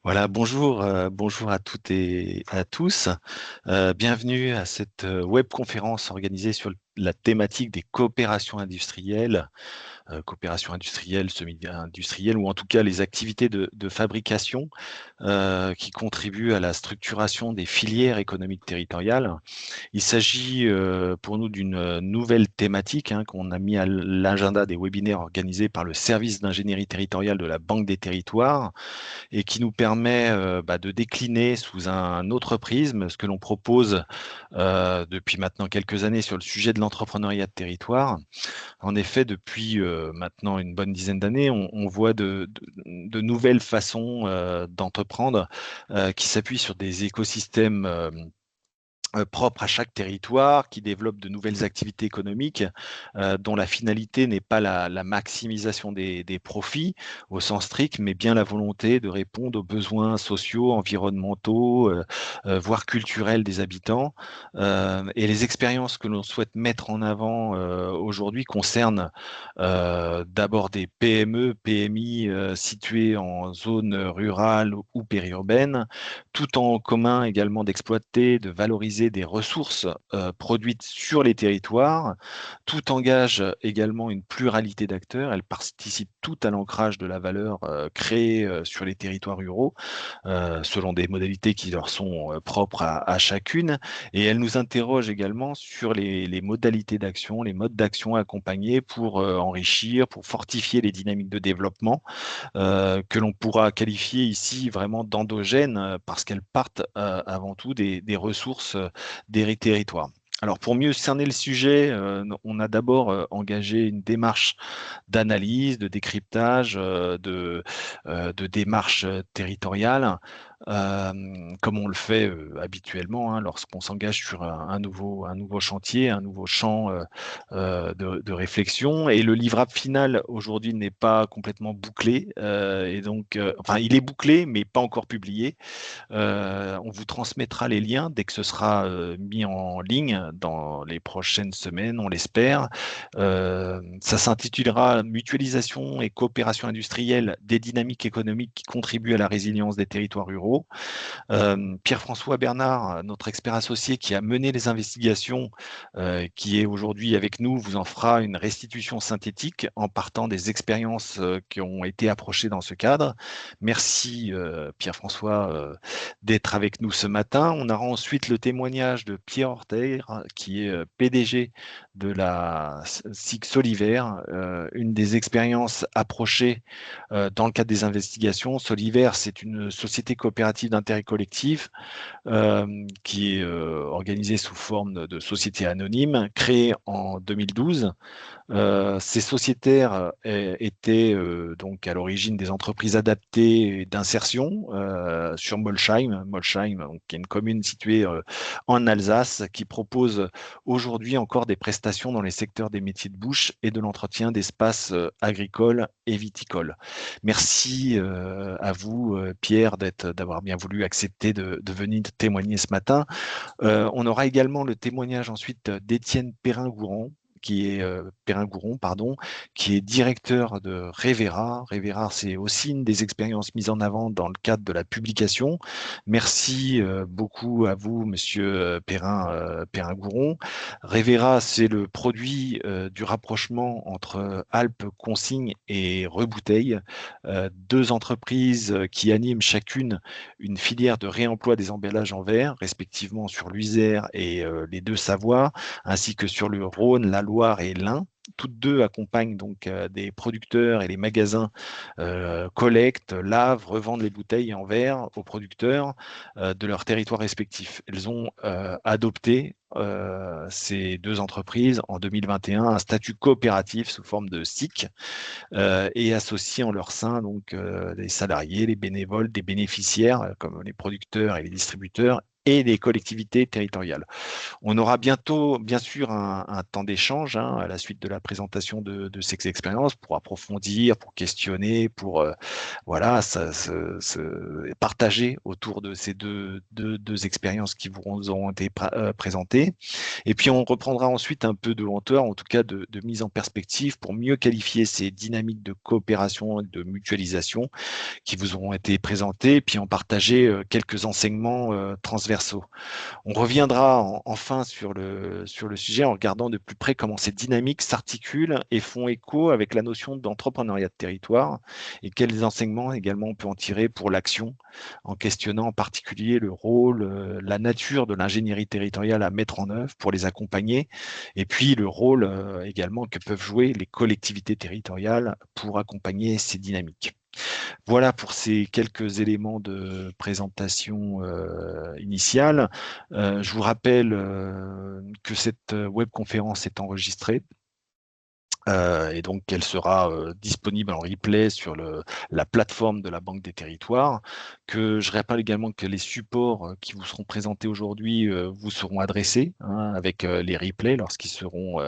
Voilà, bonjour, bonjour à toutes et à tous. Bienvenue à cette webconférence organisée sur la thématique des coopérations industrielles, semi-industrielles, ou en tout cas les activités de fabrication qui contribuent à la structuration des filières économiques territoriales. Il s'agit pour nous d'une nouvelle thématique qu'on a mis à l'agenda des webinaires organisés par le service d'ingénierie territoriale de la Banque des Territoires et qui nous permet de décliner sous un autre prisme ce que l'on propose depuis maintenant quelques années sur le sujet de l'entrepreneuriat de territoire. En effet, depuis maintenant une bonne dizaine d'années, on voit de nouvelles façons d'entreprendre qui s'appuient sur des écosystèmes propre à chaque territoire, qui développe de nouvelles activités économiques dont la finalité n'est pas la maximisation des profits au sens strict, mais bien la volonté de répondre aux besoins sociaux, environnementaux, voire culturels des habitants. Et les expériences que l'on souhaite mettre en avant aujourd'hui concernent d'abord des PME, PMI situées en zone rurale ou périurbaine, tout en commun également d'exploiter, de valoriser des ressources produites sur les territoires. Tout engage également une pluralité d'acteurs. Elles participent toutes à l'ancrage de la valeur créée sur les territoires ruraux, selon des modalités qui leur sont propres à chacune. Et elles nous interrogent également sur les modalités d'action, les modes d'action accompagnés pour enrichir, pour fortifier les dynamiques de développement que l'on pourra qualifier ici vraiment d'endogènes parce qu'elles partent avant tout des ressources des territoires. Alors pour mieux cerner le sujet, on a d'abord engagé une démarche d'analyse, de décryptage, de démarche territoriale, comme on le fait habituellement lorsqu'on s'engage sur un nouveau chantier, un nouveau champ de réflexion. Et le livrable final aujourd'hui n'est pas complètement bouclé, et donc, enfin, il est bouclé, mais pas encore publié. On vous transmettra les liens dès que ce sera mis en ligne dans les prochaines semaines, on l'espère. Ça s'intitulera Mutualisation et coopération industrielle des dynamiques économiques qui contribuent à la résilience des territoires ruraux. Pierre-François Bernard, notre expert associé qui a mené les investigations, qui est aujourd'hui avec nous, vous en fera une restitution synthétique en partant des expériences qui ont été approchées dans ce cadre. Merci Pierre-François d'être avec nous ce matin. On aura ensuite le témoignage de Pierre Ortega, qui est PDG de la SIG Soliver, une des expériences approchées dans le cadre des investigations. Soliver, c'est une société coopérative d'intérêt collectif qui est organisée sous forme de société anonyme, créée en 2012. Ces sociétaires étaient donc à l'origine des entreprises adaptées d'insertion sur Molsheim, donc, qui est une commune située en Alsace, qui propose aujourd'hui encore des prestations dans les secteurs des métiers de bouche et de l'entretien d'espaces agricoles et viticoles. Merci à vous, Pierre, d'avoir bien voulu accepter de venir témoigner ce matin. On aura également le témoignage ensuite d'Étienne Perrin-Gouron, pardon, qui est directeur de Revera. Revera, c'est aussi une des expériences mises en avant dans le cadre de la publication. Merci beaucoup à vous, Monsieur Perrin-Gouron. Revera, c'est le produit du rapprochement entre Alpes Consigne et Rebouteille, deux entreprises qui animent chacune une filière de réemploi des emballages en verre, respectivement sur l'Isère et les deux Savoies, ainsi que sur le Rhône, la Loire et l'Ain. Toutes deux accompagnent donc des producteurs et les magasins collectent, lavent, revendent les bouteilles en verre aux producteurs de leurs territoires respectifs. Elles ont adopté ces deux entreprises en 2021 un statut coopératif sous forme de SIC et associent en leur sein donc les salariés, les bénévoles, des bénéficiaires comme les producteurs et les distributeurs et les collectivités territoriales. On aura bientôt, bien sûr, un temps d'échange à la suite de la présentation de ces expériences pour approfondir, pour questionner, pour voilà, partager autour de ces deux expériences qui vous auront été présentées. Et puis, on reprendra ensuite un peu de lenteur, en tout cas de mise en perspective pour mieux qualifier ces dynamiques de coopération et de mutualisation qui vous auront été présentées, et puis en partager quelques enseignements transversaux. On reviendra enfin sur le sujet en regardant de plus près comment ces dynamiques s'articulent et font écho avec la notion d'entrepreneuriat de territoire et quels enseignements également on peut en tirer pour l'action, en questionnant en particulier le rôle, la nature de l'ingénierie territoriale à mettre en œuvre pour les accompagner, et puis le rôle également que peuvent jouer les collectivités territoriales pour accompagner ces dynamiques. Voilà pour ces quelques éléments de présentation initiale. Je vous rappelle que cette webconférence est enregistrée. Et donc, elle sera disponible en replay sur la plateforme de la Banque des Territoires. Je rappelle également que les supports qui vous seront présentés aujourd'hui vous seront adressés avec les replays lorsqu'ils seront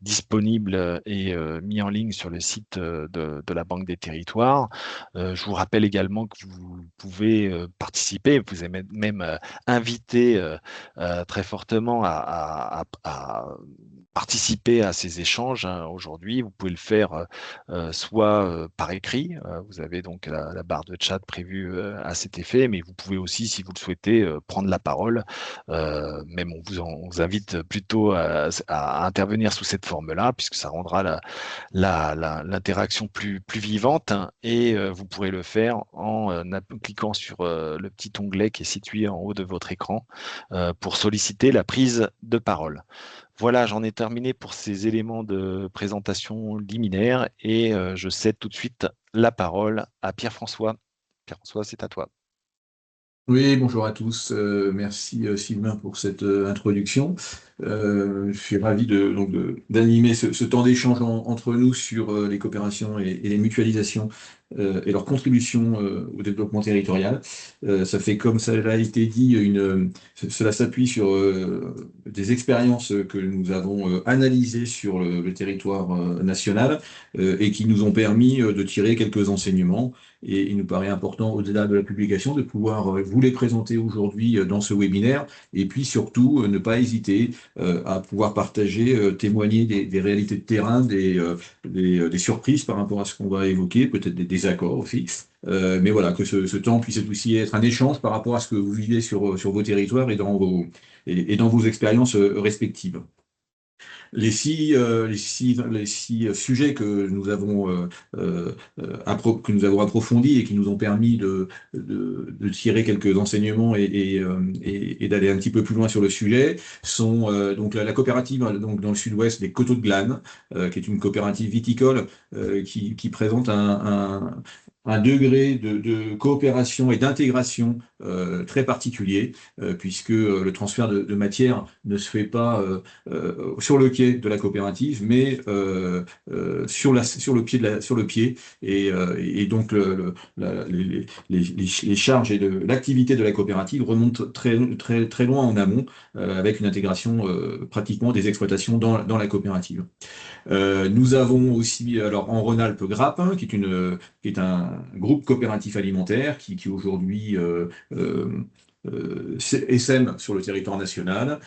disponibles et mis en ligne sur le site de la Banque des Territoires. Je vous rappelle également que vous pouvez participer, vous êtes même invité très fortement à participer à ces échanges aujourd'hui. Vous pouvez le faire soit par écrit, vous avez donc la barre de chat prévue à cet effet, mais vous pouvez aussi, si vous le souhaitez, prendre la parole. Même on vous invite plutôt à intervenir sous cette forme-là, puisque ça rendra l'interaction plus vivante, et vous pourrez le faire en cliquant sur le petit onglet qui est situé en haut de votre écran pour solliciter la prise de parole. Voilà, j'en ai terminé pour ces éléments de présentation liminaire et je cède tout de suite la parole à Pierre-François. Pierre-François, c'est à toi. Oui, bonjour à tous. Merci Sylvain pour cette introduction. Je suis ravi d'animer ce temps d'échange entre nous sur les coopérations et les mutualisations et leur contribution au développement territorial. Ça fait, comme ça a été dit, cela s'appuie sur des expériences que nous avons analysées sur le territoire national et qui nous ont permis de tirer quelques enseignements. Et il nous paraît important, au-delà de la publication, de pouvoir vous les présenter aujourd'hui dans ce webinaire, et puis surtout ne pas hésiter à pouvoir partager, témoigner des réalités de terrain, des surprises par rapport à ce qu'on va évoquer, peut-être des désaccords aussi. Mais voilà, que ce temps puisse aussi être un échange par rapport à ce que vous vivez sur vos territoires et dans vos expériences respectives. Les six sujets que nous avons approfondis et qui nous ont permis de tirer quelques enseignements et d'aller un petit peu plus loin sur le sujet sont donc la coopérative donc dans le sud-ouest des Coteaux de Glane, qui est une coopérative viticole qui présente un degré de coopération et d'intégration très particulier, puisque le transfert de matière ne se fait pas sur le quai de la coopérative, mais sur le pied, et donc les charges et l'activité de la coopérative remontent très loin en amont, avec une intégration pratiquement des exploitations dans la coopérative. Nous avons aussi, alors en Rhône-Alpes, Grappin, qui est un groupe coopératif alimentaire qui aujourd'hui essaime sur le territoire national,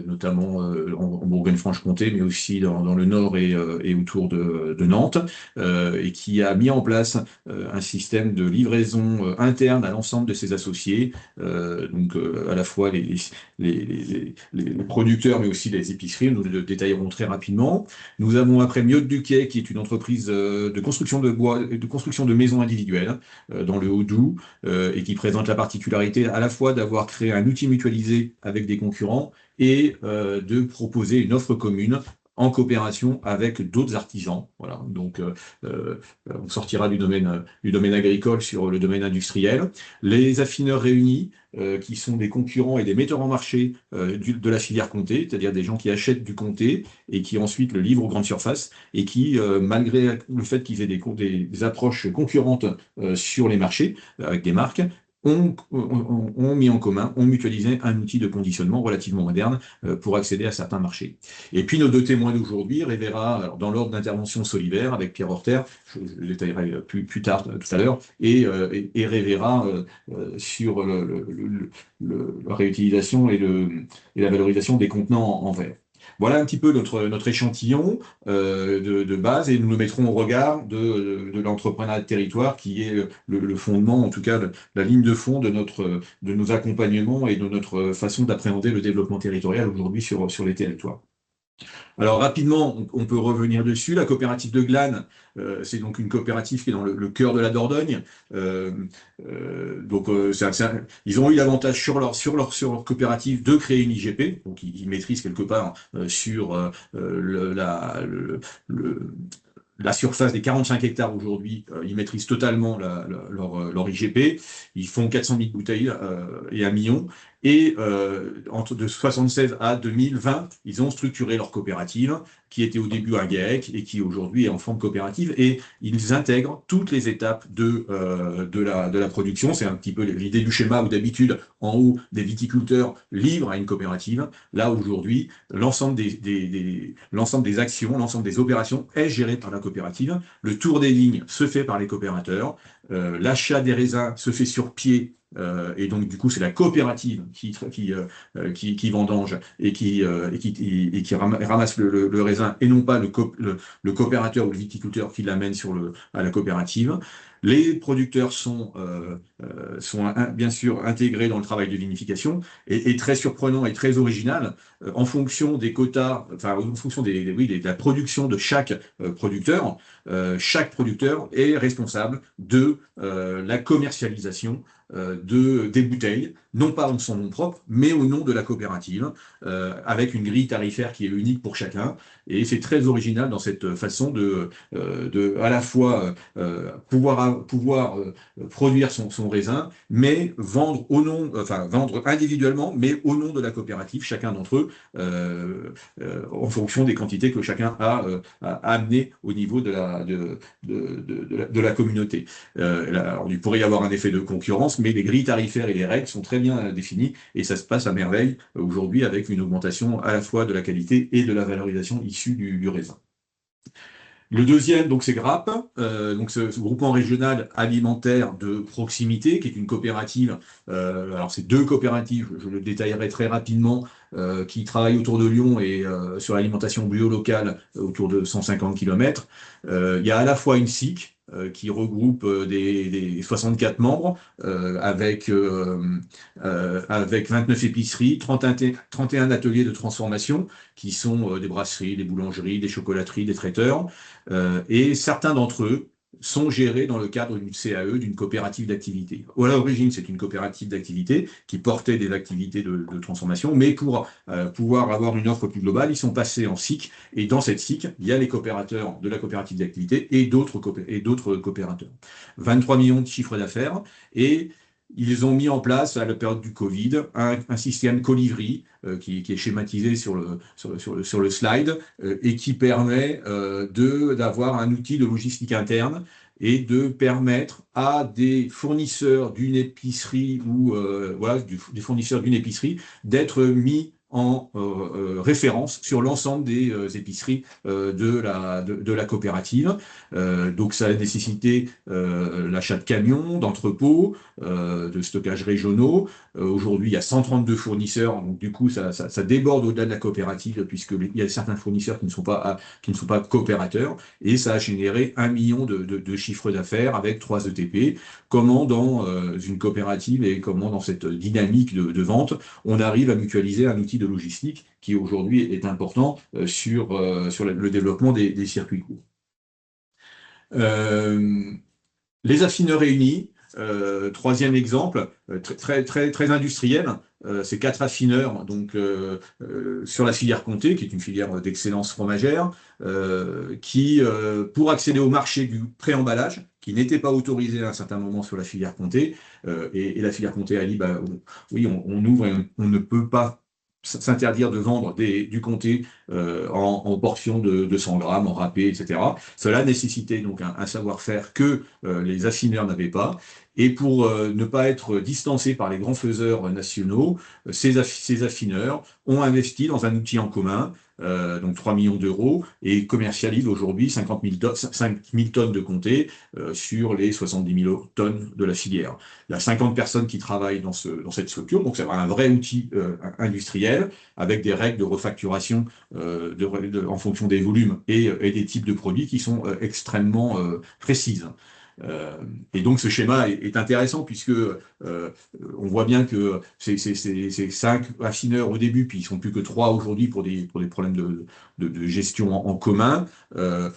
notamment en Bourgogne-Franche-Comté, mais aussi dans le nord et autour de Nantes, et qui a mis en place un système de livraison interne à l'ensemble de ses associés, donc à la fois les producteurs, mais aussi les épiceries. Nous le détaillerons très rapidement. Nous avons après Miotte-Duquet, qui est une entreprise de construction de bois, de construction de maisons individuelles dans le Haut-Doubs, et qui présente la particularité à la fois d'avoir créé un outil mutualisé avec des concurrents et de proposer une offre commune en coopération avec d'autres artisans. Voilà, donc on sortira du domaine agricole sur le domaine industriel. Les affineurs réunis, qui sont des concurrents et des metteurs en marché de la filière comté, c'est-à-dire des gens qui achètent du comté et qui ensuite le livrent aux grandes surfaces, et qui, malgré le fait qu'ils aient des approches concurrentes sur les marchés, avec des marques, ont mis en commun, ont mutualisé un outil de conditionnement relativement moderne pour accéder à certains marchés. Et puis nos deux témoins d'aujourd'hui, Revera, alors dans l'ordre d'intervention Solivaire avec Pierre Horter, je le détaillerai plus tard tout à l'heure, et Revera sur la réutilisation et la valorisation des contenants en verre. Voilà un petit peu notre échantillon de base et nous le mettrons au regard de l'entrepreneuriat de territoire qui est le fondement, en tout cas la ligne de fond de nos accompagnements et de notre façon d'appréhender le développement territorial aujourd'hui sur les territoires. Alors rapidement, on peut revenir dessus. La coopérative de Glane, c'est donc une coopérative qui est dans le cœur de la Dordogne. Ils ont eu l'avantage sur leur coopérative de créer une IGP, donc ils maîtrisent quelque part sur la surface des 45 hectares aujourd'hui, ils maîtrisent totalement leur IGP. Ils font 400 000 bouteilles et 1 million. Et entre de 76 à 2020, ils ont structuré leur coopérative, qui était au début un GAEC et qui aujourd'hui est en forme coopérative. Et ils intègrent toutes les étapes de la production. C'est un petit peu l'idée du schéma où d'habitude, en haut, des viticulteurs livrent à une coopérative. Là, aujourd'hui, l'ensemble des actions, l'ensemble des opérations est géré par la coopérative. Le tour des lignes se fait par les coopérateurs. L'achat des raisins se fait sur pied. Et donc, du coup, c'est la coopérative qui vendange et qui ramasse le raisin et non pas le coopérateur ou le viticulteur qui l'amène à la coopérative. Les producteurs sont bien sûr intégrés dans le travail de vinification et très surprenant et très original en fonction des quotas, enfin en fonction de la production de chaque producteur. Chaque producteur est responsable de la commercialisation des bouteilles, non pas en son nom propre, mais au nom de la coopérative, avec une grille tarifaire qui est unique pour chacun. Et c'est très original dans cette façon de à la fois pouvoir produire son raisin, mais vendre individuellement, mais au nom de la coopérative, chacun d'entre eux, en fonction des quantités que chacun a amenées au niveau de la communauté. Alors, il pourrait y avoir un effet de concurrence, mais les grilles tarifaires et les règles sont très bien définies et ça se passe à merveille aujourd'hui avec une augmentation à la fois de la qualité et de la valorisation issue du raisin. Le deuxième, donc, c'est Grappe, donc ce groupement régional alimentaire de proximité, qui est une coopérative. Alors, c'est deux coopératives, je le détaillerai très rapidement, qui travaillent autour de Lyon et sur l'alimentation bio locale autour de 150 km. Il y a à la fois une SIC qui regroupe des 64 membres avec 29 épiceries, 31 ateliers de transformation qui sont des brasseries, des boulangeries, des chocolateries, des traiteurs. Et certains d'entre eux sont gérés dans le cadre d'une CAE, d'une coopérative d'activité. À l'origine, c'est une coopérative d'activité qui portait des activités de transformation, mais pour pouvoir avoir une offre plus globale, ils sont passés en SIC, et dans cette SIC, il y a les coopérateurs de la coopérative d'activité et d'autres coopérateurs. 23 millions de chiffres d'affaires, et ils ont mis en place, à la période du Covid, un système Colivri qui est schématisé sur le slide et qui permet d'avoir un outil de logistique interne et de permettre à des fournisseurs d'une épicerie ou des fournisseurs d'une épicerie d'être mis en référence sur l'ensemble des épiceries de la coopérative. Donc ça a nécessité l'achat de camions, d'entrepôts, de stockages régionaux. Aujourd'hui, il y a 132 fournisseurs, donc du coup ça déborde au-delà de la coopérative puisqu'il y a certains fournisseurs qui ne sont pas coopérateurs, et ça a généré 1 million de chiffre d'affaires avec 3 ETP. Comment dans une coopérative et comment dans cette dynamique de vente, on arrive à mutualiser un outil de logistique qui aujourd'hui est important sur le développement des circuits courts. Les affineurs réunis, troisième exemple, très industriel, c'est 4 affineurs donc, sur la filière Comté, qui est une filière d'excellence fromagère, qui, pour accéder au marché du pré-emballage, qui n'était pas autorisé à un certain moment sur la filière Comté, et la filière Comté a dit, oui, on ouvre et on ne peut pas s'interdire de vendre du comté en portions de 100 grammes, en râpé, etc. Cela nécessitait donc un savoir-faire que les affineurs n'avaient pas. Et pour ne pas être distancés par les grands faiseurs nationaux, ces affineurs ont investi dans un outil en commun, donc 3 millions d'euros, et commercialisent aujourd'hui 5 000 tonnes de comté sur les 70 000 tonnes de la filière. Il y a 50 personnes qui travaillent dans cette structure, donc c'est un vrai outil industriel avec des règles de refacturation en fonction des volumes et des types de produits qui sont extrêmement précises. Euh, et donc ce schéma est intéressant puisque on voit bien que ces 5 affineurs au début, puis ils sont plus que 3 aujourd'hui pour des problèmes de gestion en commun, euh,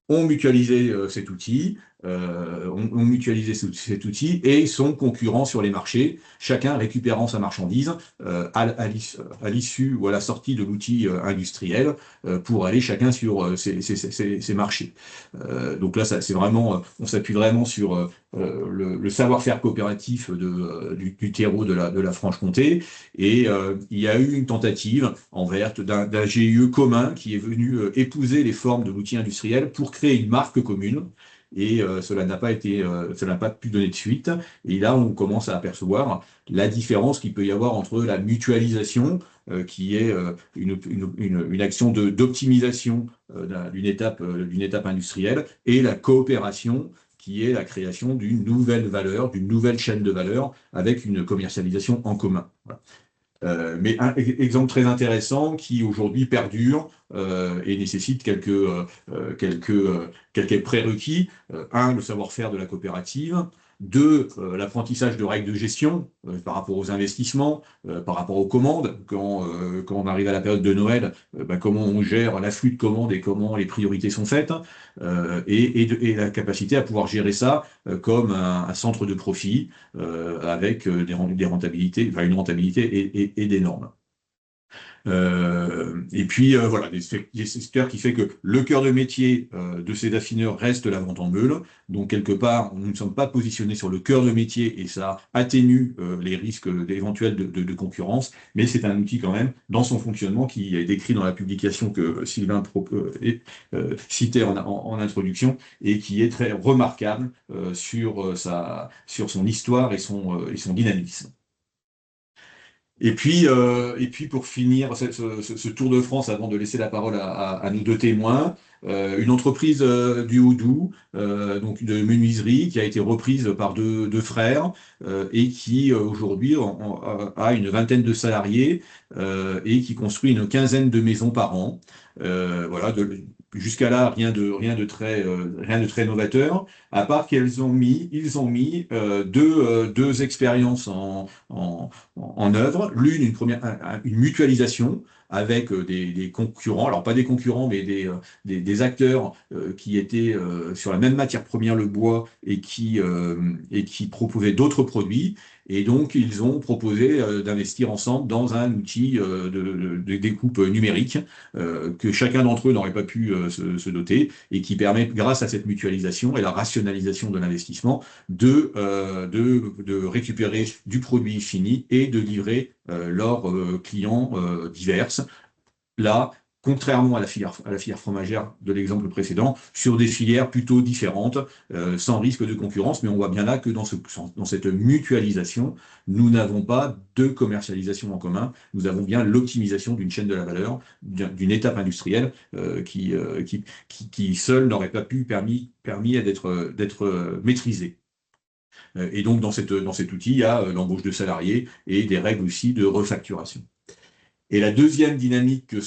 ont mutualisé cet outil, ont mutualisé cet outil et sont concurrents sur les marchés, chacun récupérant sa marchandise à l'issue ou à la sortie de l'outil industriel pour aller chacun sur ses marchés. Donc là, c'est vraiment, on s'appuie vraiment sur le savoir-faire coopératif du terreau de la Franche-Comté. Et il y a eu une tentative en verte d'un GIE commun qui est venu épouser les formes de l'outil industriel pour créer une marque commune. Et cela n'a pas pu donner de suite. Et là, on commence à apercevoir la différence qu'il peut y avoir entre la mutualisation, qui est une action d'optimisation d'une étape industrielle, et la coopération, qui est la création d'une nouvelle valeur, d'une nouvelle chaîne de valeur avec une commercialisation en commun. Voilà. Mais un exemple très intéressant qui aujourd'hui perdure et nécessite quelques prérequis. Un, le savoir-faire de la coopérative. Deux, l'apprentissage de règles de gestion par rapport aux investissements, par rapport aux commandes. Quand on arrive à la période de Noël, comment on gère l'afflux de commandes et comment les priorités sont faites, et la capacité à pouvoir gérer ça comme un centre de profit avec des rentabilités, enfin une rentabilité et des normes. Et puis voilà, des secteurs qui fait que le cœur de métier de ces affineurs reste la vente en meule. Donc quelque part, nous ne sommes pas positionnés sur le cœur de métier et ça atténue les risques éventuels de concurrence, mais c'est un outil quand même dans son fonctionnement qui est décrit dans la publication que Sylvain citait en introduction et qui est très remarquable sur son histoire et son dynamisme. Et puis pour finir ce Tour de France, avant de laisser la parole à nos deux témoins, une entreprise du Haut-Doubs, donc de menuiserie, qui a été reprise par deux frères et qui aujourd'hui a une vingtaine de salariés et qui construit une quinzaine de maisons par an. Voilà, jusqu'à là, rien de très novateur, à part qu'ils ils ont mis deux expériences en œuvre. L'une, une mutualisation avec des concurrents, alors pas des concurrents, mais des acteurs qui étaient sur la même matière première, le bois, et qui proposaient d'autres produits. Et donc, ils ont proposé d'investir ensemble dans un outil de découpe numérique que chacun d'entre eux n'aurait pas pu se doter et qui permet, grâce à cette mutualisation et la rationalisation de l'investissement, de récupérer du produit fini et de livrer leurs clients divers. Là, contrairement à la filière fromagère de l'exemple précédent, sur des filières plutôt différentes, sans risque de concurrence, mais on voit bien là que dans cette mutualisation, nous n'avons pas de commercialisation en commun, nous avons bien l'optimisation d'une chaîne de la valeur, d'une étape industrielle qui seule n'aurait pas pu permis d'être maîtrisée. Et donc dans cet outil, il y a l'embauche de salariés et des règles aussi de refacturation. Et la deuxième dynamique que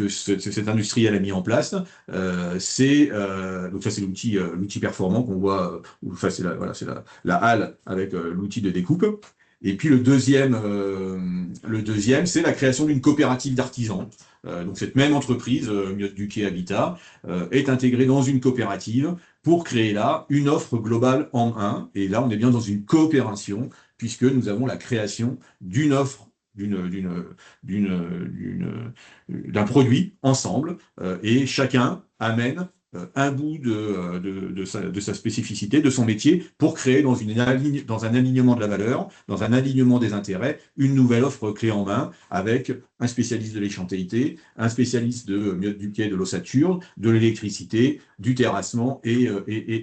cet industriel a mis en place, donc ça c'est l'outil performant qu'on voit, enfin voilà, c'est la halle avec l'outil de découpe. Et puis le deuxième, c'est la création d'une coopérative d'artisans. Donc cette même entreprise, Miotte Duquet Habitat, est intégrée dans une coopérative pour créer là une offre globale en un. Et là, on est bien dans une coopération puisque nous avons la création d'une offre d'un produit ensemble et chacun amène un bout de sa spécificité, de son métier, pour créer dans un alignement de la valeur, dans un alignement des intérêts, une nouvelle offre clé en main avec un spécialiste de l'échantéité, un spécialiste du quai, de l'ossature, de l'électricité, du terrassement et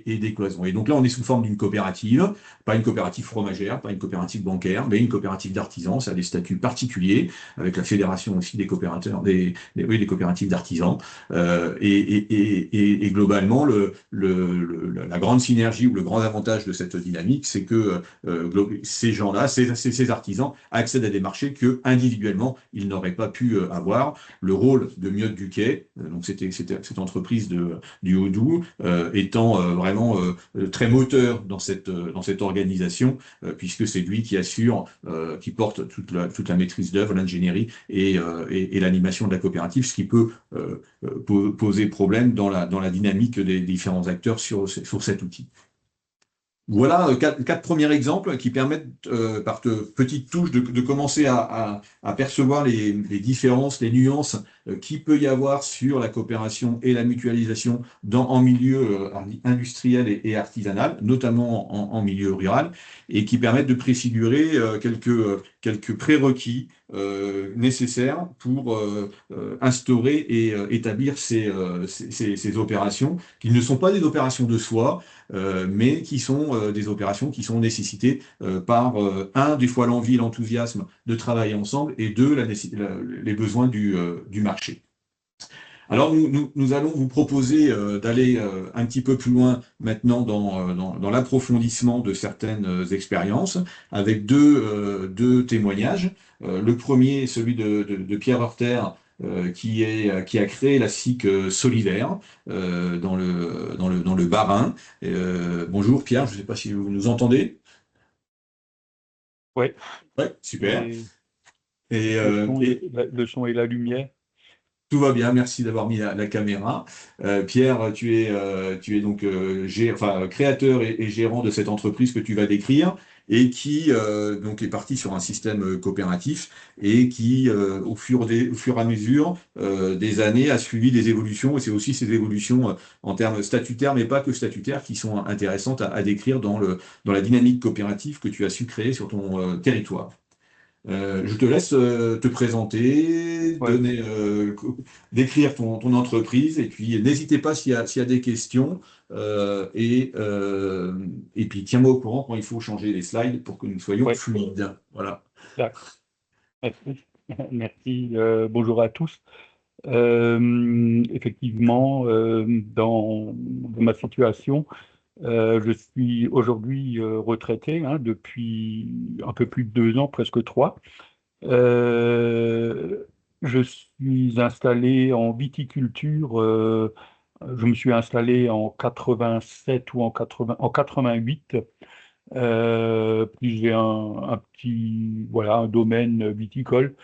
des cloisons. Et donc là, on est sous forme d'une coopérative, pas une coopérative fromagère, pas une coopérative bancaire, mais une coopérative d'artisans. Ça a des statuts particuliers, avec la fédération aussi des coopérateurs, oui, des coopératives d'artisans. Et globalement, la grande synergie ou le grand avantage de cette dynamique, c'est que ces gens-là, ces artisans, accèdent à des marchés que individuellement ils n'auraient pas pu avoir. Le rôle de Miotte Duquet, donc c'était cette entreprise du Haut-Doubs, étant vraiment très moteur dans cette organisation, puisque c'est lui qui assure, qui porte toute la maîtrise d'œuvre, l'ingénierie et l'animation de la coopérative, ce qui peut poser problème dans la dynamique des différents acteurs sur cet outil. Voilà quatre premiers exemples qui permettent, par de petites touches, de commencer à percevoir les différences, les nuances qu'il peut y avoir sur la coopération et la mutualisation en milieu industriel et artisanal, notamment en milieu rural, et qui permettent de préfigurer quelques prérequis nécessaires pour instaurer et établir ces opérations, qui ne sont pas des opérations de soi, mais qui sont des opérations qui sont nécessitées par, un, des fois l'envie, l'enthousiasme de travailler ensemble, et deux, les besoins du marché. Alors nous allons vous proposer d'aller un petit peu plus loin maintenant dans l'approfondissement de certaines expériences, avec deux témoignages. Le premier est celui de Pierre Heurter, qui a créé la SIC Solidaire dans le Bas-Rhin. Bonjour Pierre, je ne sais pas si vous nous entendez. Oui. Ouais, super. Et le son et la lumière. Tout va bien, merci d'avoir mis la caméra. Pierre, tu es donc créateur et gérant de cette entreprise que tu vas décrire, et qui donc est parti sur un système coopératif, et qui, au fur et à mesure des années, a suivi des évolutions. Et c'est aussi ces évolutions en termes statutaires, mais pas que statutaires, qui sont intéressantes à décrire dans la dynamique coopérative que tu as su créer sur ton territoire. Je te laisse te présenter, Ouais. décrire ton entreprise, et puis n'hésitez pas s'il y a des questions, et puis tiens-moi au courant quand il faut changer les slides pour que nous soyons fluides. Voilà. D'accord. Merci. Merci. Bonjour à tous. Effectivement, dans ma situation, je suis aujourd'hui retraité depuis un peu plus de 2 ans, presque 3. Je suis installé en viticulture. Je me suis installé en 87 ou en 88. Puis j'ai un domaine viticole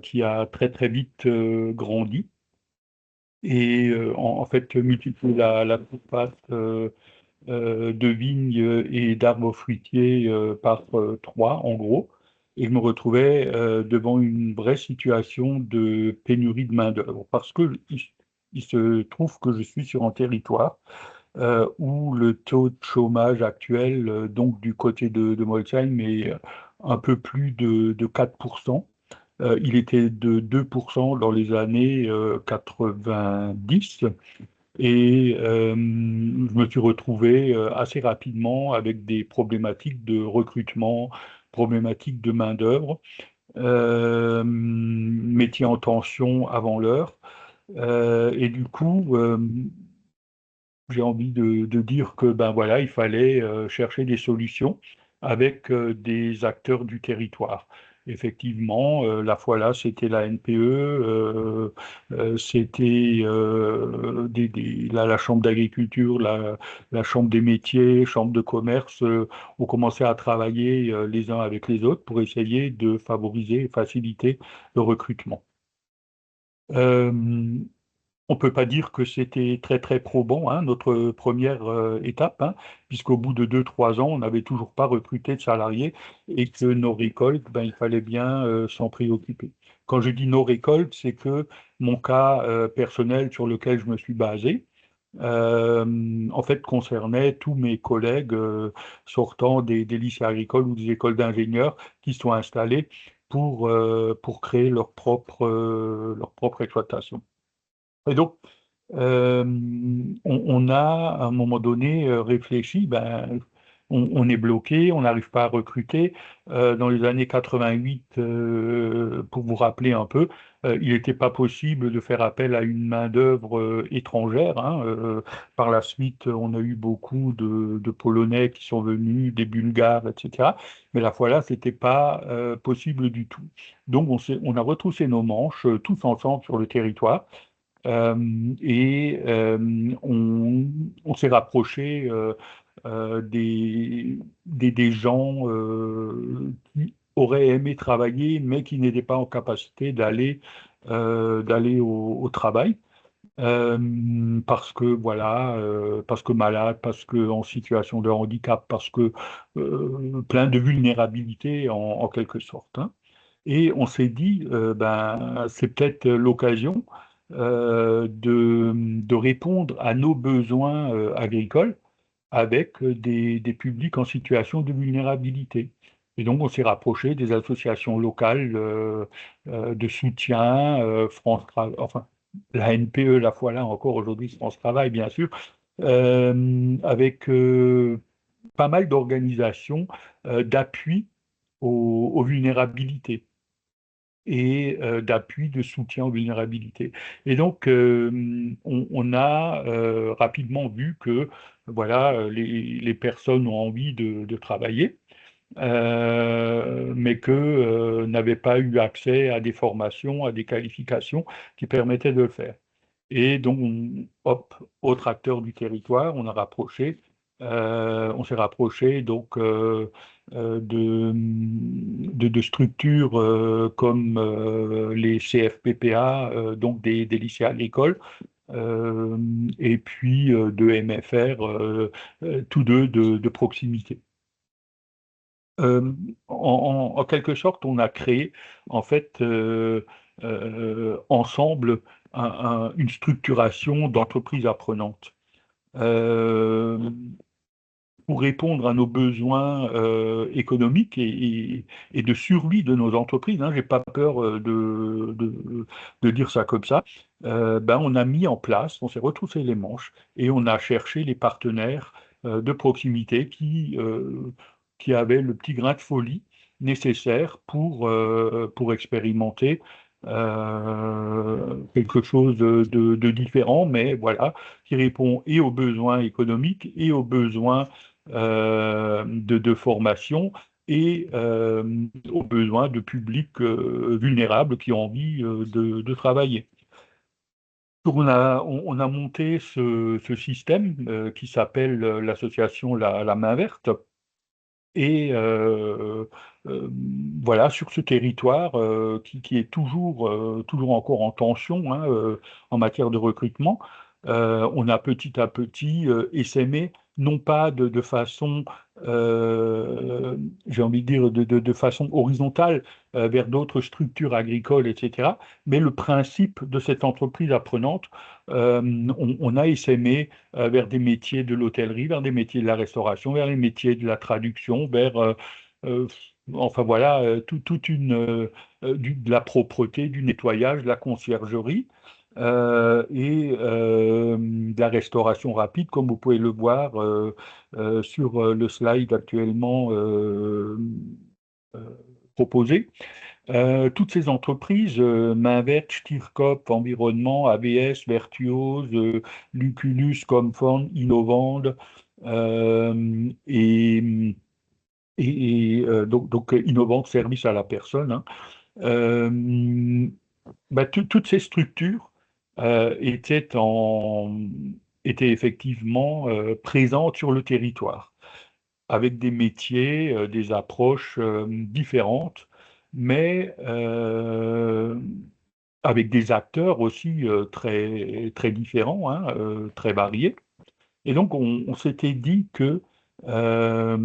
qui a très très vite grandi, et en fait multiplié la surface de vignes et d'arbres fruitiers par 3 en gros. Et je me retrouvais devant une vraie situation de pénurie de main-d'œuvre, parce que il se trouve que je suis sur un territoire où le taux de chômage actuel, donc du côté de Molsheim, est un peu plus de 4%. Il était de 2% dans les années 90. Et je me suis retrouvé assez rapidement avec des problématiques de recrutement, problématiques de main-d'œuvre, métier en tension avant l'heure. Et du coup, j'ai envie de dire que ben voilà, il fallait chercher des solutions avec des acteurs du territoire. Effectivement, la fois là, c'était la NPE, c'était la Chambre d'agriculture, la Chambre des métiers, Chambre de commerce. On commençait à travailler les uns avec les autres pour essayer de favoriser et faciliter le recrutement. On ne peut pas dire que c'était très très probant, notre première étape, puisqu'au bout de 2-3 ans, on n'avait toujours pas recruté de salariés, et que nos récoltes, il fallait bien s'en préoccuper. Quand je dis nos récoltes, c'est que mon cas personnel sur lequel je me suis basé, en fait, concernait tous mes collègues sortant des lycées agricoles ou des écoles d'ingénieurs qui sont installés pour créer leur propre exploitation. Et donc, on a à un moment donné réfléchi, ben, on est bloqué, on n'arrive pas à recruter. Dans les années 88, pour vous rappeler un peu, il n'était pas possible de faire appel à une main-d'œuvre étrangère, hein. Par la suite, on a eu beaucoup de Polonais qui sont venus, des Bulgares, etc. Mais la fois là, c'était pas possible du tout. Donc on a retroussé nos manches tous ensemble sur le territoire. Et on s'est rapproché des gens qui auraient aimé travailler, mais qui n'étaient pas en capacité d'aller au travail. Parce que voilà, parce que malade, parce que en situation de handicap, parce que plein de vulnérabilité en quelque sorte, hein. Et on s'est dit, ben, c'est peut-être l'occasion de répondre à nos besoins agricoles avec des publics en situation de vulnérabilité. Et donc, on s'est rapproché des associations locales de soutien, enfin, la NPE, la fois là encore aujourd'hui, France Travail, bien sûr, avec pas mal d'organisations d'appui aux vulnérabilités et d'appui, de soutien aux vulnérabilités. Et donc, on a rapidement vu que voilà, les personnes ont envie de travailler, mais que n'avaient pas eu accès à des formations, à des qualifications qui permettaient de le faire. Et donc, hop, autre acteur du territoire, on s'est rapproché donc de structures comme les CFPPA, donc des lycées agricoles, euh, et puis de MFR, tous deux de proximité. En quelque sorte, on a créé en fait ensemble une structuration d'entreprise apprenante pour répondre à nos besoins économiques et de survie de nos entreprises, hein. J'ai pas peur de dire ça comme ça. Ben, on a mis en place, on s'est retroussé les manches et on a cherché les partenaires de proximité qui avaient le petit grain de folie nécessaire pour expérimenter quelque chose de différent, mais voilà, qui répond et aux besoins économiques et aux besoins de formation et aux besoins de publics vulnérables qui ont envie de travailler. Donc on a monté ce système qui s'appelle l'association La Main Verte. Et euh, voilà, sur ce territoire qui est toujours encore en tension, hein, en matière de recrutement, on a petit à petit essaimé, non pas de façon, euh, j'ai envie de dire, de façon horizontale vers d'autres structures agricoles, etc., mais le principe de cette entreprise apprenante, on a essaimé vers des métiers de l'hôtellerie, vers des métiers de la restauration, vers les métiers de la traduction, vers, euh, enfin voilà, toute de la propreté, du nettoyage, de la conciergerie et de la restauration rapide, comme vous pouvez le voir sur le slide actuellement euh, proposé. Toutes ces entreprises, Main Verte, Stirkop, Environnement, ABS, Vertuose, Lucullus, Comfort, Innovand, et, donc Innovant, service à la personne, hein. Euh, Toutes ces structures étaient effectivement présentes sur le territoire avec des métiers, des approches différentes, mais avec des acteurs aussi très, très différents, hein, très variés. Et donc, on s'était dit que euh,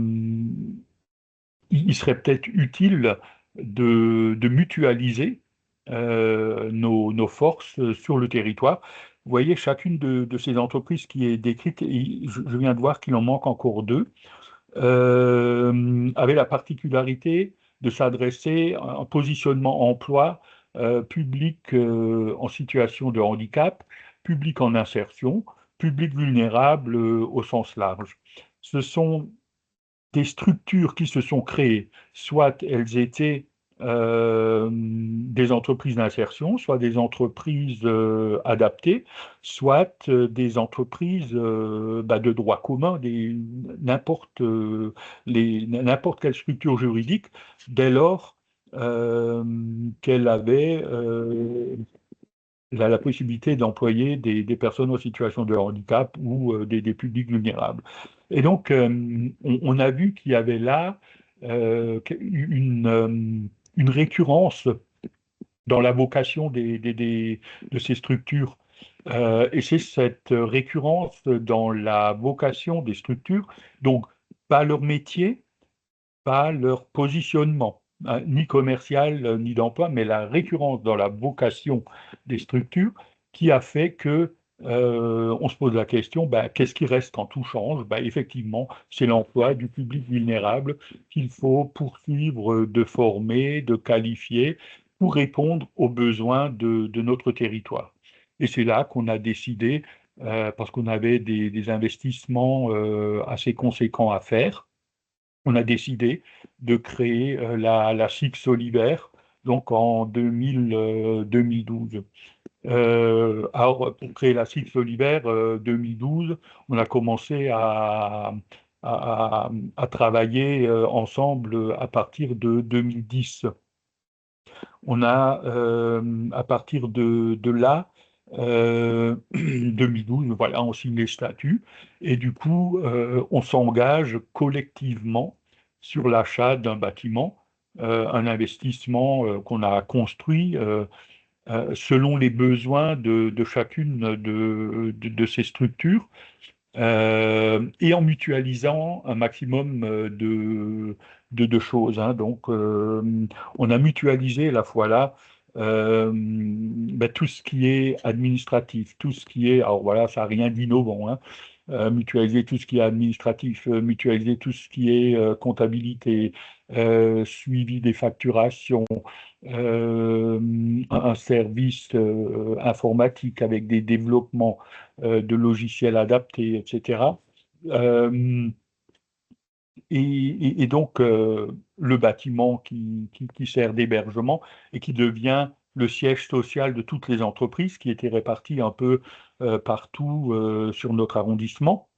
il serait peut-être utile de mutualiser nos forces sur le territoire vous voyez, chacune de ces entreprises qui est décrite, et je viens de voir qu'il en manque encore deux, avait la particularité de s'adresser à un positionnement emploi public en situation de handicap, public en insertion, public vulnérable au sens large. Ce sont des structures qui se sont créées, soit elles étaient des entreprises d'insertion, soit des entreprises adaptées, soit des entreprises de droit commun, n'importe quelle structure juridique, dès lors qu'elle avait la possibilité d'employer des personnes en situation de handicap ou des publics vulnérables. Et donc, on a vu qu'il y avait là une récurrence dans la vocation de ces structures. Et c'est cette récurrence dans la vocation des structures, donc pas leur métier, pas leur positionnement, hein, ni commercial, ni d'emploi, mais la récurrence dans la vocation des structures qui a fait que on se pose la question, qu'est-ce qui reste quand tout change? Effectivement, c'est l'emploi du public vulnérable qu'il faut poursuivre de former, de qualifier pour répondre aux besoins de notre territoire. Et c'est là qu'on a décidé, parce qu'on avait des investissements assez conséquents à faire, on a décidé de créer la SIG Solidaire, donc en 2012. Alors, pour créer la SIG Solidaire 2012, on a commencé à travailler ensemble à partir de 2010. On a, à partir de là, 2012, voilà, on signe les statuts, et du coup, on s'engage collectivement sur l'achat d'un bâtiment, un investissement qu'on a construit selon les besoins de chacune de ces structures, et en mutualisant un maximum de choses, hein. Donc, on a mutualisé à la fois là tout ce qui est administratif, tout ce qui est, alors voilà, ça n'a rien d'innovant, hein. Mutualiser tout ce qui est administratif, mutualiser tout ce qui est comptabilité, suivi des facturations, un service informatique avec des développements de logiciels adaptés, etc. Euh, et donc, le bâtiment qui sert d'hébergement et qui devient le siège social de toutes les entreprises qui étaient réparties un peu partout sur notre arrondissement.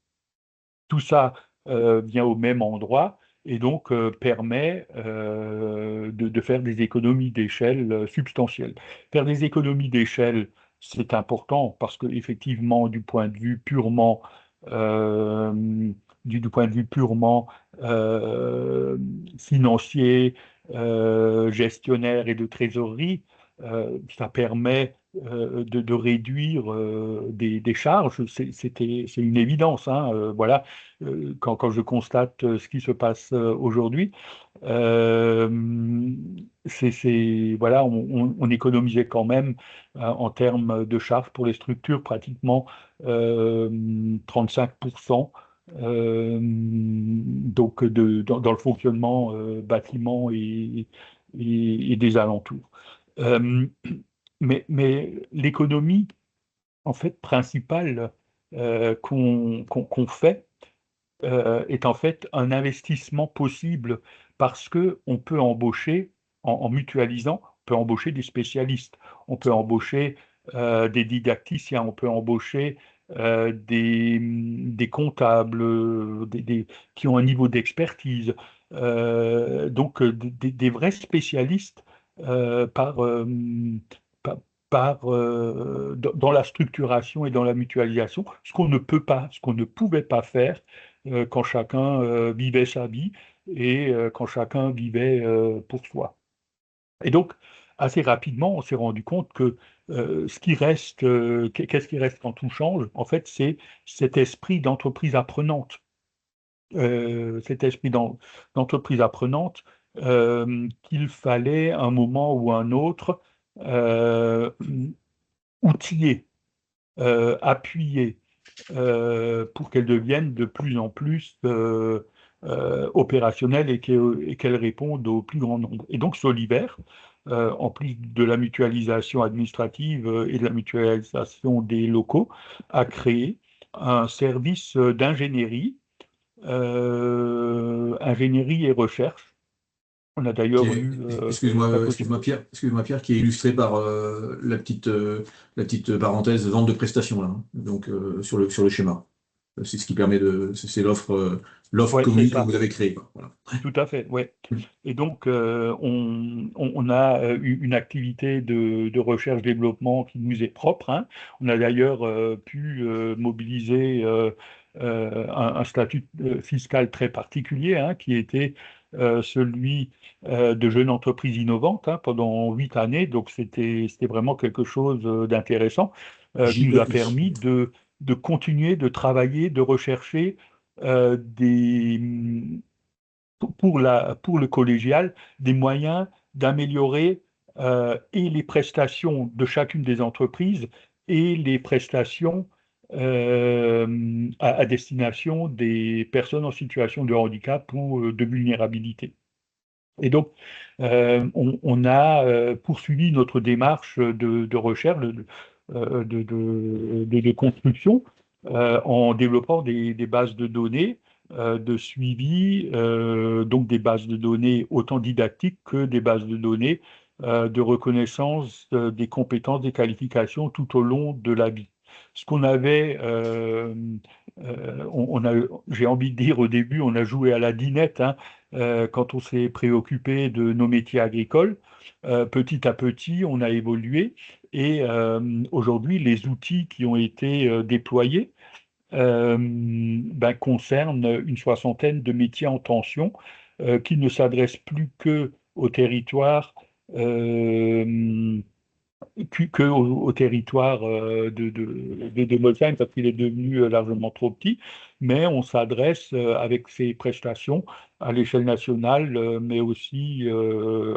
Tout ça vient au même endroit et donc permet de faire des économies d'échelle substantielles. Faire des économies d'échelle, c'est important parce que effectivement, euh, du point de vue purement euh, financier, gestionnaire et de trésorerie, ça permet de réduire des charges. C'est une évidence, hein, voilà. Quand je constate ce qui se passe aujourd'hui, euh, voilà, on économisait quand même en termes de charges pour les structures pratiquement 35%. Donc dans le fonctionnement bâtiment et des alentours. Euh, mais l'économie, en fait, principale qu'on fait est en fait un investissement possible parce que on peut embaucher, en mutualisant, on peut embaucher des spécialistes, on peut embaucher des didacticiens, on peut embaucher des comptables qui ont un niveau d'expertise, donc des vrais spécialistes par, dans la structuration et dans la mutualisation, ce qu'on ne peut pas, ce qu'on ne pouvait pas faire quand chacun vivait sa vie et quand chacun vivait pour soi. Et donc, assez rapidement, on s'est rendu compte que ce qui reste, qu'est-ce qui reste quand tout change? En fait, c'est cet esprit d'entreprise apprenante. Cet esprit d'entreprise apprenante qu'il fallait un moment ou un autre euh, outiller. appuyer pour qu'elles deviennent de plus en plus opérationnelles et qu'elles répondent au plus grand nombre. Et donc Soliver, en plus de la mutualisation administrative et de la mutualisation des locaux, a créé un service d'ingénierie, ingénierie et recherche. On a d'ailleurs eu la Excuse-moi possibilité. Pierre, qui est illustré par la petite parenthèse vente de prestations là, hein. Donc sur le schéma. C'est ce qui permet c'est l'offre Ouais, c'est commune que ça. vous avez créée, quoi. Voilà. Tout à fait, ouais. Et donc, on a eu une activité de recherche-développement qui nous est propre, hein. On a d'ailleurs pu mobiliser un statut fiscal très particulier, hein, qui était celui de jeune entreprise innovante, hein, pendant 8 années. Donc, c'était vraiment quelque chose d'intéressant qui nous a JEI. permis de continuer de travailler, de rechercher pour le collégial, des moyens d'améliorer et les prestations de chacune des entreprises et les prestations à destination des personnes en situation de handicap ou de vulnérabilité. Et donc, on a poursuivi notre démarche de recherche, de construction, en développant des bases de données de suivi, donc des bases de données autant didactiques que des bases de données de reconnaissance des compétences, des qualifications tout au long de la vie. Ce qu'on avait, j'ai envie de dire au début, on a joué à la dinette, hein, quand on s'est préoccupé de nos métiers agricoles. Petit à petit, on a évolué et aujourd'hui, les outils qui ont été déployés concernent une soixantaine de métiers en tension qui ne s'adressent plus que au territoire au territoire de Molsheim parce qu'il est devenu largement trop petit, mais on s'adresse avec ces prestations à l'échelle nationale, mais aussi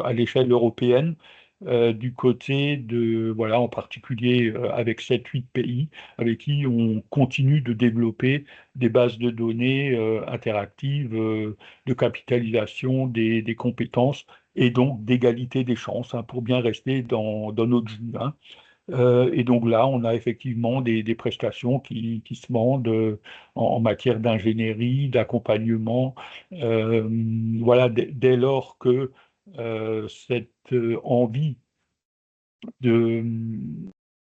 à l'échelle européenne, du côté de, voilà, en particulier avec 7, 8 pays avec qui on continue de développer des bases de données interactives de capitalisation des compétences et donc d'égalité des chances, hein, pour bien rester dans notre jus, hein. Et donc là, on a effectivement des prestations qui se vendent en matière d'ingénierie, d'accompagnement. Euh, voilà, dès lors que cette envie de,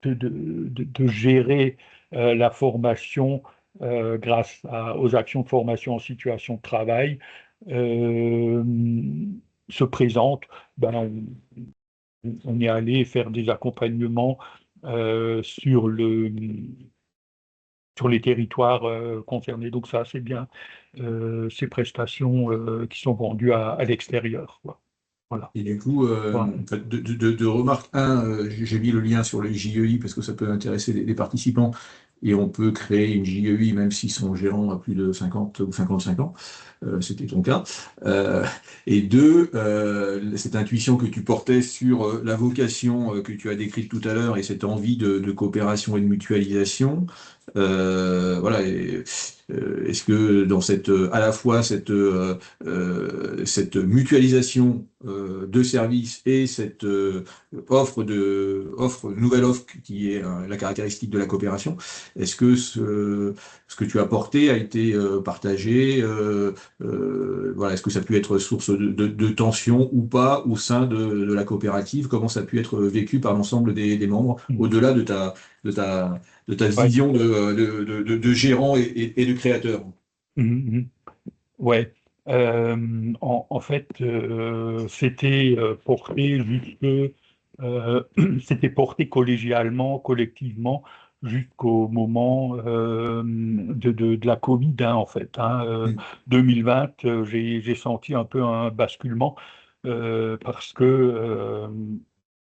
de gérer la formation grâce aux actions de formation en situation de travail euh, se présente, on est allé faire des accompagnements sur les territoires concernés. Donc ça, c'est bien ces prestations qui sont vendues à l'extérieur, quoi. Voilà. Et du coup, Voilà. de remarque, j'ai mis le lien sur le JEI parce que ça peut intéresser les participants et on peut créer une JEI même si son gérant a plus de 50 ou 55 ans. C'était ton cas. Et deux, cette intuition que tu portais sur la vocation que tu as décrite tout à l'heure et cette envie de coopération et de mutualisation. Voilà. Est-ce que dans à la fois cette mutualisation de services et cette nouvelle offre qui est la caractéristique de la coopération, est-ce que ce que tu as porté a été partagé, voilà, est-ce que ça a pu être source de tension ou pas au sein de la coopérative? Comment ça a pu être vécu par l'ensemble des membres, au-delà de ta, de ta Ouais. vision de gérant et de créateur? Mhm. Ouais. En fait, c'était porté c'était porté collégialement, collectivement, jusqu'au moment de la Covid, hein, en fait, hein. Mm. 2020, j'ai senti un peu un basculement parce que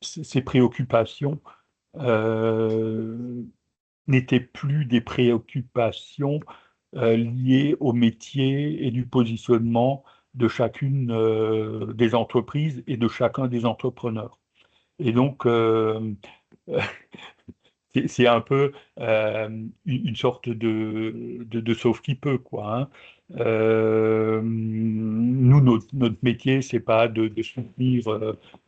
ces préoccupations euh, n'étaient plus des préoccupations liées au métier et du positionnement de chacune des entreprises et de chacun des entrepreneurs. Et donc, c'est un peu une sorte de sauve qui peut, quoi, hein. Nous, notre métier, c'est pas de soutenir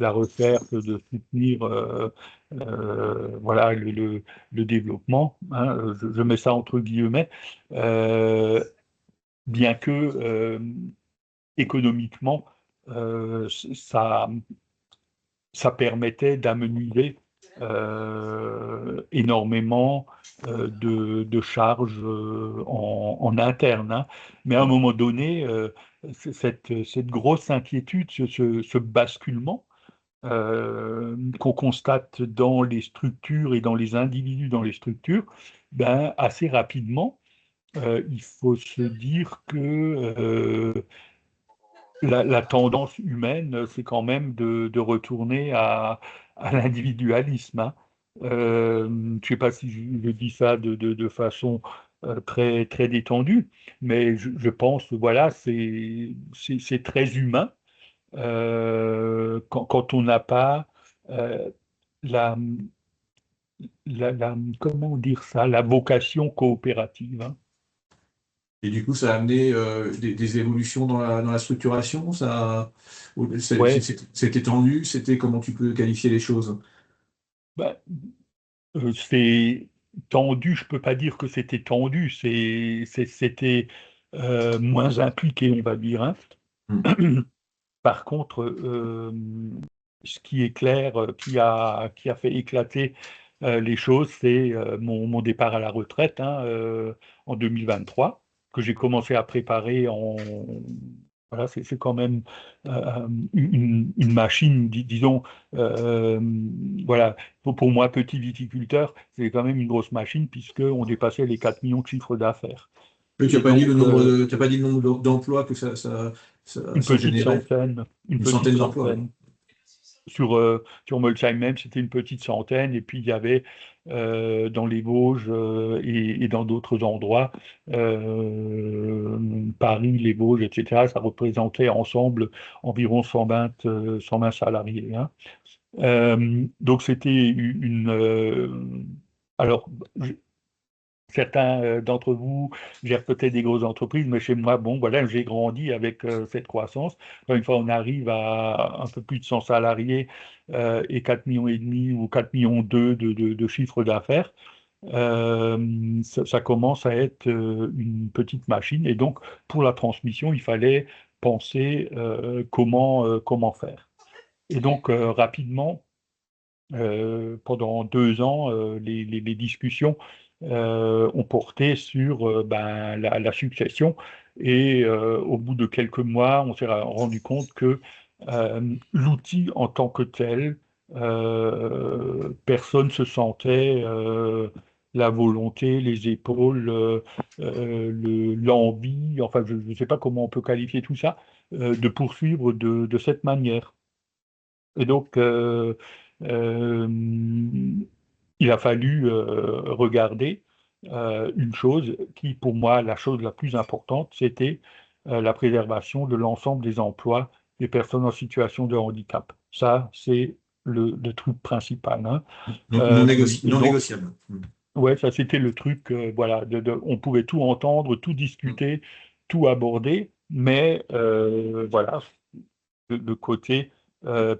la recherche, de soutenir voilà, le développement, hein, je mets ça entre guillemets, euh, bien que économiquement, ça, ça permettait d'amenuiser énormément de charges en interne, hein. Mais à un moment donné, cette grosse inquiétude, ce basculement qu'on constate dans les structures et dans les individus dans les structures, ben, assez rapidement, il faut se dire que la tendance humaine, c'est quand même de retourner à l'individualisme, hein. Je ne sais pas si je dis ça de façon très, très détendue, mais je pense, voilà, c'est très humain quand on n'a pas euh, la, comment dire ça, la vocation coopérative, hein. Et du coup, ça a amené des évolutions dans la structuration. Ouais, C'était tendu. C'était comment tu peux qualifier les choses? bah, c'est tendu, je peux pas dire que c'était tendu, c'était moins impliqué, on va dire, hein. Hmm. Par contre, ce qui est clair, qui a fait éclater les choses, c'est mon départ à la retraite, hein, en 2023, que j'ai commencé à préparer Voilà, c'est quand même une machine, disons, euh, voilà, pour moi, petit viticulteur, c'est quand même une grosse machine, puisqu'on dépassait les 4 millions de chiffres d'affaires. Mais tu n'as Et pas dit donc, tu as pas dit le nombre d'emplois que ça générait. une Une petite centaine d'emplois, alors. centaine. Sur Molsheim même, c'était une petite centaine, et puis il y avait dans les Vosges et dans d'autres endroits, Paris, les Vosges, etc., ça représentait ensemble environ 120 salariés, hein. Donc c'était alors, certains d'entre vous gèrent peut-être des grosses entreprises, mais chez moi, bon, voilà, j'ai grandi avec cette croissance. Quand une fois on arrive à un peu plus de 100 salariés et 4 millions et demi ou 4 millions 2 de chiffre d'affaires, ça commence à être une petite machine. Et donc, pour la transmission, il fallait penser comment faire. Et donc, rapidement, pendant 2 ans, les discussions ont porté sur ben, la succession. Et au bout de quelques mois, on s'est rendu compte que l'outil en tant que tel, personne se sentait la volonté, les épaules, l'envie, enfin je ne sais pas comment on peut qualifier tout ça, de poursuivre de cette manière. Et donc, euh, il a fallu regarder une chose qui, pour moi, la chose la plus importante, c'était la préservation de l'ensemble des emplois des personnes en situation de handicap. Ça, c'est le truc principal, hein. Et Non donc, négociable. Hmm. ouais, ça, c'était le truc, voilà, on pouvait tout entendre, tout Hmm. discuter, tout aborder, mais voilà, le côté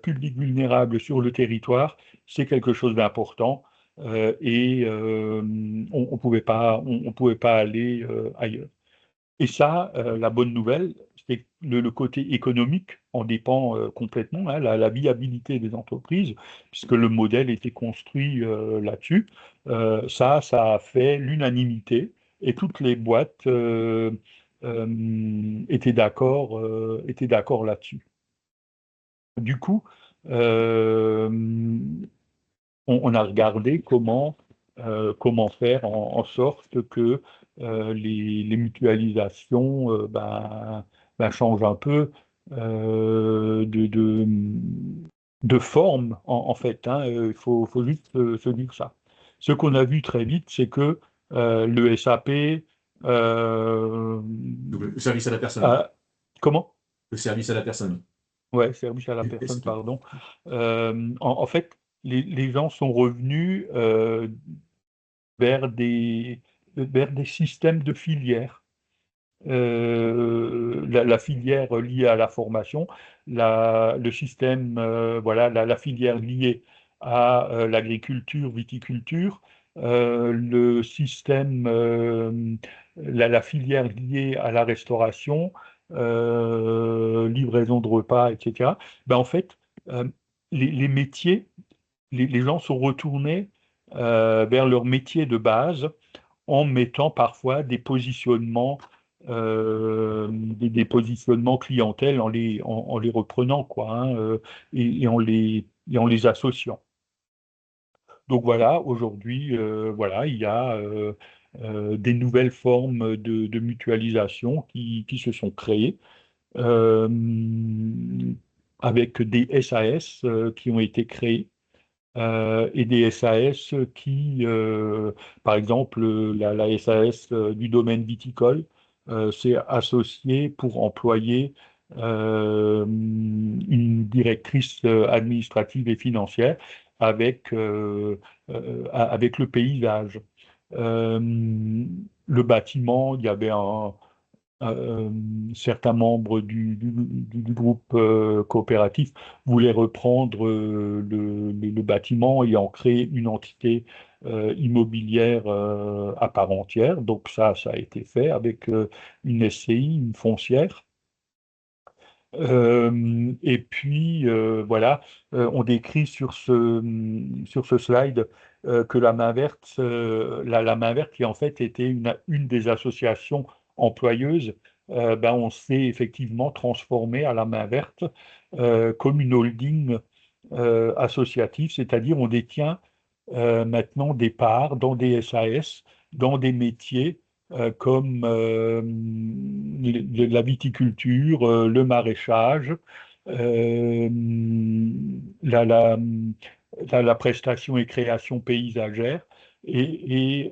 public vulnérable sur le territoire, c'est quelque chose d'important et on pouvait pas aller ailleurs. Et ça, la bonne nouvelle, c'est que le côté économique en dépend complètement, hein, la viabilité des entreprises, puisque le modèle était construit là-dessus. Ça a fait l'unanimité et toutes les boîtes étaient d'accord là-dessus. Du coup, euh, on a regardé comment faire en sorte que les mutualisations ben, changent un peu de forme, en fait, hein. Il faut juste se dire ça. Ce qu'on a vu très vite, c'est que le SAP Donc, le service à la personne. a- comment? Le service à la personne. Ouais, service à la personne, pardon. En fait, les gens sont revenus. vers des systèmes de filières. La filière liée à la formation, le système, voilà, la filière liée à l'agriculture, viticulture, le système, la filière liée à la restauration, livraison de repas, etc. Ben, en fait, euh, les métiers, les gens sont retournés vers leur métier de base en mettant parfois des positionnements, des positionnements clientèle en les reprenant, quoi, hein, et en les associant. Donc voilà, aujourd'hui, voilà, il y a des nouvelles formes de mutualisation qui se sont créées euh, avec des SAS qui ont été créés et des SAS qui, par exemple, la SAS du domaine viticole s'est associée pour employer une directrice administrative et financière avec, avec le paysage. Euh, le bâtiment, il y avait euh, certains membres du groupe coopératif voulaient reprendre le bâtiment et en créer une entité immobilière à part entière. Donc ça a été fait avec une SCI, une foncière. Et puis voilà, on décrit sur ce slide que la main verte, la main verte qui en fait était une des associations employeuses, ben, on s'est effectivement transformé à la main verte comme une holding associative, c'est-à-dire on détient maintenant des parts dans des SAS, dans des métiers comme la viticulture, le maraîchage, euh, la, la, la prestation et création paysagère. Et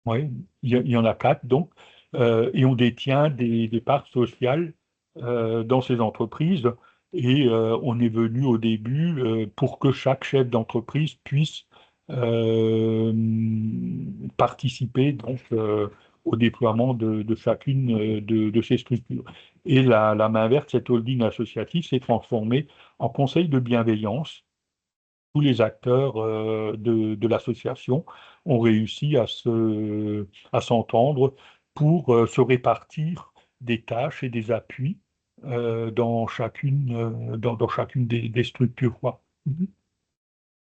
ouais, il y en a quatre donc, et on détient des parts sociales dans ces entreprises. Et on est venu au début pour que chaque chef d'entreprise puisse euh, participer donc au déploiement de chacune de ces structures. Et la main verte, cette holding associative, s'est transformée en conseil de bienveillance. Tous les acteurs de l'association ont réussi à s'entendre pour se répartir des tâches et des appuis dans chacune des structures, quoi. Mhm.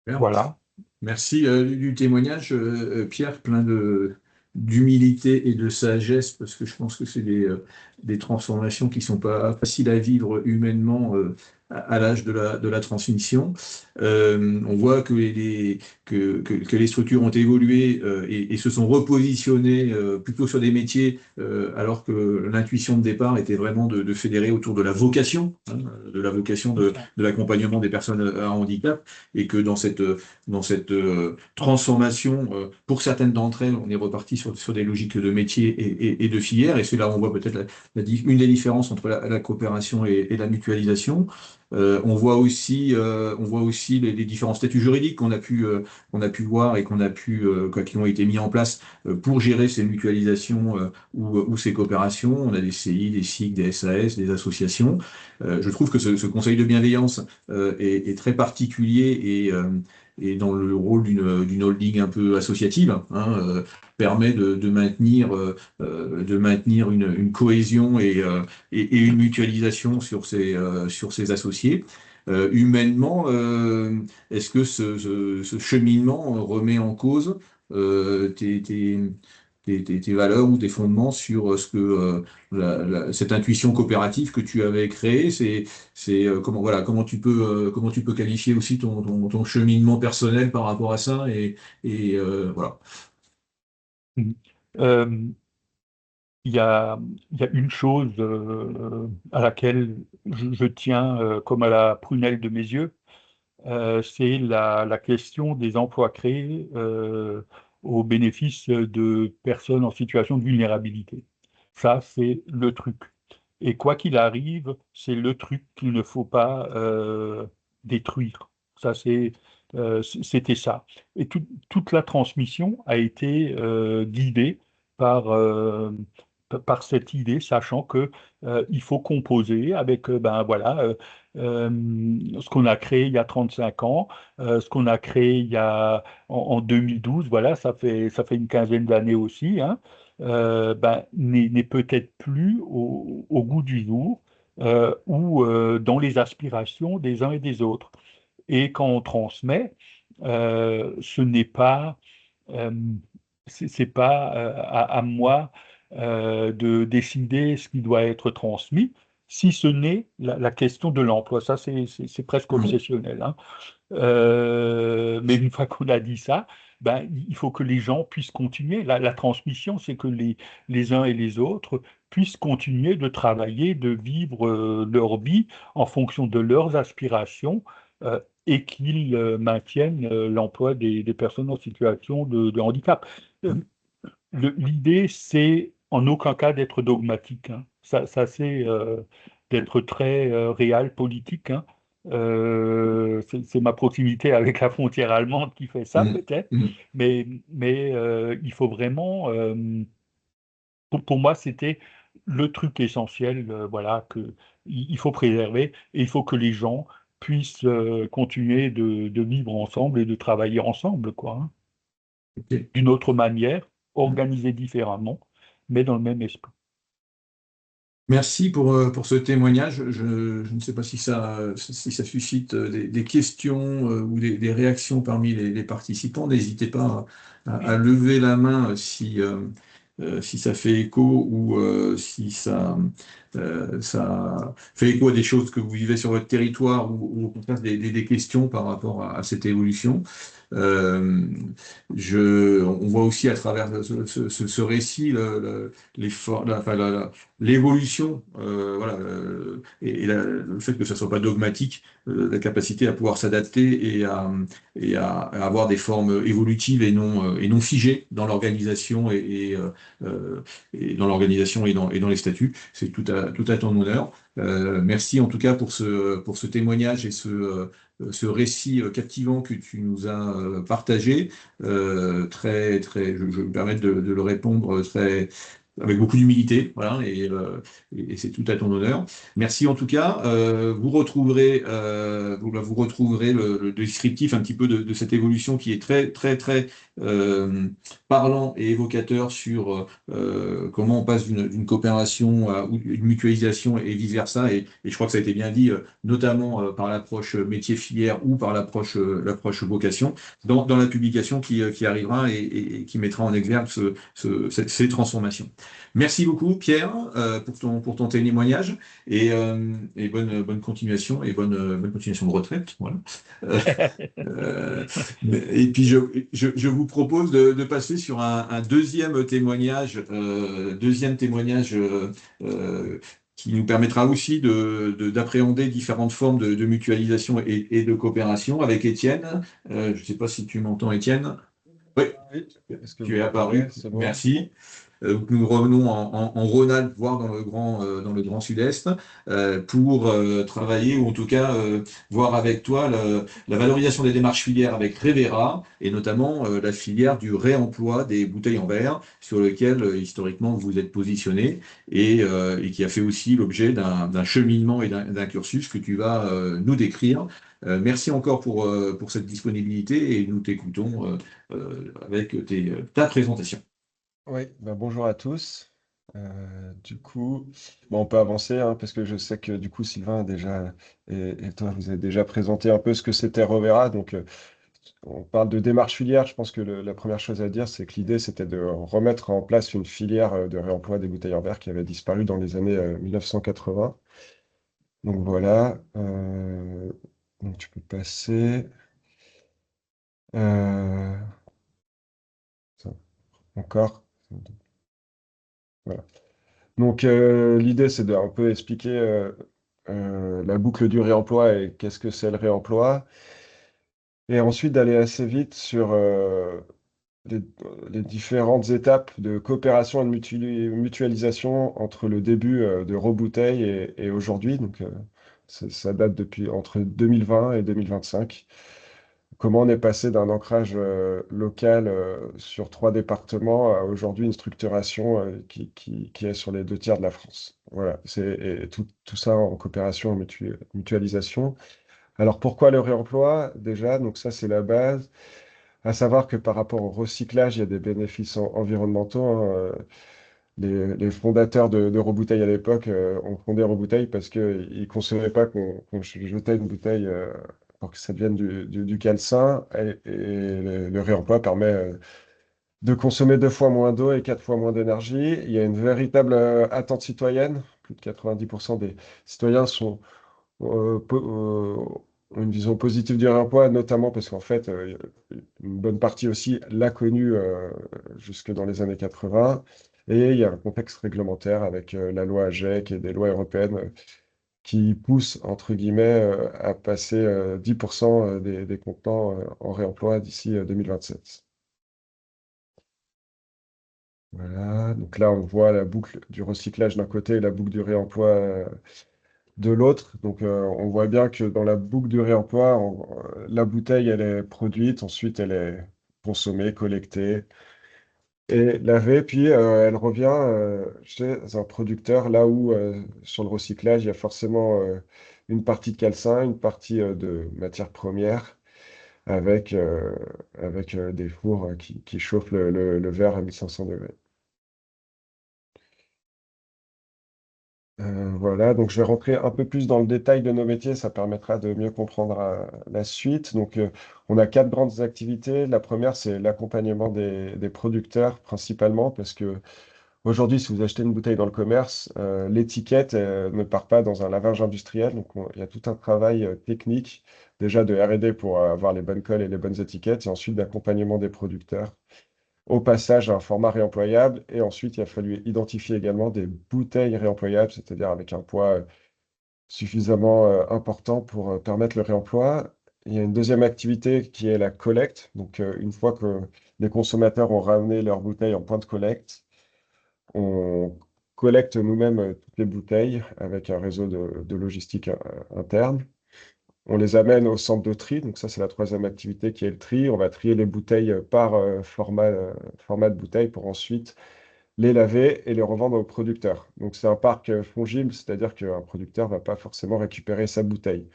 Bien. Voilà. Merci du témoignage, Pierre, plein d'humilité et de sagesse, parce que je pense que c'est des transformations qui sont pas faciles à vivre humainement à l'âge de la transmission. On voit que les structures ont évolué et se sont repositionnées plutôt sur des métiers, alors que l'intuition de départ était vraiment de fédérer autour de la vocation, hein, de la vocation de l'accompagnement des personnes à handicap, et que dans cette transformation, pour certaines d'entre elles, on est reparti sur des logiques de métier et de filière, et c'est là où on voit peut-être une des différences entre la coopération et la mutualisation. On voit aussi les différents statuts juridiques qu'on a pu voir et qui ont été mis en place pour gérer ces mutualisations ou ces coopérations. On a des CI, des SIC, des SAS, des associations. Je trouve que ce conseil de bienveillance est très particulier et dans le rôle d'une holding un peu associative, hein, permet de maintenir une cohésion et une mutualisation sur ces associés. Humainement, est-ce que ce cheminement remet en cause euh, tes, tes, tes valeurs ou tes fondements sur ce que cette intuition coopérative que tu avais créée, comment voilà comment tu peux qualifier aussi ton cheminement personnel par rapport à ça et voilà. Mhm. Euh, il y a une chose à laquelle je tiens comme à la prunelle de mes yeux, c'est la question des emplois créés au bénéfice de personnes en situation de vulnérabilité. Ça, c'est le truc. Et quoi qu'il arrive, c'est le truc qu'il ne faut pas détruire. Ça, C'était ça. Et toute la transmission a été guidée par, par cette idée, sachant que il faut composer avec ben, voilà, ce qu'on a créé il y a 35 ans, ce qu'on a créé en 2012, voilà, ça fait une quinzaine d'années aussi, hein, ben, n'est peut-être plus au goût du jour ou dans les aspirations des uns et des autres. Et quand on transmet, ce n'est pas, euh, c'est pas à moi de décider ce qui doit être transmis, si ce n'est la question de l'emploi. Ça, c'est presque Mhm. obsessionnel, hein. Mais une fois qu'on a dit ça, ben, il faut que les gens puissent continuer. La transmission, c'est que les uns et les autres puissent continuer de travailler, de vivre leur vie en fonction de leurs aspirations et qu'ils maintiennent l'emploi des personnes en situation de handicap. Euh, L'idée, c'est en aucun cas d'être dogmatique, hein. Ça c'est d'être très réel, politique, hein. C'est ma proximité avec la frontière allemande qui fait ça, Mhm. peut-être, Mhm. mais il faut vraiment, pour moi, c'était le truc essentiel, voilà, il faut préserver et il faut que les gens puissent continuer de vivre ensemble et de travailler ensemble, quoi, hein, Ok. d'une autre manière, organisée différemment, mais dans le même esprit. Merci pour ce témoignage. Je ne sais pas si ça suscite des questions ou des réactions parmi les participants. N'hésitez pas à lever la main si ça fait écho ou si ça fait écho à des choses que vous vivez sur votre territoire ou au contraire des questions par rapport à cette évolution. Euh, on voit aussi à travers ce récit l'effort, l'évolution, voilà, le fait que ça soit pas dogmatique, la capacité à pouvoir s'adapter et à avoir des formes évolutives et non figées dans l'organisation et dans l'organisation et dans les statuts. C'est tout à ton honneur. Merci en tout cas pour ce témoignage et ce récit captivant que tu nous as partagé. Je vais me permettre de le répondre avec beaucoup d'humilité, voilà, et c'est tout à ton honneur. Merci en tout cas. Vous retrouverez le descriptif un petit peu de cette évolution qui est très euh, parlant et évocateur sur comment on passe d'une coopération à une mutualisation et vice-versa. Et je crois que ça a été bien dit, notamment par l'approche métier-filière ou par l'approche vocation, dans la publication qui arrivera et qui mettra en exergue ces transformations. Merci beaucoup, Pierre, pour ton témoignage et bonne continuation et bonne continuation de retraite. Voilà. Euh, euh, et puis, je vous propose de passer sur un deuxième témoignage qui nous permettra aussi d'appréhender différentes formes de mutualisation et de coopération avec Étienne. Je ne sais pas si tu m'entends, Étienne. Oui, Oui, est-ce que vous tu es m'entendez? apparu. C'est bon? Merci. Donc nous revenons en Rhône-Alpes, voire dans le Grand Sud-Est, pour travailler ou en tout cas voir avec toi la valorisation des démarches filières avec Revera et notamment la filière du réemploi des bouteilles en verre sur lequel historiquement vous êtes positionné et qui a fait aussi l'objet d'un cheminement et d'un cursus que tu vas nous décrire. Merci encore pour cette disponibilité et nous t'écoutons avec ta présentation. Oui, bonjour à tous. Du coup, on peut avancer hein, parce que je sais que du coup Sylvain a déjà et toi vous avez déjà présenté un peu ce que c'était Rovera. Donc on parle de démarche filière. Je pense que la première chose à dire, c'est que l'idée c'était de remettre en place une filière de réemploi des bouteilles en verre qui avait disparu dans les années 1980. Donc voilà. Donc tu peux passer. Euh, ça, encore. Voilà. Donc, l'idée, c'est de un peu expliquer la boucle du réemploi et qu'est-ce que c'est le réemploi. Et ensuite, d'aller assez vite sur les, les différentes étapes de coopération et de mutualisation entre le début de Robouteille et aujourd'hui. Donc, ça date depuis entre 2020 et 2025. comment on est passé d'un ancrage local sur 3 départements à aujourd'hui une structuration qui est sur les 2 tiers de la France. Voilà, et tout ça en coopération, en mutualisation. Alors pourquoi le réemploi? Déjà, donc ça c'est la base. À savoir que par rapport au recyclage, il y a des bénéfices environnementaux, hein. Les fondateurs de Rebouteille à l'époque ont fondé Rebouteille parce qu'ils ne concevaient pas qu'on jetait une bouteille pour que ça devienne du calcin. Et le réemploi permet de consommer 2 fois moins d'eau et 4 fois moins d'énergie. Il y a une véritable attente citoyenne. Plus de 90% des citoyens ont une vision positive du réemploi, notamment parce qu'en fait, une bonne partie aussi l'a connu jusque dans les années 80. Et il y a un contexte réglementaire avec la loi AGEC et des lois européennes qui poussent, entre guillemets, à passer 10% des contenants en réemploi d'ici 2027. Voilà, donc là on voit la boucle du recyclage d'un côté et la boucle du réemploi de l'autre. Donc, on voit bien que dans la boucle du réemploi, la bouteille, elle est produite, ensuite, elle est consommée, collectée et lavée, puis elle revient chez un producteur, là où, sur le recyclage, il y a forcément une partie de calcin, une partie de matière première, avec, des fours qui chauffent le verre à 1500 degrés. Voilà, donc je vais rentrer un peu plus dans le détail de nos métiers, ça permettra de mieux comprendre la suite. Donc, on a 4 grandes activités. La première, c'est l'accompagnement des producteurs, principalement, parce que aujourd'hui, si vous achetez une bouteille dans le commerce, l'étiquette ne part pas dans un lavage industriel. Donc, il y a tout un travail technique, déjà de R&D pour avoir les bonnes colles et les bonnes étiquettes, et ensuite d'accompagnement des producteurs au passage à un format réemployable. Et ensuite, il a fallu identifier également des bouteilles réemployables, c'est-à-dire avec un poids suffisamment important pour permettre le réemploi. Il y a une deuxième activité qui est la collecte. Donc, une fois que les consommateurs ont ramené leurs bouteilles en point de collecte, on collecte nous-mêmes toutes les bouteilles avec un réseau de logistique interne. On les amène au centre de tri. Donc ça, c'est la troisième activité qui est le tri. On va trier les bouteilles par format de bouteille pour ensuite les laver et les revendre aux producteurs. Donc c'est un parc fongible, c'est-à-dire qu'un producteur ne va pas forcément récupérer sa bouteille.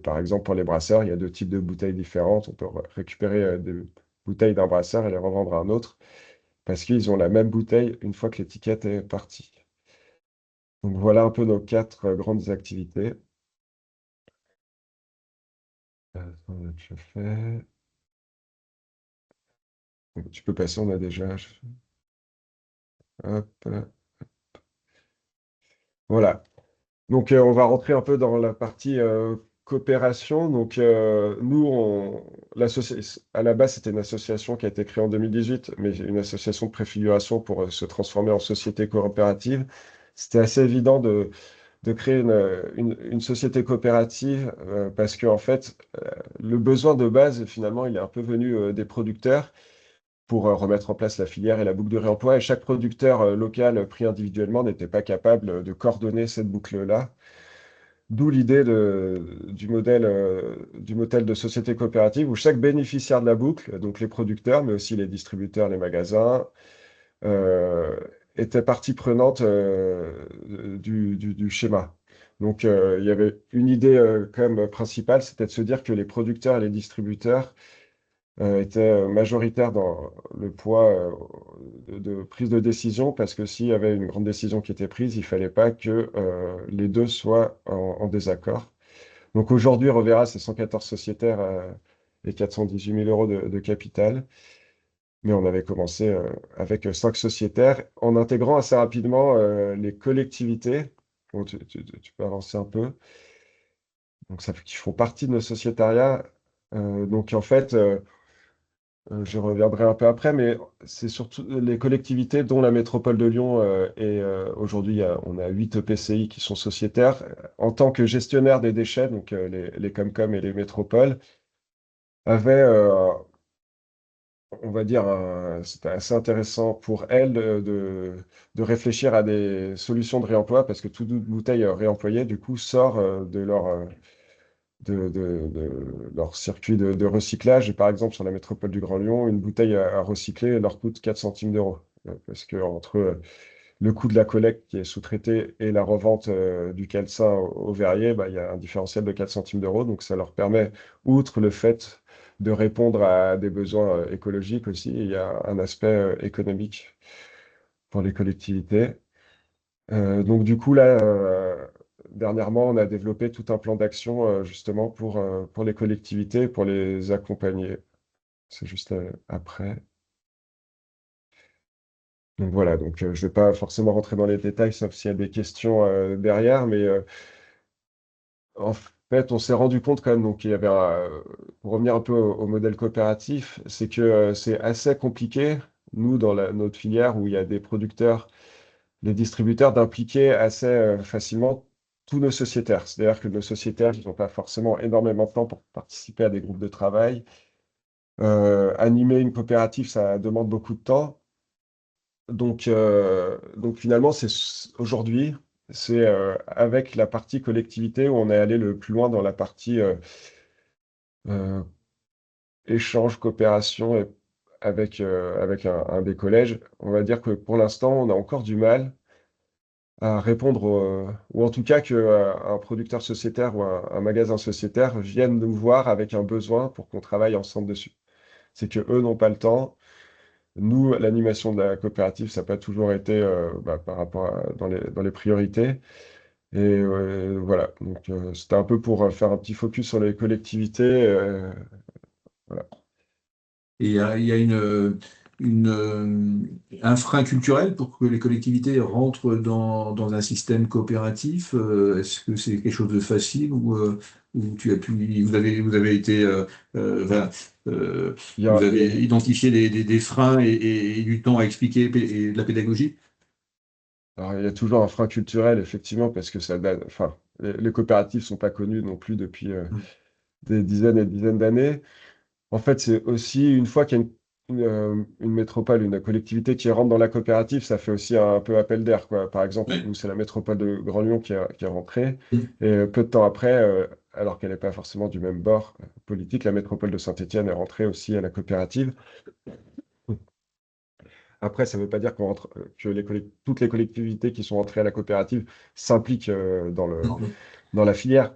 Par exemple, pour les brasseurs, il y a 2 types de bouteilles différentes. On peut récupérer des bouteilles d'un brasseur et les revendre à un autre parce qu'ils ont la même bouteille une fois que l'étiquette est partie. Donc voilà un peu nos 4 grandes activités. On a déjà fait. Tu peux passer, on a déjà. Hop. Voilà. Donc, on va rentrer un peu dans la partie coopération. Donc, nous, à la base, c'était une association qui a été créée en 2018, mais une association de préfiguration pour se transformer en société coopérative. C'était assez évident de créer une société coopérative parce que, en fait, le besoin de base, finalement, il est un peu venu des producteurs pour remettre en place la filière et la boucle de réemploi. Et chaque producteur local pris individuellement n'était pas capable de coordonner cette boucle-là. D'où l'idée du modèle de société coopérative où chaque bénéficiaire de la boucle, donc les producteurs, mais aussi les distributeurs, les magasins, euh, était partie prenante du schéma. Donc, il y avait une idée quand même principale, c'était de se dire que les producteurs et les distributeurs était majoritaire dans le poids de prise de décision, parce que s'il y avait une grande décision qui était prise, il fallait pas que les deux soient en désaccord. Donc aujourd'hui, Revera, c'est 114 sociétaires et 418 000 euros de capital. Mais on avait commencé avec 5 sociétaires, en intégrant assez rapidement les collectivités. Bon, tu peux avancer un peu. Donc ça fait qu'ils font partie de nos sociétariats. Donc en fait, je reviendrai un peu après, mais c'est surtout les collectivités, dont la métropole de Lyon, et aujourd'hui, on a 8 EPCI qui sont sociétaires. En tant que gestionnaire des déchets, donc les Comcom et les métropoles, avaient, on va dire, c'était assez intéressant pour elles de réfléchir à des solutions de réemploi, parce que toute bouteille réemployée, du coup, sort leur circuit de recyclage. Et par exemple, sur la métropole du Grand Lyon, une bouteille à recycler leur coûte 4 centimes d'euros. Parce que entre le coût de la collecte qui est sous-traité et la revente du calcin au verrier, bah, il y a un différentiel de 4 centimes d'euros. Donc ça leur permet, outre le fait de répondre à des besoins écologiques aussi, il y a un aspect économique pour les collectivités. Donc du coup, là, dernièrement, on a développé tout un plan d'action justement pour les collectivités, pour les accompagner. C'est juste après. Donc voilà, donc je ne vais pas forcément rentrer dans les détails, sauf s'il y a des questions derrière, mais en fait, on s'est rendu compte quand même, donc il y avait pour revenir un peu au modèle coopératif, c'est que c'est assez compliqué, nous, dans notre filière, où il y a des producteurs, les distributeurs, d'impliquer assez facilement tous nos sociétaires. C'est-à-dire que nos sociétaires, ils n'ont pas forcément énormément de temps pour participer à des groupes de travail. Animer une coopérative, ça demande beaucoup de temps. Donc finalement, aujourd'hui, c'est avec la partie collectivité où on est allé le plus loin dans la partie euh, échange, coopération avec un des collèges. On va dire que pour l'instant, on a encore du mal à répondre, ou en tout cas que un producteur sociétaire ou un magasin sociétaire vienne nous voir avec un besoin pour qu'on travaille ensemble dessus. C'est que eux n'ont pas le temps. Nous, l'animation de la coopérative, ça n'a pas toujours été par rapport dans les priorités. Et voilà, donc c'était un peu pour faire un petit focus sur les collectivités. Voilà. Et il y a un frein culturel pour que les collectivités rentrent dans un système coopératif. Est-ce que c'est quelque chose de facile ou vous avez été, enfin, Il y vous a, avez identifié des freins et du temps à expliquer et de la pédagogie? alors, il y a toujours un frein culturel, effectivement, parce que enfin, les coopératives ne sont pas connues non plus depuis des dizaines et des dizaines d'années. En fait, c'est aussi une fois qu'il y a une métropole, une collectivité qui rentre dans la coopérative, ça fait aussi un peu appel d'air, quoi. Par exemple, Oui. nous, c'est la métropole de Grand Lyon qui est rentrée. Et peu de temps après, alors qu'elle n'est pas forcément du même bord politique, la métropole de Saint-Étienne est rentrée aussi à la coopérative. Après, ça ne veut pas dire que toutes les collectivités qui sont entrées à la coopérative s'impliquent dans la filière.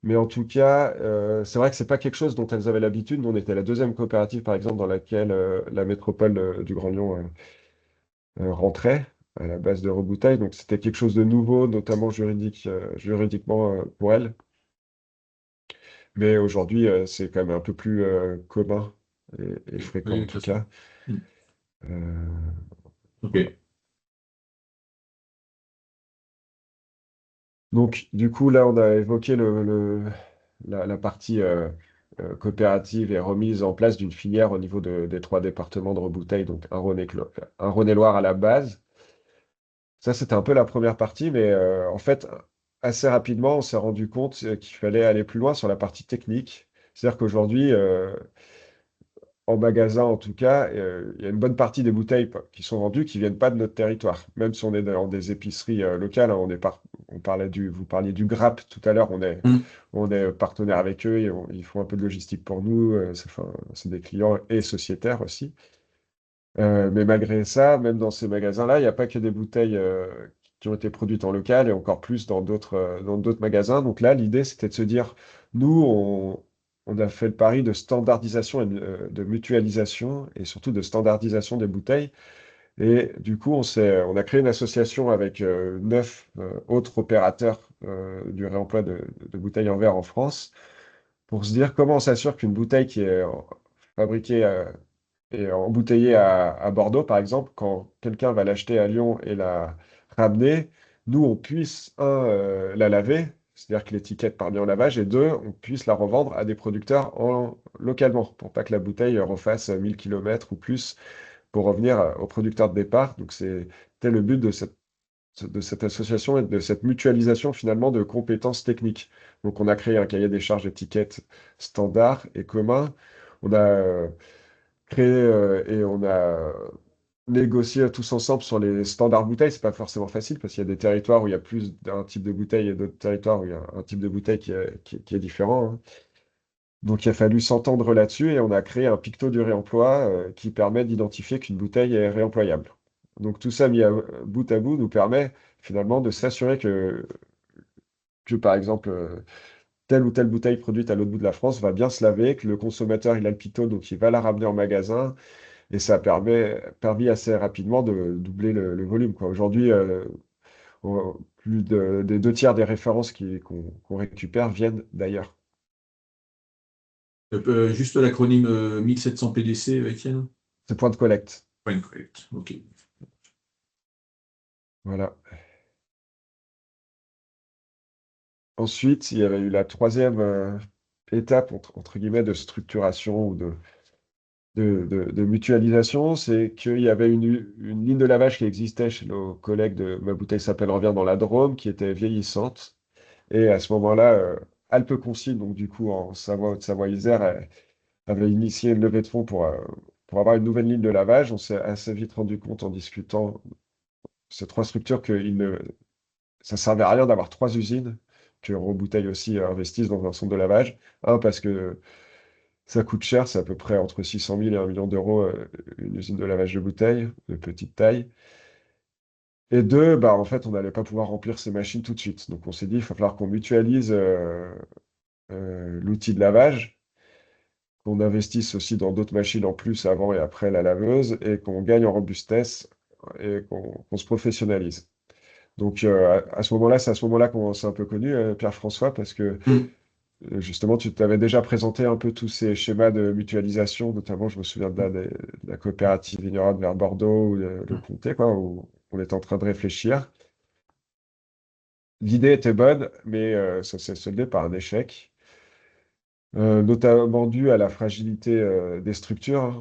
Mais en tout cas, c'est vrai que c'est pas quelque chose dont elles avaient l'habitude. Nous, on était la deuxième coopérative, par exemple, dans laquelle la métropole du Grand Lyon rentrait à la base de Rebouteil. Donc, c'était quelque chose de nouveau, notamment juridiquement pour elles. Mais aujourd'hui, c'est quand même un peu plus commun et Oui, fréquent, en de toute tout façon. cas. Euh, Ok. voilà. Donc, du coup, là, on a évoqué la partie coopérative et remise en place d'une filière au niveau des trois départements de Rebouteil, donc un Rhône-et-Loire à la base. Ça, c'était un peu la première partie, mais en fait, assez rapidement, on s'est rendu compte qu'il fallait aller plus loin sur la partie technique. C'est-à-dire qu'aujourd'hui, en magasin en tout cas, il y a une bonne partie des bouteilles qui sont vendues qui viennent pas de notre territoire. Même si on est dans des épiceries locales, hein, vous parliez du Grappe tout à l'heure, Mm. on est partenaire avec eux, ils font un peu de logistique pour nous, c'est des clients et sociétaires aussi. Mais malgré ça, même dans ces magasins-là, il n'y a pas que des bouteilles qui ont été produites en local et encore plus dans d'autres magasins. Donc là, l'idée, c'était de se dire, nous, on a fait le pari de standardisation et de mutualisation et surtout de standardisation des bouteilles. Et du coup, on a créé une association avec 9 autres opérateurs du réemploi de bouteilles en verre en France pour se dire comment on s'assure qu'une bouteille qui est fabriquée et embouteillée à Bordeaux, par exemple, quand quelqu'un va l'acheter à Lyon et la ramener, nous, on puisse, la laver, c'est-à-dire que l'étiquette part bien au lavage, et deux, on puisse la revendre à des producteurs localement, pour pas que la bouteille refasse 1000 km ou plus pour revenir au producteur de départ. Donc, c'était le but de cette association et de cette mutualisation, finalement, de compétences techniques. Donc, on a créé un cahier des charges étiquettes standard et commun. On a créé et on a négocier tous ensemble sur les standards bouteilles, c'est pas forcément facile parce qu'il y a des territoires où il y a plus d'un type de bouteille et d'autres territoires où il y a un type de bouteille qui est différent, hein. Donc il a fallu s'entendre là-dessus et on a créé un picto du réemploi qui permet d'identifier qu'une bouteille est réemployable. Donc tout ça mis à bout nous permet finalement de s'assurer que par exemple telle ou telle bouteille produite à l'autre bout de la France va bien se laver, que le consommateur il a le picto donc il va la ramener en magasin et ça permis assez rapidement de doubler le volume, quoi. Aujourd'hui, des 2 tiers des références qu'on récupère viennent d'ailleurs. Juste l'acronyme 1700 PDC, Étienne? C'est point de collecte. Point correct. Ok. Voilà. Ensuite, il y avait eu la troisième étape, entre guillemets, de structuration ou de mutualisation, c'est qu'il y avait une ligne de lavage qui existait chez nos collègues de Ma Bouteille s'appelle Revient dans la Drôme, qui était vieillissante. Et à ce moment-là, Alpes Consigne, donc du coup en Savoie, Haute-Savoie-Isère, avait initié une levée de fonds pour avoir une nouvelle ligne de lavage. On s'est assez vite rendu compte en discutant ces 3 structures que ça ne servait à rien d'avoir 3 usines, que Rebouteille aussi investisse dans un centre de lavage. Un, parce que ça coûte cher, c'est à peu près entre 600 000 et 1 million d'euros une usine de lavage de bouteilles de petite taille. Et deux, bah, en fait, on n'allait pas pouvoir remplir ces machines tout de suite. Donc on s'est dit, il va falloir qu'on mutualise l'outil de lavage, qu'on investisse aussi dans d'autres machines en plus avant et après la laveuse, et qu'on gagne en robustesse et qu'on se professionnalise. Donc à ce moment-là, c'est à ce moment-là qu'on s'est un peu connu, Pierre-François, parce que Mm. justement, tu t'avais déjà présenté un peu tous ces schémas de mutualisation, notamment, je me souviens de la coopérative vigneronne vers Bordeaux ou le Comté, quoi, où on était en train de réfléchir. L'idée était bonne, mais ça s'est soldé par un échec, notamment dû à la fragilité des structures, hein.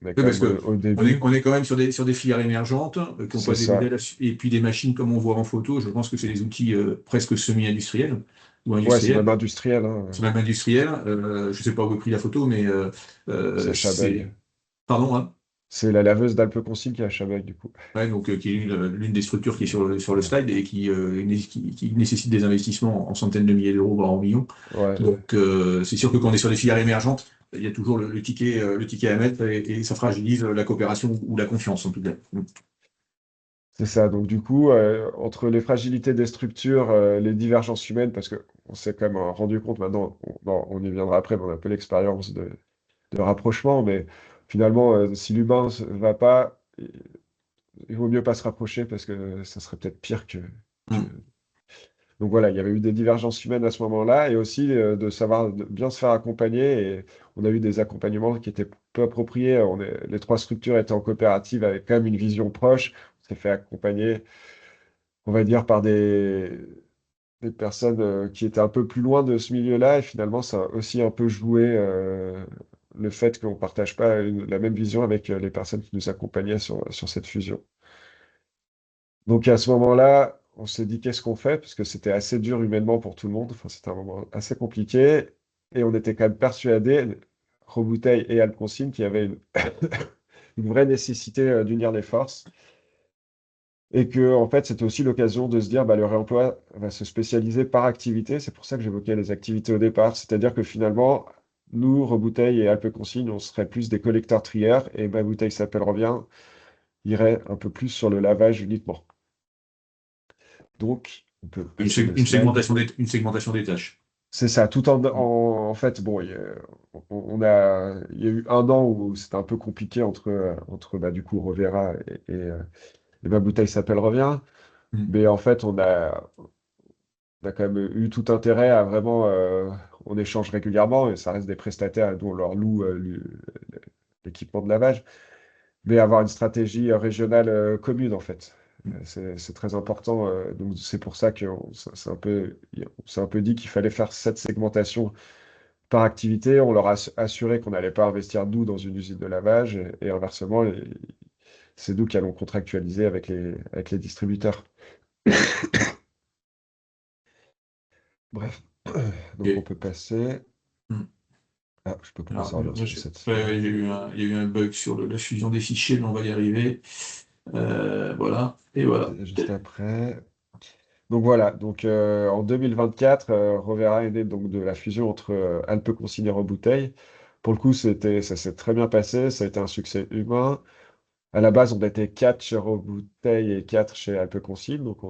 On est Oui, quand parce même que au début, on est quand même sur des filières émergentes qui n'ont c'est pas des ça. modèles, et puis des machines comme on voit en photo. Je pense que c'est des outils presque semi-industriels ou Ouais, c'est même industriels. industriel, hein. C'est même industriel. Je ne sais pas où est pris la photo, mais C'est à Chabeuil. c'est. Pardon, hein? C'est la laveuse d'Alpes Consigne qui est à Chabeuil, du coup. Ouais, donc, qui est l'une des structures qui est sur le slide et qui nécessite des investissements en centaines de milliers d'euros, voire en millions. Ouais. Donc, c'est sûr que quand on est sur des filières émergentes, il y a toujours le ticket à mettre et ça fragilise la coopération ou la confiance, en tout cas. C'est ça. Donc, du coup, entre les fragilités des structures, les divergences humaines, parce qu'on s'est quand même rendu compte maintenant, on y viendra après, mais on a un peu l'expérience de rapprochement, mais finalement, si l'humain ne va pas, il vaut mieux pas se rapprocher parce que ça serait peut-être pire que... Mm. Donc voilà, il y avait eu des divergences humaines à ce moment-là et aussi de savoir bien se faire accompagner. Et on a eu des accompagnements qui étaient peu appropriés. Les 3 structures étaient en coopérative avec quand même une vision proche. On s'est fait accompagner, on va dire, par des personnes qui étaient un peu plus loin de ce milieu-là. Et finalement, ça a aussi un peu joué le fait qu'on ne partage pas la même vision avec les personnes qui nous accompagnaient sur cette fusion. Donc à ce moment-là, on s'est dit qu'est-ce qu'on fait? Parce que c'était assez dur humainement pour tout le monde. Enfin, c'était un moment assez compliqué. Et on était quand même persuadés, Robouteil et Alconsigne, qu'il y avait une vraie nécessité d'unir les forces. Et que, en fait, c'était aussi l'occasion de se dire, bah, le réemploi va se spécialiser par activité. C'est pour ça que j'évoquais les activités au départ. C'est-à-dire que finalement, nous, Rebouteil et Alpes Consigne, on serait plus des collecteurs trieurs et Ma Bouteille s'appelle Revient irait un peu plus sur le lavage uniquement. Donc, on peut Une, passer le une slide. segmentation des tâches. C'est ça, tout en fait, bon, il y a eu un an où c'était un peu compliqué entre bah, du coup, Revera et Ma Bouteille s'appelle Revient. Mm. Mais en fait, on a quand même eu tout intérêt à vraiment, on échange régulièrement et ça reste des prestataires dont on leur loue l'équipement de lavage, mais avoir une stratégie régionale commune en fait. C'est très important. Donc c'est pour ça qu'on on s'est un peu dit qu'il fallait faire cette segmentation par activité. On leur a assuré qu'on n'allait pas investir nous dans une usine de lavage et inversement, c'est nous qui allons contractualiser avec les distributeurs. Bref, donc on Et, peut passer. mm. Ah, je peux pas Alors, sortir sur cette ouais, slide. ouais, il y a eu un bug sur la fusion des fichiers, mais on va y arriver. Voilà, et voilà. Juste après. Donc voilà, donc en 2024, Rovera est né donc de la fusion entre Alpes Consigne et Bouteille. Pour le coup, ça s'est très bien passé, ça a été un succès humain. À la base, on était 4 chez Bouteille et 4 chez Alpes Consigne. Donc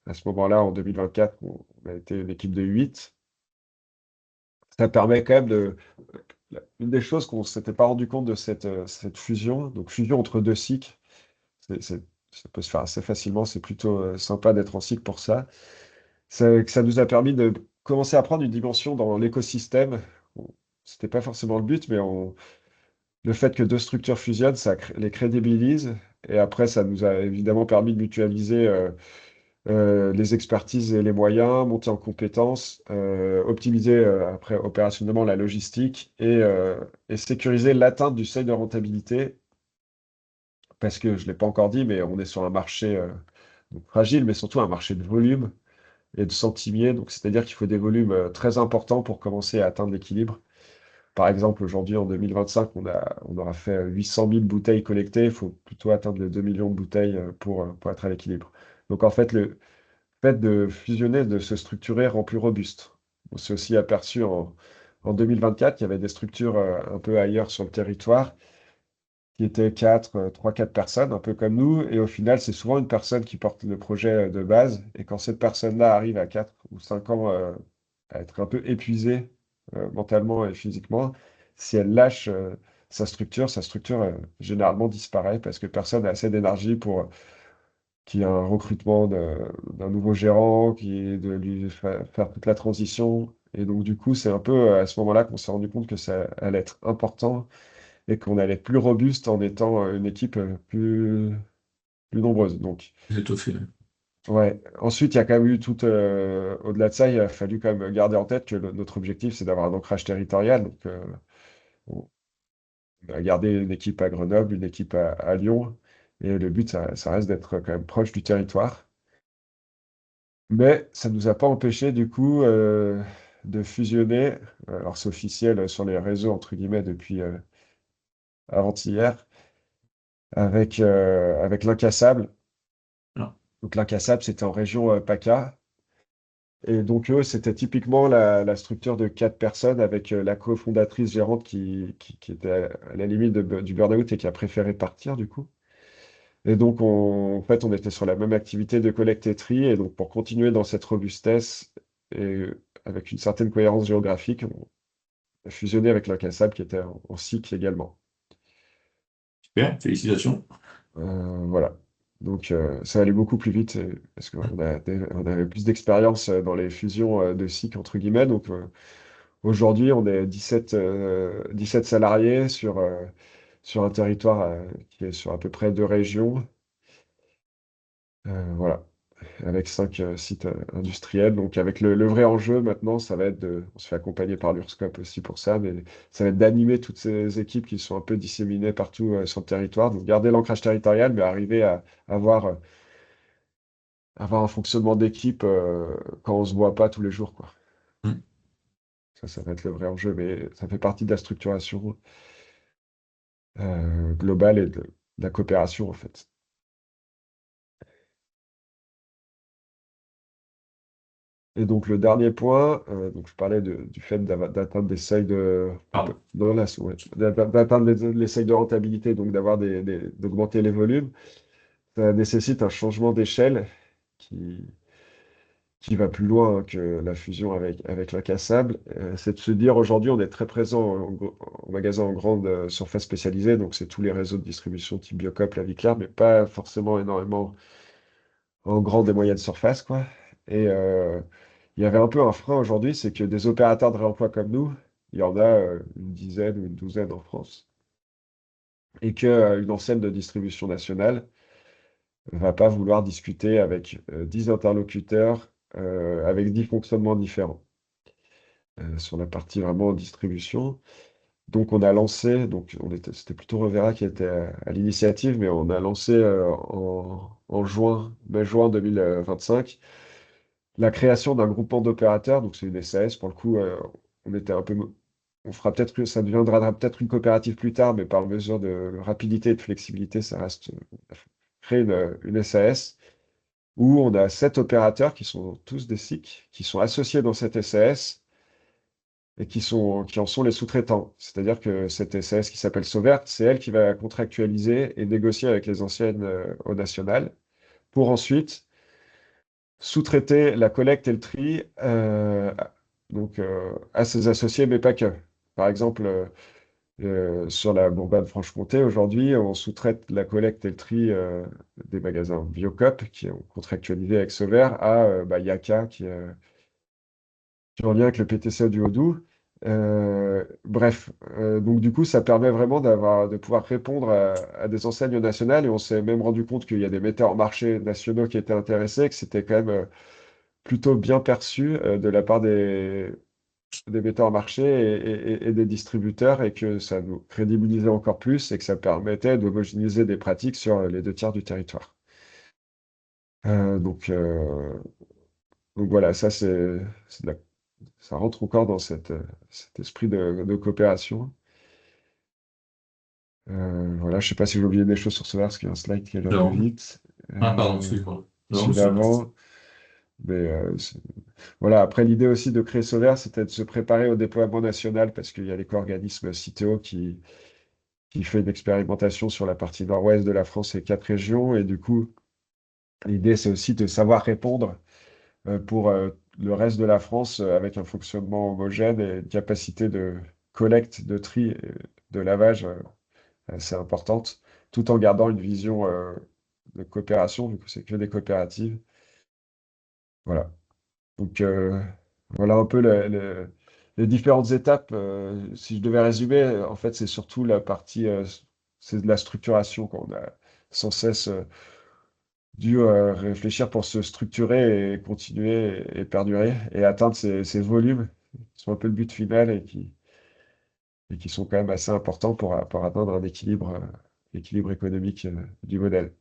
à ce moment-là, en 2024, on a été une équipe de 8. Ça permet quand même une des choses qu'on ne s'était pas rendu compte de cette fusion, donc fusion entre deux cycles, ça peut se faire assez facilement, c'est plutôt sympa d'être en cycle pour ça. Que ça nous a permis de commencer à prendre une dimension dans l'écosystème. Bon, c'était pas forcément le but, mais le fait que deux structures fusionnent, les crédibilise. Et après, ça nous a évidemment permis de mutualiser les expertises et les moyens, monter en compétences, optimiser après opérationnellement la logistique et sécuriser l'atteinte du seuil de rentabilité. Parce que je ne l'ai pas encore dit, mais on est sur un marché donc fragile, mais surtout un marché de volume et de centimiers. Donc, c'est-à-dire qu'il faut des volumes très importants pour commencer à atteindre l'équilibre. Par exemple, aujourd'hui, en 2025, on aura fait 800 000 bouteilles collectées. Il faut plutôt atteindre les 2 millions de bouteilles pour être à l'équilibre. Donc, en fait, le fait de fusionner, de se structurer rend plus robuste. On s'est aussi aperçu en 2024 qu'il y avait des structures un peu ailleurs sur le territoire qui étaient 3-4 personnes, un peu comme nous. Et au final, c'est souvent une personne qui porte le projet de base. Et quand cette personne-là arrive à 4 ou 5 ans à être un peu épuisée mentalement et physiquement, si elle lâche sa structure généralement disparaît parce que personne n'a assez d'énergie pour qu'il y ait un recrutement d'un nouveau gérant, de lui faire toute la transition. Et donc, du coup, c'est un peu à ce moment-là qu'on s'est rendu compte que ça allait être important et qu'on allait être plus robuste en étant une équipe plus nombreuse. Donc, Vous êtes au fait. ouais. Ensuite, il y a quand même eu tout, au-delà de ça, il a fallu quand même garder en tête que notre objectif, c'est d'avoir un ancrage territorial. Donc, on a gardé une équipe à Grenoble, une équipe à Lyon. Et le but, ça reste d'être quand même proche du territoire. Mais ça ne nous a pas empêché, du coup, de fusionner. Alors, c'est officiel sur les réseaux, entre guillemets, depuis avant-hier, avec l'Incassable. Non. Donc l'incassable, c'était en région PACA. Et donc eux, c'était typiquement la structure de 4 personnes avec la cofondatrice gérante qui était à la limite du burn-out et qui a préféré partir du coup. Et donc en fait, on était sur la même activité de collecte et tri. Et donc pour continuer dans cette robustesse et avec une certaine cohérence géographique, on a fusionné avec l'incassable qui était en cycle également. Super, félicitations. Voilà. Donc, ça allait beaucoup plus vite parce on avait plus d'expérience dans les fusions de cycles, entre guillemets. Donc, aujourd'hui, on est 17 salariés sur un territoire qui est sur à peu près 2 régions. Voilà, avec 5 sites industriels. Donc, avec le vrai enjeu maintenant, ça va être on se fait accompagner par l'URSSCOP aussi pour ça, mais ça va être d'animer toutes ces équipes qui sont un peu disséminées partout sur le territoire. Donc, garder l'ancrage territorial, mais arriver à avoir avoir un fonctionnement d'équipe quand on se voit pas tous les jours, quoi. Hmm. Ça va être le vrai enjeu, mais ça fait partie de la structuration globale et de la coopération, en fait. Et donc, le dernier point, donc je parlais du fait d'atteindre des seuils Pardon. non, là, ouais, d'atteindre les seuils de rentabilité, donc d'augmenter les volumes. Ça nécessite un changement d'échelle qui, qui va plus loin que la fusion avec l'incassable. C'est de se dire aujourd'hui, on est très présent en magasin en grande surface spécialisée, donc c'est tous les réseaux de distribution type Biocoop, La Vie Claire, mais pas forcément énormément en grande et moyenne surface, quoi. Et il y avait un peu un frein aujourd'hui, c'est que des opérateurs de réemploi comme nous, il y en a une dizaine ou une douzaine en France, et qu'une enseigne de distribution nationale va pas vouloir discuter avec 10 interlocuteurs avec 10 fonctionnements différents. Sur la partie vraiment distribution. Donc on a lancé, c'était plutôt Revera qui était à l'initiative, mais on a lancé en mai-juin 2025, la création d'un groupement d'opérateurs. Donc c'est une SAS, pour le coup, on était un peu ça deviendra peut-être une coopérative plus tard, mais par mesure de rapidité et de flexibilité, ça reste créer une SAS où on a 7 opérateurs qui sont tous des SIC, qui sont associés dans cette SAS et qui en sont les sous-traitants. C'est-à-dire que cette SAS qui s'appelle Sauvert, c'est elle qui va contractualiser et négocier avec les anciennes au national pour ensuite sous-traiter la collecte et le tri à ses associés, mais pas que. Par exemple, sur la Bourgogne-Franche-Comté, aujourd'hui, on sous-traite la collecte et le tri des magasins Biocop qui ont contractualisé avec Sauvert à Yaka qui est en lien avec le PTCA du Haut-Doubs. Bref, donc du coup, ça permet vraiment de pouvoir répondre à des enseignes nationales et on s'est même rendu compte qu'il y a des metteurs en marché nationaux qui étaient intéressés, que c'était quand même plutôt bien perçu de la part des metteurs en marché et des distributeurs et que ça nous crédibilisait encore plus et que ça permettait d'homogénéiser des pratiques sur les 2 tiers du territoire. Euh, donc, euh, donc voilà, ça rentre encore dans cet esprit de coopération. Voilà, je sais pas si j'ai oublié des choses sur ce parce qu'il y a un slide qui est un peu Non. vite. Ah, pardon, Euh, excuse-moi. Non, Celui c'est d'avant. Mais voilà, après l'idée aussi de créer Solaire, c'était de se préparer au déploiement national parce qu'il y a l'éco-organisme Citeo qui fait une expérimentation sur la partie nord-ouest de la France et 4 régions. Et du coup, l'idée, c'est aussi de savoir répondre pour le reste de la France avec un fonctionnement homogène et une capacité de collecte, de tri, et de lavage assez importante, tout en gardant une vision de coopération, vu que c'est que des coopératives. Voilà. Donc, voilà un peu les différentes étapes. Si je devais résumer, en fait, c'est surtout la partie, c'est de la structuration qu'on a sans cesse dû réfléchir pour se structurer et continuer et perdurer et atteindre ces volumes qui sont un peu le but final et qui sont quand même assez importants pour atteindre un équilibre économique du modèle.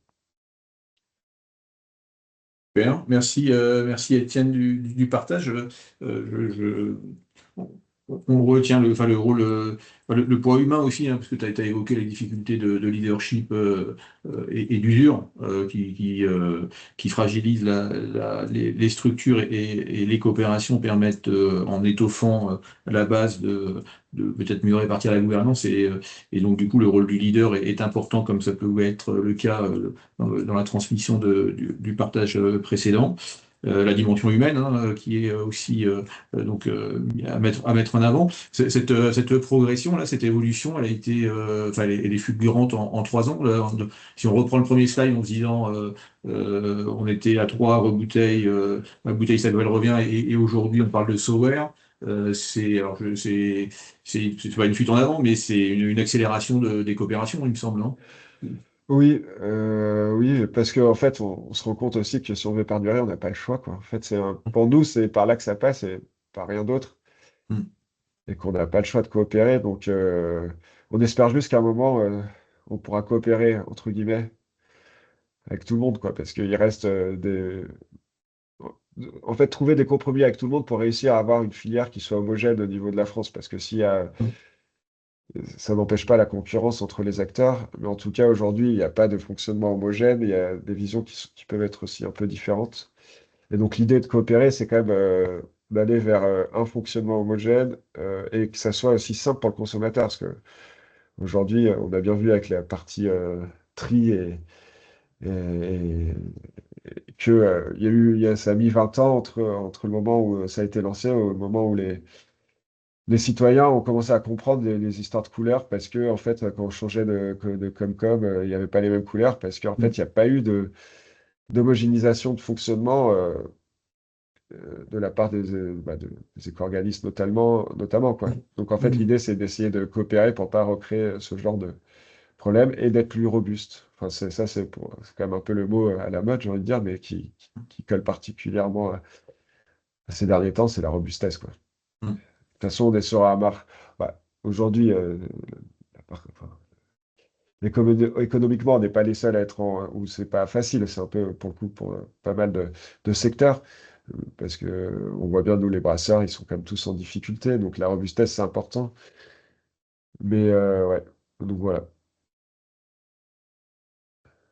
super. Merci, merci Étienne du partage. On on retient enfin, le rôle, enfin, le poids humain aussi, hein, parce que tu as évoqué les difficultés de leadership et d'usure qui fragilisent les structures et les coopérations permettent, en étoffant la base, de peut-être mieux répartir la gouvernance. Et donc, du coup, le rôle du leader est important, comme ça peut être le cas dans la transmission du partage précédent. La dimension humaine, hein, qui est aussi donc à mettre en avant. Cette progression là, cette évolution, elle a été, enfin, elle est fulgurante en 3 ans. Là. Si on reprend le premier slide en se disant, on était à 3 rebouteilles, ma bouteille ça elle revient, et aujourd'hui on parle de Sower. C'est pas une fuite en avant, mais c'est une accélération des coopérations, il me semble, non? Oui, oui, parce qu'en fait, on se rend compte aussi que si on veut perdurer, on n'a pas le choix, quoi. En fait, pour nous, c'est par là que ça passe et par rien d'autre, Mm. et qu'on n'a pas le choix de coopérer. Donc, on espère juste qu'à un moment, on pourra coopérer, entre guillemets, avec tout le monde, quoi, parce qu'il reste En fait, trouver des compromis avec tout le monde pour réussir à avoir une filière qui soit homogène au niveau de la France, parce que ça n'empêche pas la concurrence entre les acteurs, mais en tout cas, aujourd'hui, il n'y a pas de fonctionnement homogène, il y a des visions qui peuvent être aussi un peu différentes. Et donc, l'idée de coopérer, c'est quand même d'aller vers un fonctionnement homogène et que ça soit aussi simple pour le consommateur, parce que aujourd'hui, on a bien vu avec la partie tri et que ça a mis 20 ans entre le moment où ça a été lancé au moment où les citoyens ont commencé à comprendre les histoires de couleurs parce que, en fait, quand on changeait de Comcom, il n'y avait pas les mêmes couleurs parce qu'en fait, il n'y a pas eu d'homogénéisation de fonctionnement de la part des éco-organismes notamment, quoi. Donc, en fait, Mm. l'idée, c'est d'essayer de coopérer pour pas recréer ce genre de problème et d'être plus robuste. Enfin, c'est quand même un peu le mot à la mode, j'ai envie de dire, mais qui colle particulièrement à ces derniers temps, c'est la robustesse, quoi. De Mm. toute façon, on est sur un aujourd'hui, enfin, économiquement, on n'est pas les seuls à être où c'est pas facile. C'est un peu, pour le coup, pour pas mal de secteurs. parce que on voit bien, nous, les brasseurs, ils sont quand même tous en difficulté, donc la robustesse, c'est important. Mais ouais, donc voilà.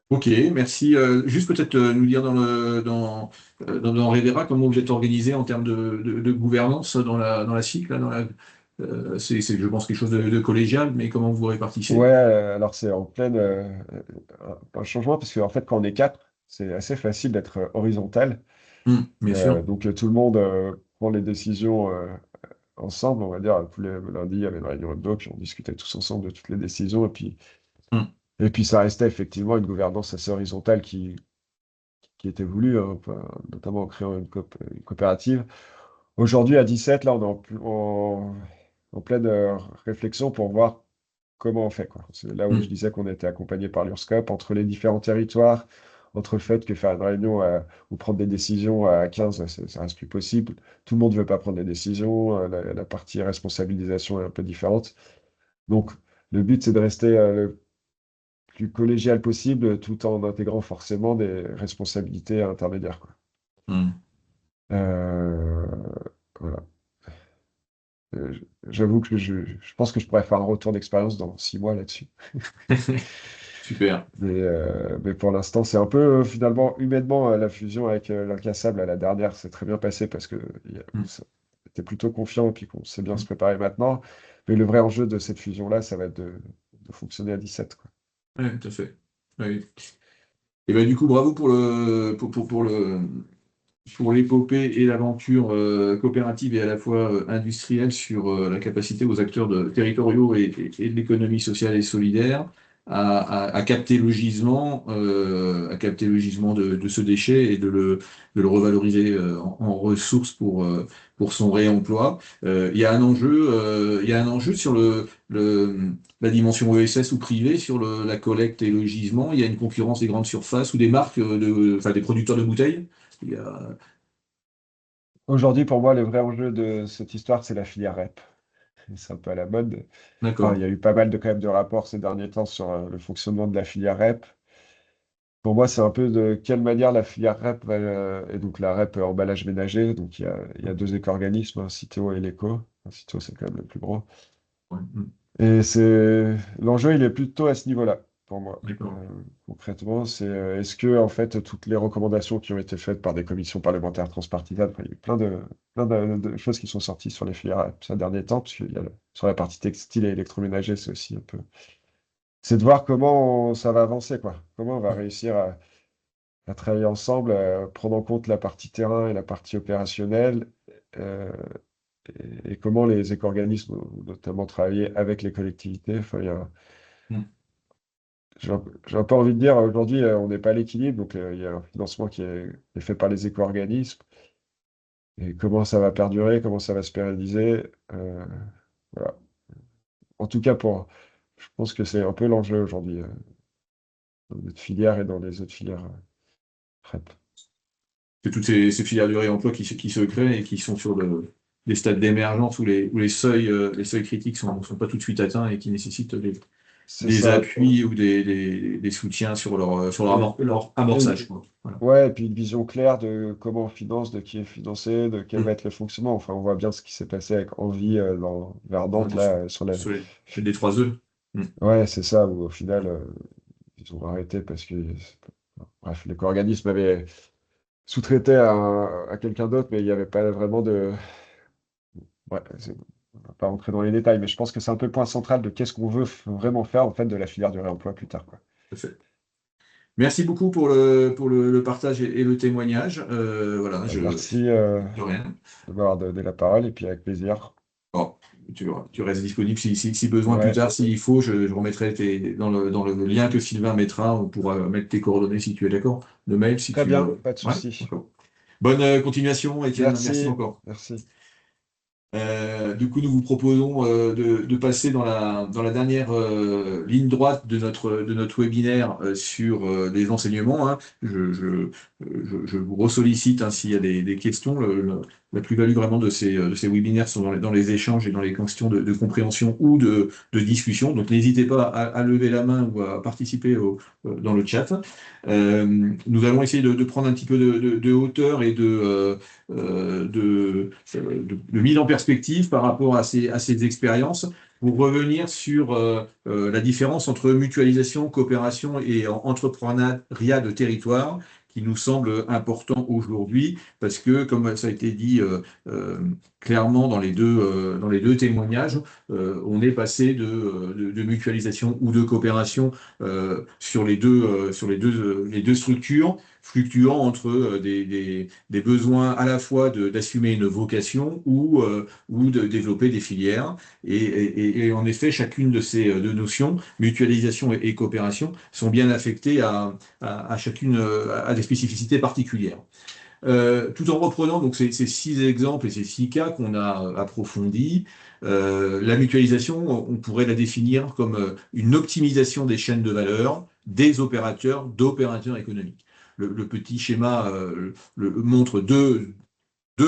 Ok, merci. Juste peut-être nous dire dans Revera comment vous êtes organisé en termes de gouvernance dans la SIC, là, c'est, je pense, quelque chose de collégial, mais comment vous répartissez? Ouais, alors c'est en pleine un changement, parce qu'en fait, quand on est quatre, c'est assez facile d'être horizontal. Bien sûr. Donc tout le monde prend les décisions ensemble, on va dire. Tous les lundis, il y avait une réunion hebdo, puis on discutait tous ensemble de toutes les décisions. Hmm. Et puis ça restait effectivement une gouvernance assez horizontale qui était voulue, hein, notamment en créant une coopérative. Aujourd'hui, à 17, là, on est en pleine réflexion pour voir comment on fait, quoi. C'est là où je Hmm. disais qu'on était accompagné par l'URSSCOP, entre les différents territoires, entre le fait que faire une réunion ou prendre des décisions à 15, ça reste plus possible. Tout le monde ne veut pas prendre des décisions. La partie responsabilisation est un peu différente. Donc, le but, c'est de rester le plus collégial possible, tout en intégrant forcément des responsabilités intermédiaires, quoi. Hmm. Euh, voilà. Euh, J'avoue que je pense que je pourrais faire un retour d'expérience dans 6 mois là-dessus. Super. Mais pour l'instant, c'est un peu finalement humainement la fusion avec l'incassable à la dernière, c'est très bien passé parce que Hmm. on était plutôt confiant et puis qu'on sait bien se préparer maintenant. Mais le vrai enjeu de cette fusion-là, ça va être de fonctionner à 17, quoi. Ouais, tout à fait. Ouais. Et ben du coup, bravo pour l'épopée et l'aventure coopérative et à la fois industrielle sur la capacité aux acteurs territoriaux et de l'économie sociale et solidaire à capter le gisement de ce déchet et de le revaloriser en ressources pour son réemploi. Il y a un enjeu sur la dimension ESS ou privée sur la collecte et le gisement. Il y a une concurrence des grandes surfaces ou des marques, enfin des producteurs de bouteilles. Il y a- Aujourd'hui, pour moi, le vrai enjeu de cette histoire, c'est la filière REP. C'est un peu à la mode. Enfin, il D'accord. y a eu pas mal quand même de rapports ces derniers temps sur le fonctionnement de la filière REP. Pour moi, c'est un peu de quelle manière la filière REP va, et donc la REP emballage ménager. Donc il y a deux éco-organismes, hein, Citeo et l'Eco. Enfin, Citeo, c'est quand même le plus gros. Ouais, Et l'enjeu, il est plutôt à ce niveau-là, pour moi. d'accord. Concrètement, c'est est-ce que en fait toutes les recommandations qui ont été faites par des commissions parlementaires transpartisanes, enfin, il y a eu plein de choses qui sont sorties sur les filières REP ces derniers temps, parce qu'il y a sur la partie textile et électroménager, c'est aussi un peu. C'est de voir comment ça va avancer, quoi. Comment on va réussir à travailler ensemble, à prendre en compte la partie terrain et la partie opérationnelle, euh, et comment les éco-organismes ont notamment travaillé avec les collectivités. Enfin, Mm. j'ai un peu envie de dire, aujourd'hui, on n'est pas à l'équilibre, donc il y a un financement qui est fait par les éco-organismes. Et comment ça va perdurer, comment ça va se pérenniser, voilà. En tout cas, je pense que c'est un peu l'enjeu aujourd'hui, dans notre filière et dans les autres filières REP. C'est toutes ces filières de réemploi qui se créent et qui sont sur des stades d'émergence où les seuils critiques sont pas tout de suite atteints et qui nécessitent C'est des ça. appuis ou des soutiens sur leur Et, amorçage, quoi. Voilà. ouais, et puis une vision claire de comment on finance, de qui est financé, de quel va Mm. être le fonctionnement. Enfin, on voit bien ce qui s'est passé avec Envie vers Nantes, Vraiment sur, là, sur la. sur les trois E. Mm. Ouais, c'est ça, où au final, ils ont arrêté parce que, bref, l'éco-organisme avait sous-traité à quelqu'un d'autre, mais il n'y avait pas vraiment de. Ouais, on va pas rentrer dans les détails, mais je pense que c'est un peu le point central de qu'est-ce qu'on veut vraiment faire, en fait, de la filière du réemploi plus tard, quoi. Tout à fait. Merci beaucoup pour le partage et le témoignage. Voilà, Merci de rien. de m'avoir donné la parole, et puis avec plaisir. Bon, tu restes disponible si besoin plus Ouais, tard, s'il faut, je remettrai dans le lien que Sylvain mettra, on pourra mettre tes coordonnées si tu es d'accord, le mail si très tu. bien, pas de Ouais, souci. d'accord. Bonne continuation, Étienne, merci Merci, encore. merci. Du coup, nous vous proposons de passer dans la dernière ligne droite de notre webinaire sur les enseignements, hein. Je vous ressollicite hein, s'il y a des questions. la plus-value vraiment de ces webinaires sont dans les échanges et dans les questions de compréhension ou de discussion. Donc n'hésitez pas à lever la main ou à participer dans le chat. Nous allons essayer de prendre un petit peu de hauteur et de mise en perspective par rapport à ces expériences pour revenir sur la différence entre mutualisation, coopération et entrepreneuriat de territoire qui nous semble important aujourd'hui parce que, comme ça a été dit clairement dans les deux témoignages, on est passé de mutualisation ou de coopération sur les deux structures, fluctuant entre des besoins à la fois d'assumer une vocation ou de développer des filières. Et en effet, chacune de ces deux notions, mutualisation et coopération, sont bien affectées à chacune à des spécificités particulières. Tout en reprenant donc ces 6 exemples et ces 6 cas qu'on a approfondis, la mutualisation, on pourrait la définir comme une optimisation des chaînes de valeur des d'opérateurs économiques. Le petit schéma montre deux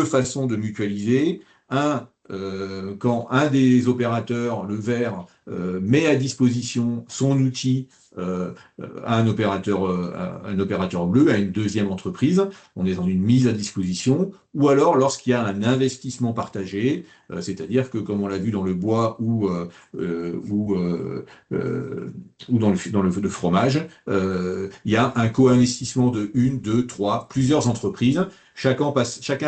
façons de mutualiser. Quand un des opérateurs, le vert, met à disposition son outil à un opérateur bleu, à une deuxième entreprise, on est dans une mise à disposition, ou alors lorsqu'il y a un investissement partagé, c'est-à-dire que comme on l'a vu dans le bois ou dans le fromage, il y a un co-investissement de 1, 2, 3, plusieurs entreprises, chacun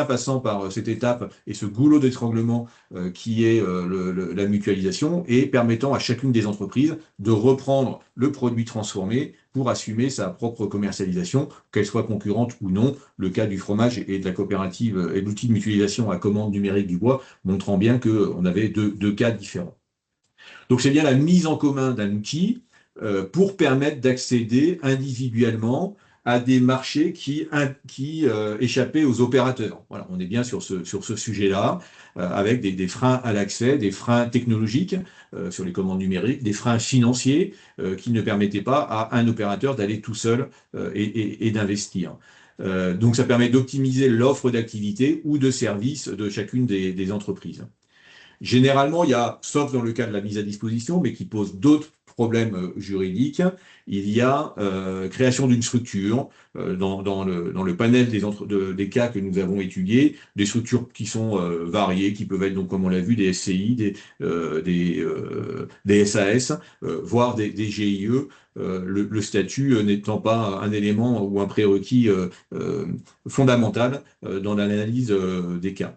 passant par cette étape et ce goulot d'étranglement qui est la mutualisation et permettant à chacune des entreprises de reprendre le produit transformé pour assumer sa propre commercialisation, qu'elle soit concurrente ou non. Le cas du fromage et de la coopérative et de l'outil de mutualisation à commande numérique du bois montrant bien qu'on avait deux cas différents. Donc c'est bien la mise en commun d'un outil pour permettre d'accéder individuellement à des marchés qui échappaient aux opérateurs. Voilà, on est bien sur ce sujet-là, avec des freins à l'accès, des freins technologiques sur les commandes numériques, des freins financiers qui ne permettaient pas à un opérateur d'aller tout seul et d'investir. Donc ça permet d'optimiser l'offre d'activité ou de services de chacune des entreprises. Généralement, il y a, sauf dans le cas de la mise à disposition, mais qui pose d'autres problèmes juridiques, il y a création d'une structure dans le panel des cas que nous avons étudiés, des structures qui sont variées, qui peuvent être, donc, comme on l'a vu, des SCI, des SAS, voire des GIE, le statut n'étant pas un élément ou un prérequis fondamental dans l'analyse des cas.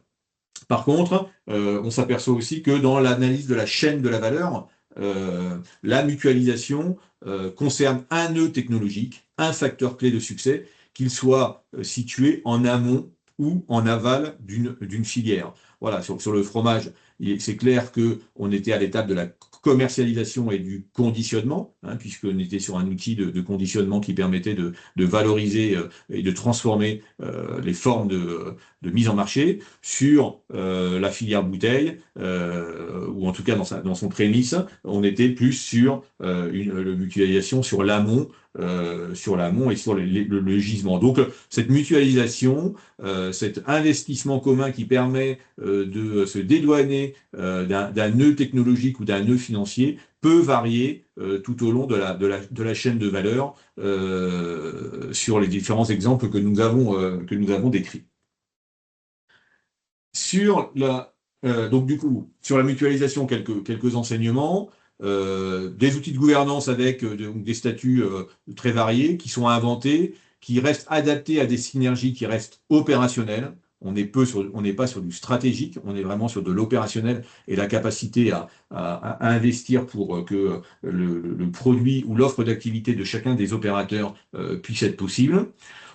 Par contre, on s'aperçoit aussi que dans l'analyse de la chaîne de la valeur, la mutualisation concerne un nœud technologique, un facteur clé de succès, qu'il soit situé en amont ou en aval d'une filière. Voilà, sur le fromage, c'est clair qu'on était à l'étape de la commercialisation et du conditionnement, puisqu'on était sur un outil de conditionnement qui permettait de valoriser et de transformer les formes de mise en marché. Sur la filière bouteille, ou en tout cas dans son prémisse, on était plus sur une mutualisation sur l'amont et sur le gisement. Donc cette mutualisation, cet investissement commun qui permet de se dédouaner d'un nœud technologique ou d'un nœud financier peut varier tout au long de la chaîne de valeur sur les différents exemples que nous avons décrits. Donc du coup, sur la mutualisation, quelques enseignements. Des outils de gouvernance avec des statuts très variés qui sont inventés, qui restent adaptés à des synergies qui restent opérationnelles. On n'est pas sur du stratégique, on est vraiment sur de l'opérationnel et la capacité à investir pour que le produit ou l'offre d'activité de chacun des opérateurs puisse être possible.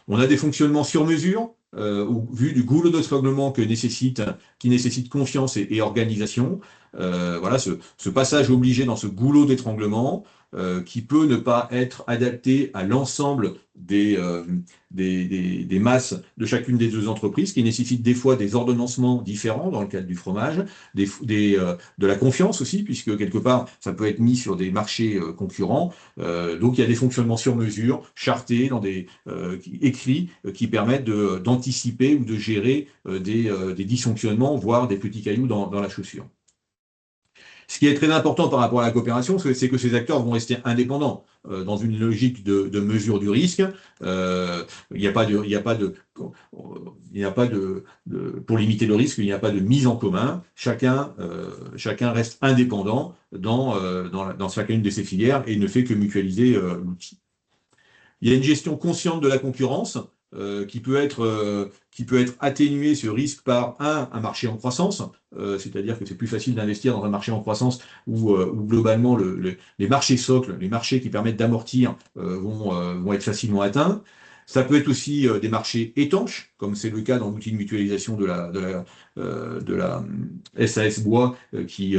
On a des fonctionnements sur mesure, au vu du goulot d'étranglement qui nécessite confiance et organisation. Voilà, ce passage obligé dans ce goulot d'étranglement qui peut ne pas être adapté à l'ensemble des masses de chacune des deux entreprises, qui nécessite des fois des ordonnancements différents dans le cadre du fromage, de la confiance aussi, puisque quelque part, ça peut être mis sur des marchés concurrents. Donc il y a des fonctionnements sur mesure, chartés, écrits, qui permettent d'anticiper ou de gérer des dysfonctionnements, voire des petits cailloux dans la chaussure. Ce qui est très important par rapport à la coopération, c'est que ces acteurs vont rester indépendants dans une logique de mesure du risque. Il n'y a pas pour limiter le risque, il n'y a pas de mise en commun. Chacun reste indépendant dans chacune de ses filières et ne fait que mutualiser l'outil. Il y a une gestion consciente de la concurrence qui peut être atténuée, ce risque, par un marché en croissance, c'est-à-dire que c'est plus facile d'investir dans un marché en croissance où globalement les marchés socles, les marchés qui permettent d'amortir vont être facilement atteints. Ça peut être aussi des marchés étanches, comme c'est le cas dans l'outil de mutualisation de la SAS Bois, qui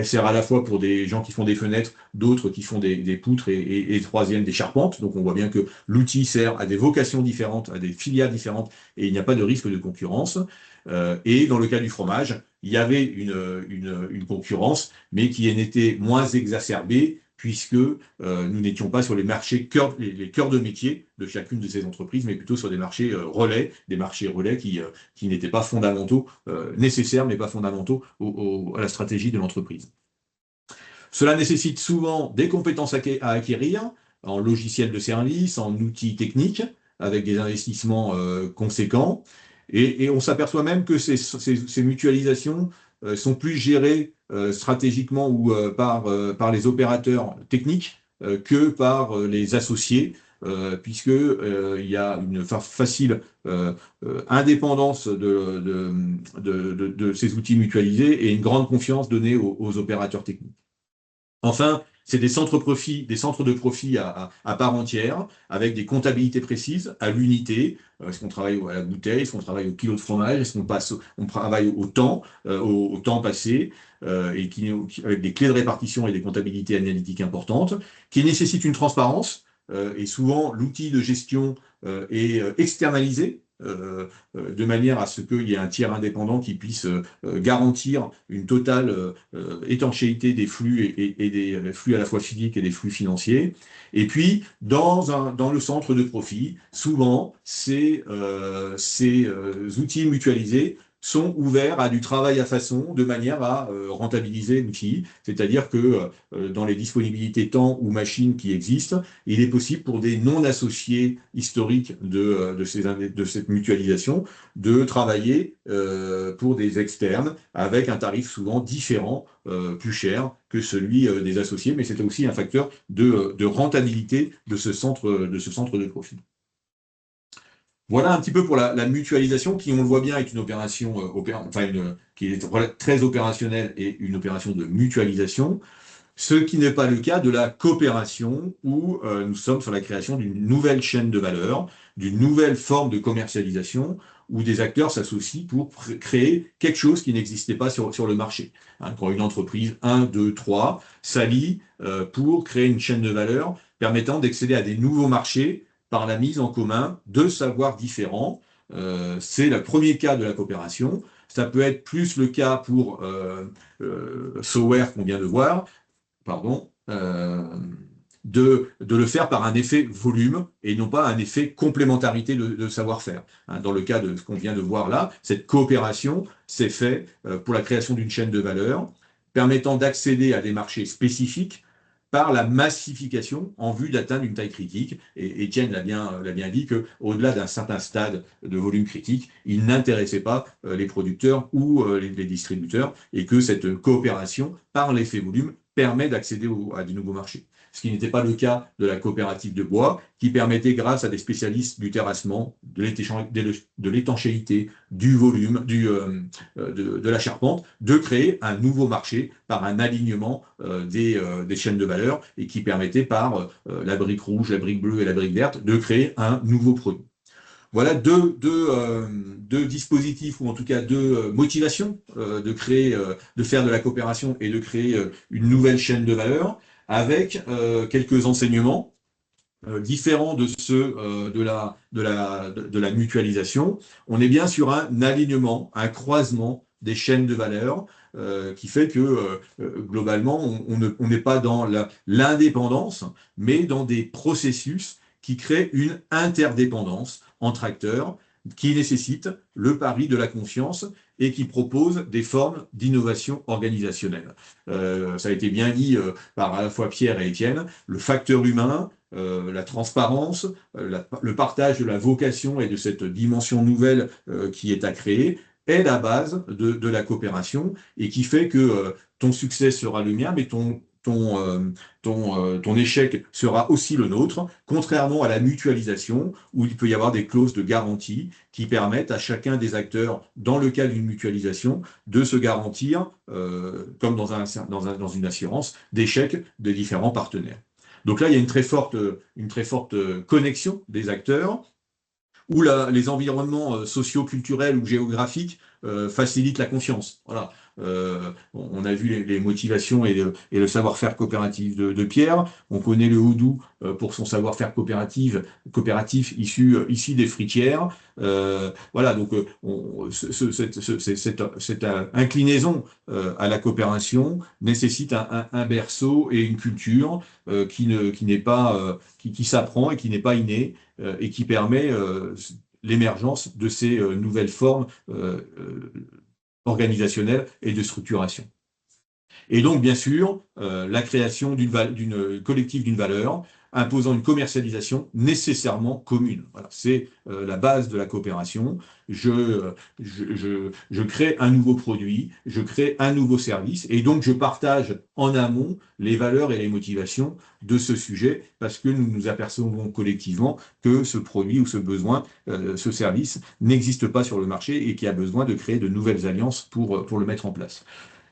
sert à la fois pour des gens qui font des fenêtres, d'autres qui font des poutres et troisième des charpentes. Donc on voit bien que l'outil sert à des vocations différentes, à des filières différentes, et il n'y a pas de risque de concurrence. Et dans le cas du fromage, il y avait une concurrence, mais qui en était moins exacerbée, puisque nous n'étions pas sur les marchés les cœurs de métier de chacune de ces entreprises, mais plutôt sur des marchés relais qui n'étaient pas fondamentaux, nécessaires, mais pas fondamentaux à la stratégie de l'entreprise. Cela nécessite souvent des compétences à acquérir en logiciels de service, en outils techniques, avec des investissements conséquents. Et on s'aperçoit même que ces mutualisations sont plus gérées stratégiquement ou par les opérateurs techniques que par les associés, puisque il y a une facile indépendance de ces outils mutualisés et une grande confiance donnée aux opérateurs techniques. Enfin, c'est des centres de profit à part entière, avec des comptabilités précises à l'unité. Est-ce qu'on travaille à la bouteille, est-ce qu'on travaille au kilo de fromage, est-ce qu'on travaille au temps passé, et avec des clés de répartition et des comptabilités analytiques importantes, qui nécessitent une transparence, et souvent l'outil de gestion est externalisé, de manière à ce qu'il y ait un tiers indépendant qui puisse garantir une totale étanchéité des flux et des flux à la fois physiques et des flux financiers. Et puis, dans le centre de profit, souvent, ces outils mutualisés sont ouverts à du travail à façon de manière à rentabiliser l'outil, c'est-à-dire que dans les disponibilités temps ou machines qui existent, il est possible pour des non-associés historiques de cette mutualisation de travailler pour des externes avec un tarif souvent différent, plus cher que celui des associés, mais c'est aussi un facteur de rentabilité de ce centre de profit. Voilà un petit peu pour la mutualisation qui, on le voit bien, est une opération qui est très opérationnelle et une opération de mutualisation, ce qui n'est pas le cas de la coopération où nous sommes sur la création d'une nouvelle chaîne de valeur, d'une nouvelle forme de commercialisation où des acteurs s'associent pour créer quelque chose qui n'existait pas sur le marché. Quand une entreprise, 1, 2, 3, s'allie pour créer une chaîne de valeur permettant d'accéder à des nouveaux marchés par la mise en commun de savoirs différents. C'est le premier cas de la coopération. Ça peut être plus le cas pour Soware qu'on vient de voir, de le faire par un effet volume et non pas un effet complémentarité de savoir-faire. Dans le cas de ce qu'on vient de voir là, cette coopération s'est faite pour la création d'une chaîne de valeur permettant d'accéder à des marchés spécifiques par la massification en vue d'atteindre une taille critique. Et Étienne l'a bien dit qu'au-delà d'un certain stade de volume critique, il n'intéressait pas les producteurs ou les distributeurs, et que cette coopération, par l'effet volume, permet d'accéder à de nouveaux marchés. Ce qui n'était pas le cas de la coopérative de bois, qui permettait, grâce à des spécialistes du terrassement, de l'étanchéité, du volume, de la charpente, de créer un nouveau marché par un alignement des chaînes de valeur, et qui permettait, par la brique rouge, la brique bleue et la brique verte, de créer un nouveau produit. Voilà deux dispositifs, ou en tout cas deux motivations de faire de la coopération et de créer une nouvelle chaîne de valeur. avec quelques enseignements différents de ceux de la mutualisation. On est bien sur un alignement, un croisement des chaînes de valeur qui fait que globalement, on n'est pas dans l'indépendance, mais dans des processus qui créent une interdépendance entre acteurs qui nécessitent le pari de la confiance et qui proposent des formes d'innovation organisationnelle. Ça a été bien dit par à la fois Pierre et Étienne, le facteur humain, la transparence, le partage de la vocation et de cette dimension nouvelle qui est à créer est la base de la coopération et qui fait que ton succès sera le mien, mais ton échec sera aussi le nôtre, contrairement à la mutualisation où il peut y avoir des clauses de garantie qui permettent à chacun des acteurs, dans le cas d'une mutualisation, de se garantir, comme dans une assurance, d'échec des différents partenaires. Donc là, il y a une très forte connexion des acteurs, où les environnements socio-culturels ou géographiques facilitent la confiance. Voilà. On a vu les motivations et le savoir-faire coopératif de Pierre. On connaît le Houdou pour son savoir-faire coopératif issu des fruitières. Voilà, donc cette inclinaison à la coopération nécessite un berceau et une culture qui s'apprend et qui n'est pas innée et qui permet l'émergence de ces nouvelles formes organisationnelle et de structuration. Et donc, bien sûr, la création d'une collective d'une valeur imposant une commercialisation nécessairement commune. Voilà, c'est la base de la coopération. Je crée un nouveau produit, je crée un nouveau service, et donc je partage en amont les valeurs et les motivations de ce sujet, parce que nous nous apercevons collectivement que ce produit ou ce besoin, ce service, n'existe pas sur le marché et qu'il y a besoin de créer de nouvelles alliances pour le mettre en place.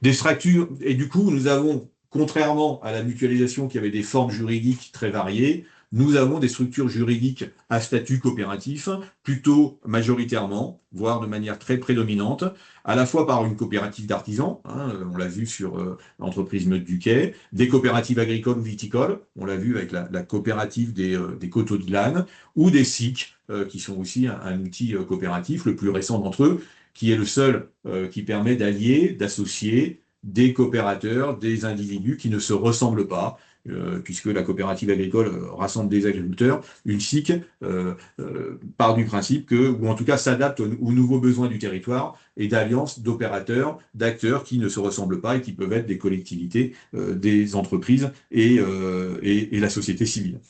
Des structures, et du coup, nous avons, contrairement à la mutualisation qui avait des formes juridiques très variées, nous avons des structures juridiques à statut coopératif, plutôt majoritairement, voire de manière très prédominante, à la fois par une coopérative d'artisans, on l'a vu sur l'entreprise Meute du Quai, des coopératives agricoles ou viticoles, on l'a vu avec la coopérative des coteaux de Glane, ou des SIC, qui sont aussi un outil coopératif, le plus récent d'entre eux, qui est le seul qui permet d'allier, d'associer des coopérateurs, des individus qui ne se ressemblent pas, puisque la coopérative agricole rassemble des agriculteurs, une SIC part du principe que, ou en tout cas s'adapte aux nouveaux besoins du territoire et d'alliances d'opérateurs, d'acteurs qui ne se ressemblent pas et qui peuvent être des collectivités, des entreprises et la société civile.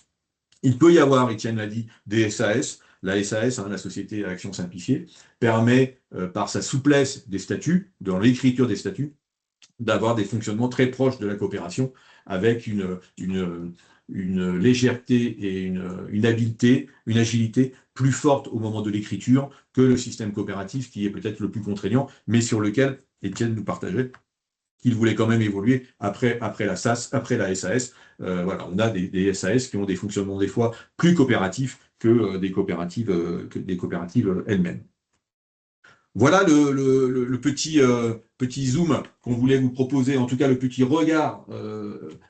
Il peut y avoir, Étienne l'a dit, des SAS. La SAS, la Société à Action Simplifiée, permet, par sa souplesse des statuts, dans l'écriture des statuts, d'avoir des fonctionnements très proches de la coopération, avec une légèreté et une habileté, une agilité plus forte au moment de l'écriture que le système coopératif, qui est peut-être le plus contraignant, mais sur lequel Étienne nous partageait qu'il voulait quand même évoluer après la SAS, après la SAS. Voilà, on a des SAS qui ont des fonctionnements des fois plus coopératifs que des coopératives elles-mêmes. Voilà le petit zoom qu'on voulait vous proposer, en tout cas le petit regard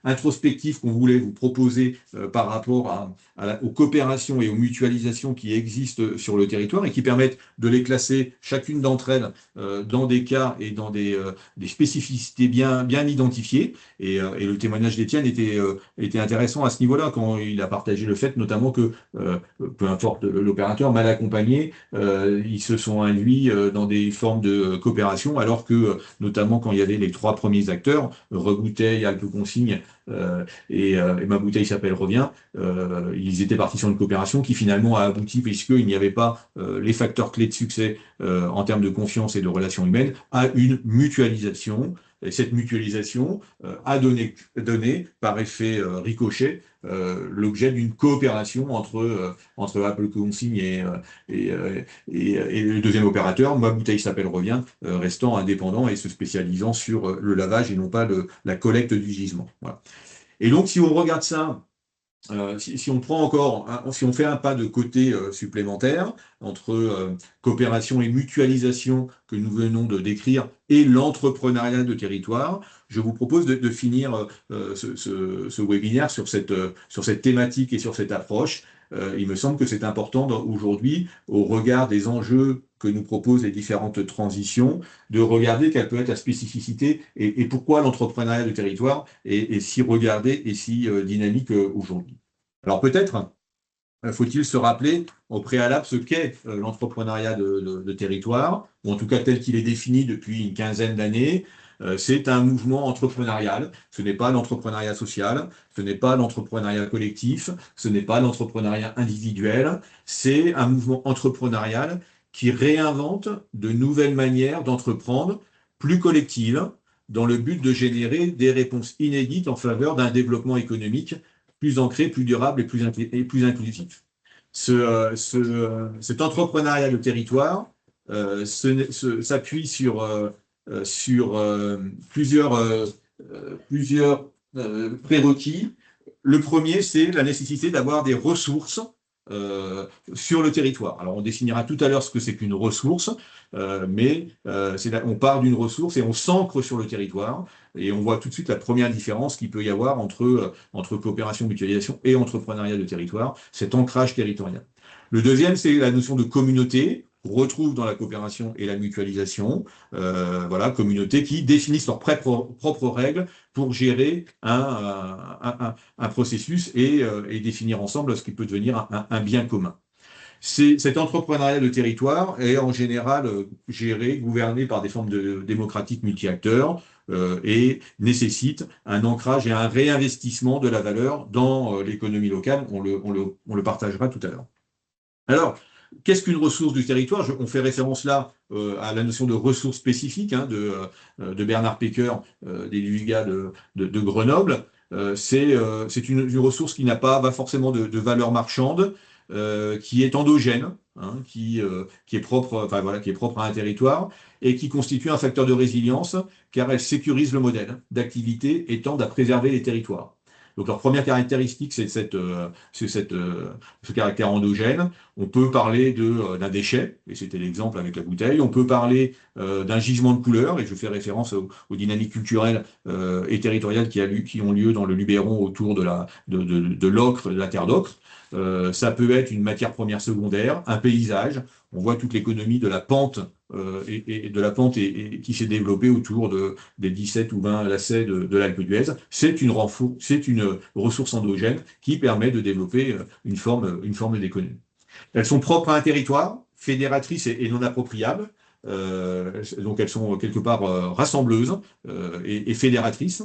introspectif qu'on voulait vous proposer par rapport aux coopérations et aux mutualisations qui existent sur le territoire et qui permettent de les classer chacune d'entre elles dans des cas et dans des spécificités bien identifiées. Et le témoignage d'Étienne était intéressant à ce niveau-là, quand il a partagé le fait notamment que, peu importe l'opérateur, mal accompagné, ils se sont induits dans des formes de coopération, alors que, notamment quand il y avait les 3 premiers acteurs, Rebouteille, Alpe Consigne et Ma Bouteille s'appelle Revient, ils étaient partis sur une coopération qui finalement a abouti, puisqu'il n'y avait pas les facteurs clés de succès en termes de confiance et de relations humaines, à une mutualisation. Et cette mutualisation a donné par effet ricochet l'objet d'une coopération entre Apple Consigne et le deuxième opérateur, Ma Bouteille s'appelle Revient, restant indépendant et se spécialisant sur le lavage et non pas la collecte du gisement. Voilà. Et donc, si on regarde ça Si on prend encore, si on fait un pas de côté supplémentaire entre coopération et mutualisation que nous venons de décrire et l'entrepreneuriat de territoire, je vous propose de finir ce webinaire sur cette thématique et sur cette approche. Il me semble que c'est important aujourd'hui, au regard des enjeux que nous proposent les différentes transitions, de regarder quelle peut être la spécificité et pourquoi l'entrepreneuriat de territoire est si regardé et si dynamique aujourd'hui. Alors peut-être faut-il se rappeler au préalable ce qu'est l'entrepreneuriat de territoire, ou en tout cas tel qu'il est défini depuis une quinzaine d'années. C'est un mouvement entrepreneurial, ce n'est pas l'entrepreneuriat social, ce n'est pas l'entrepreneuriat collectif, ce n'est pas l'entrepreneuriat individuel, c'est un mouvement entrepreneurial qui réinvente de nouvelles manières d'entreprendre, plus collectives, dans le but de générer des réponses inédites en faveur d'un développement économique plus ancré, plus durable et plus inclusif. Cet entrepreneuriat de territoire s'appuie sur plusieurs prérequis. Le premier, c'est la nécessité d'avoir des ressources sur le territoire. Alors, on définira tout à l'heure ce que c'est qu'une ressource, mais on part d'une ressource et on s'ancre sur le territoire. Et on voit tout de suite la première différence qu'il peut y avoir entre coopération, mutualisation et entrepreneuriat de territoire, cet ancrage territorial. Le deuxième, c'est la notion de communauté, qu'on retrouve dans la coopération et la mutualisation. Voilà, communautés qui définissent leurs propres règles pour gérer un processus et définir ensemble ce qui peut devenir un bien commun. Cet entrepreneuriat de territoire est en général géré, gouverné par des formes démocratiques multi-acteurs et nécessite un ancrage et un réinvestissement de la valeur dans l'économie locale. On le partagera tout à l'heure. Alors, qu'est-ce qu'une ressource du territoire? On fait référence là à la notion de ressources spécifiques de Bernard Pecker, des LUGA de Grenoble. C'est une ressource qui n'a pas forcément de valeur marchande, qui est endogène, qui est propre, enfin voilà, qui est propre à un territoire et qui constitue un facteur de résilience car elle sécurise le modèle d'activité et tend à préserver les territoires. Donc leur première caractéristique, c'est ce caractère endogène. On peut parler d'un déchet, et c'était l'exemple avec la bouteille. On peut parler d'un gisement de couleurs, et je fais référence aux dynamiques culturelles et territoriales qui ont lieu dans le Luberon autour de l'ocre, de la terre d'ocre. Ça peut être une matière première secondaire, un paysage. On voit toute l'économie de la pente qui s'est développée autour des 17 ou 20 lacets de l'Alpe d'Huez. C'est une ressource endogène qui permet de développer une forme d'économie. Elles sont propres à un territoire, fédératrices et non appropriables. Donc elles sont quelque part rassembleuses et fédératrices.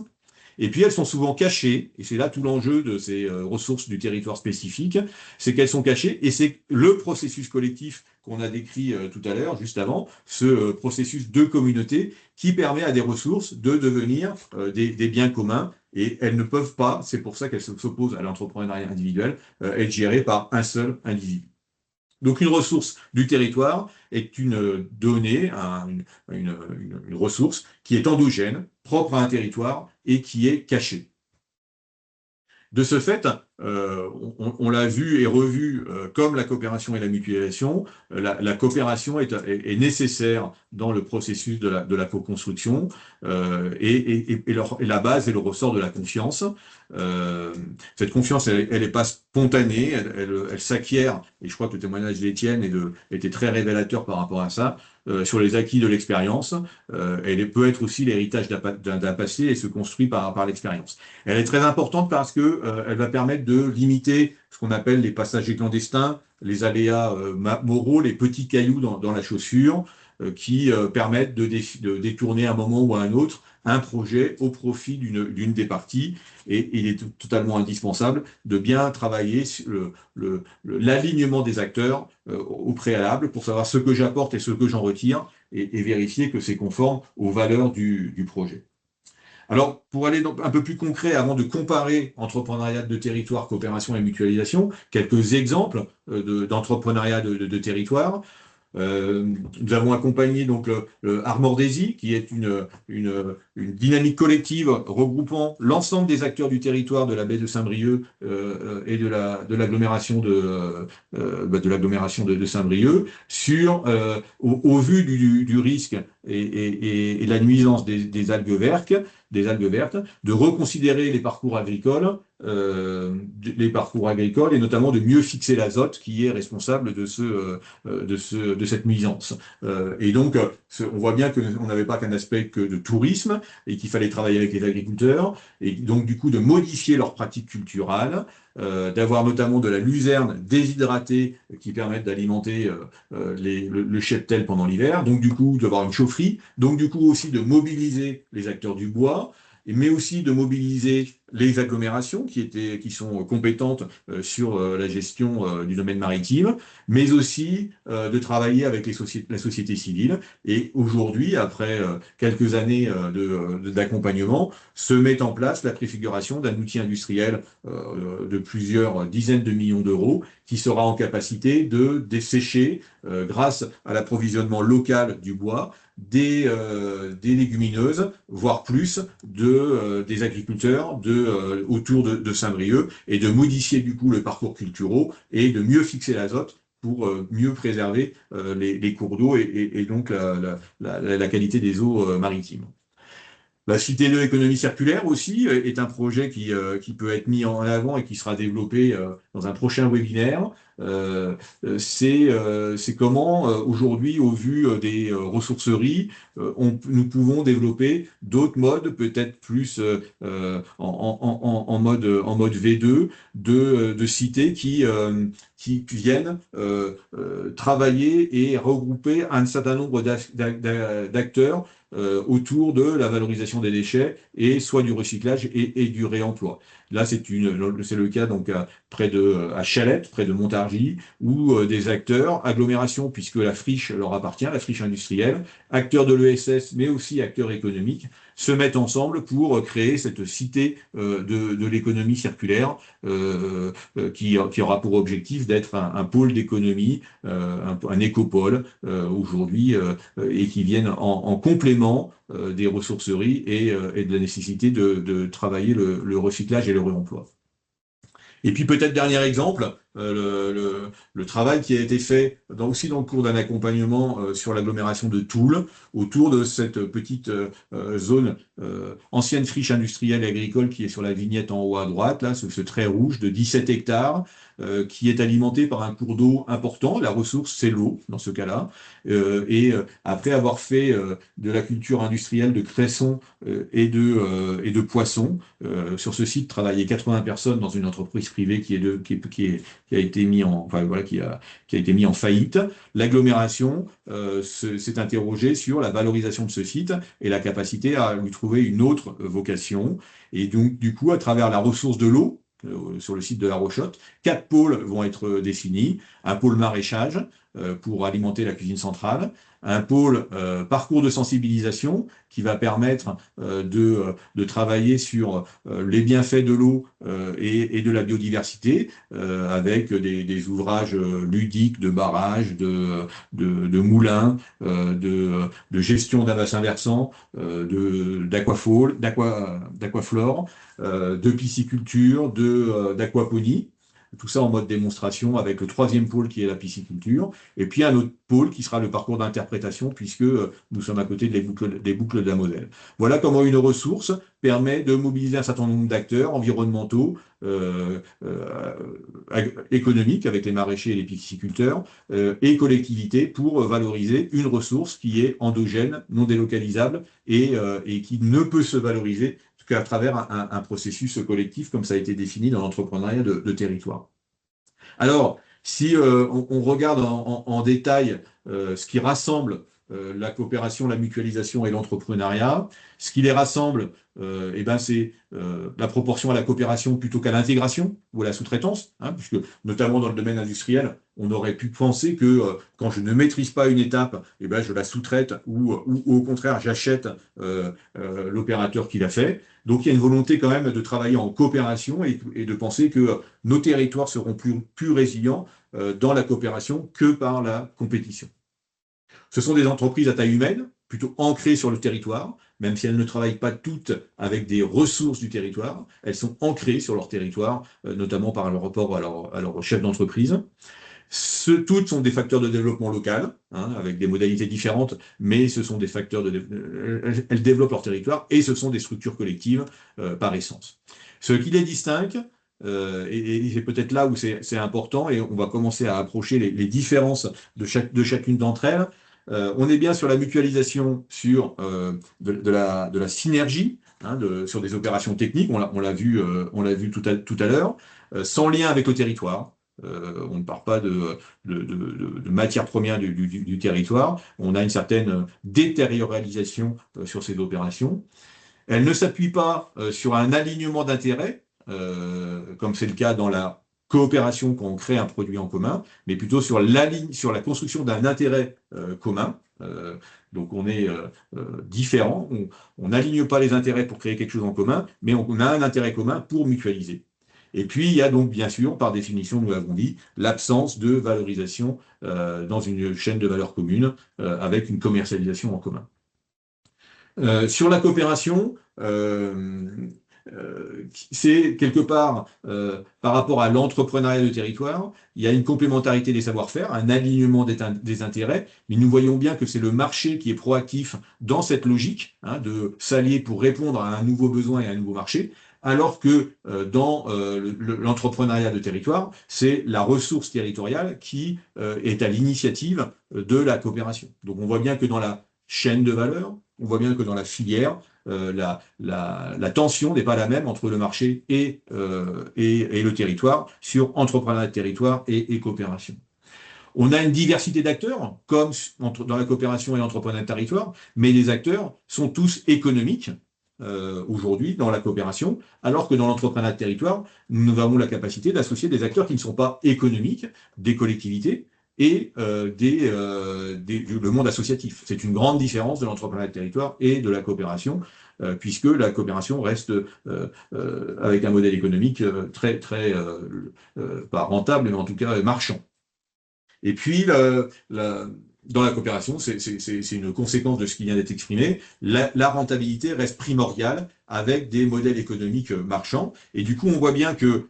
Et puis elles sont souvent cachées, et c'est là tout l'enjeu de ces ressources du territoire spécifique, c'est qu'elles sont cachées, et c'est le processus collectif qu'on a décrit tout à l'heure, juste avant, ce processus de communauté qui permet à des ressources de devenir des biens communs, et elles ne peuvent pas, c'est pour ça qu'elles s'opposent à l'entrepreneuriat individuel, être gérées par un seul individu. Donc une ressource du territoire est une donnée, une ressource qui est endogène, propre à un territoire et qui est cachée. De ce fait, on l'a vu et revu, comme la coopération et la mutualisation, la coopération est nécessaire dans le processus de la co-construction et la base est le ressort de la confiance. Cette confiance, elle n'est pas spontanée, elle s'acquiert, et je crois que le témoignage d'Étienne était très révélateur par rapport à ça, sur les acquis de l'expérience. Elle peut être aussi l'héritage d'un passé et se construit par l'expérience. Elle est très importante parce que elle va permettre de limiter ce qu'on appelle les passagers clandestins, les aléas moraux, les petits cailloux dans la chaussure, qui permettent de détourner à un moment ou à un autre un projet au profit d'une des parties. Et il est totalement indispensable de bien travailler sur l'alignement des acteurs au préalable pour savoir ce que j'apporte et ce que j'en retire et vérifier que c'est conforme aux valeurs du projet. Alors, pour aller un peu plus concret, avant de comparer entrepreneuriat de territoire, coopération et mutualisation, quelques exemples d'entrepreneuriat de territoire. Nous avons accompagné donc le Armor Daisy, qui est une dynamique collective regroupant l'ensemble des acteurs du territoire de la baie de Saint-Brieuc et de l'agglomération de Saint-Brieuc au vu du risque et de la nuisance des algues vertes, de reconsidérer les parcours agricoles et notamment de mieux fixer l'azote qui est responsable de cette nuisance. Et donc, on voit bien qu'on n'avait pas qu'un aspect que de tourisme et qu'il fallait travailler avec les agriculteurs et donc du coup de modifier leurs pratiques culturelles, d'avoir notamment de la luzerne déshydratée qui permettent d'alimenter le cheptel pendant l'hiver, donc du coup d'avoir une chaufferie, donc du coup aussi de mobiliser les acteurs du bois, mais aussi de mobiliser les agglomérations qui sont compétentes sur la gestion du domaine maritime, mais aussi de travailler avec la société civile. Et aujourd'hui, après quelques années d'accompagnement, se met en place la préfiguration d'un outil industriel de plusieurs dizaines de millions d'euros qui sera en capacité de dessécher, grâce à l'approvisionnement local du bois, des légumineuses, voire plus, des agriculteurs autour de Saint-Brieuc, et de modifier du coup le parcours culturel et de mieux fixer l'azote pour mieux préserver les cours d'eau et donc la qualité des eaux maritimes. La Cité de l'économie circulaire aussi est un projet qui peut être mis en avant et qui sera développé dans un prochain webinaire. C'est comment aujourd'hui, au vu des ressourceries, nous pouvons développer d'autres modes, peut-être plus en mode V2, de cités qui viennent travailler et regrouper un certain nombre d'acteurs autour de la valorisation des déchets et soit du recyclage et du réemploi. Là, c'est le cas donc à Chalette, près de Montargis, où des acteurs, agglomération, puisque la friche leur appartient, la friche industrielle, acteurs de l'ESS, mais aussi acteurs économiques, se mettent ensemble pour créer cette cité de l'économie circulaire qui aura pour objectif d'être un pôle d'économie, un écopôle aujourd'hui, et qui viennent en complément des ressourceries et de la nécessité de travailler le recyclage et le réemploi. Et puis peut-être dernier exemple, le travail qui a été fait aussi dans le cours d'un accompagnement sur l'agglomération de Toul, autour de cette petite zone ancienne friche industrielle et agricole qui est sur la vignette en haut à droite, là, ce trait rouge de 17 hectares, qui est alimenté par un cours d'eau important. La ressource, c'est l'eau, dans ce cas-là. Après avoir fait de la culture industrielle de cresson et de poissons, sur ce site travaillaient 80 personnes dans une entreprise privée qui a été mis en faillite. L'agglomération s'est interrogée sur la valorisation de ce site et la capacité à lui trouver une autre vocation. Et donc, du coup, à travers la ressource de l'eau, sur le site de La Rochotte, 4 pôles vont être définis. Un pôle maraîchage pour alimenter la cuisine centrale, un pôle parcours de sensibilisation qui va permettre de travailler sur les bienfaits de l'eau et de la biodiversité avec des ouvrages ludiques de barrages, de moulins, de gestion d'un bassin versant, d'aquaflore, de pisciculture, d'aquaponie. Tout ça en mode démonstration avec le 3e pôle qui est la pisciculture, et puis un autre pôle qui sera le parcours d'interprétation puisque nous sommes à côté des boucles de la Moselle. Voilà comment une ressource permet de mobiliser un certain nombre d'acteurs environnementaux, économiques avec les maraîchers et les pisciculteurs et collectivités pour valoriser une ressource qui est endogène, non délocalisable et qui ne peut se valoriser qu'à travers un processus collectif comme ça a été défini dans l'entrepreneuriat de territoire. Alors, si on regarde en détail ce qui rassemble la coopération, la mutualisation et l'entrepreneuriat, ce qui les rassemble, c'est la proportion à la coopération plutôt qu'à l'intégration ou à la sous-traitance, puisque notamment dans le domaine industriel, on aurait pu penser que quand je ne maîtrise pas une étape, je la sous-traite ou au contraire j'achète l'opérateur qui l'a fait. Donc il y a une volonté quand même de travailler en coopération et de penser que nos territoires seront plus résilients dans la coopération que par la compétition. Ce sont des entreprises à taille humaine, plutôt ancrées sur le territoire, même si elles ne travaillent pas toutes avec des ressources du territoire, elles sont ancrées sur leur territoire, notamment par le rapport à leur chef d'entreprise. Toutes sont des facteurs de développement local, hein, avec des modalités différentes, mais ce sont des facteurs elles développent leur territoire et ce sont des structures collectives par essence. Ce qui les distingue, et c'est peut-être là où c'est important, et on va commencer à approcher les différences de chacune d'entre elles. On est bien sur la mutualisation, sur de la synergie, hein, sur des opérations techniques, on l'a vu tout à l'heure, sans lien avec le territoire. On ne part pas de matières premières du territoire. On a une certaine détérioralisation sur ces opérations. Elle ne s'appuie pas sur un alignement d'intérêts, comme c'est le cas dans la coopération quand on crée un produit en commun, mais plutôt sur la construction d'un intérêt commun. Donc on est différent. On n'aligne pas les intérêts pour créer quelque chose en commun, mais on a un intérêt commun pour mutualiser. Et puis, il y a donc, bien sûr, par définition, nous l'avons dit, l'absence de valorisation dans une chaîne de valeur commune avec une commercialisation en commun. Sur la coopération, c'est quelque part, par rapport à l'entrepreneuriat de territoire, il y a une complémentarité des savoir-faire, un alignement des intérêts, mais nous voyons bien que c'est le marché qui est proactif dans cette logique, hein, de s'allier pour répondre à un nouveau besoin et à un nouveau marché, alors que dans l'entrepreneuriat de territoire, c'est la ressource territoriale qui est à l'initiative de la coopération. Donc on voit bien que dans la chaîne de valeur, on voit bien que dans la filière, la tension n'est pas la même entre le marché et le territoire sur entrepreneuriat de territoire et coopération. On a une diversité d'acteurs, comme dans la coopération et l'entrepreneuriat de territoire, mais les acteurs sont tous économiques aujourd'hui dans la coopération, alors que dans l'entrepreneuriat de territoire, nous avons la capacité d'associer des acteurs qui ne sont pas économiques, des collectivités, et le monde associatif. C'est une grande différence de l'entrepreneuriat de territoire et de la coopération, puisque la coopération reste avec un modèle économique pas rentable, mais en tout cas marchand. Et puis, dans la coopération, c'est une conséquence de ce qui vient d'être exprimé, la rentabilité reste primordiale avec des modèles économiques marchands. Et du coup, on voit bien que,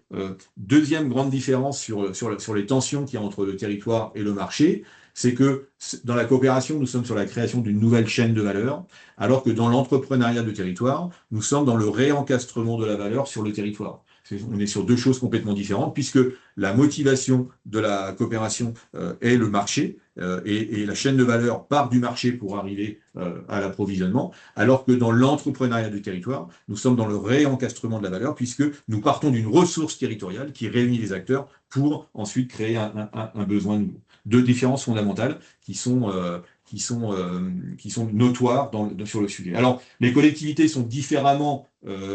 deuxième grande différence sur les tensions qu'il y a entre le territoire et le marché, c'est que dans la coopération, nous sommes sur la création d'une nouvelle chaîne de valeur, alors que dans l'entrepreneuriat de territoire, nous sommes dans le réencastrement de la valeur sur le territoire. On est sur deux choses complètement différentes, puisque la motivation de la coopération est le marché, et la chaîne de valeur part du marché pour arriver à l'approvisionnement, alors que dans l'entrepreneuriat du territoire, nous sommes dans le réencastrement de la valeur, puisque nous partons d'une ressource territoriale qui réunit les acteurs pour ensuite créer un besoin nouveau. Deux différences fondamentales qui sont notoires sur le sujet. Alors, les collectivités sont différemment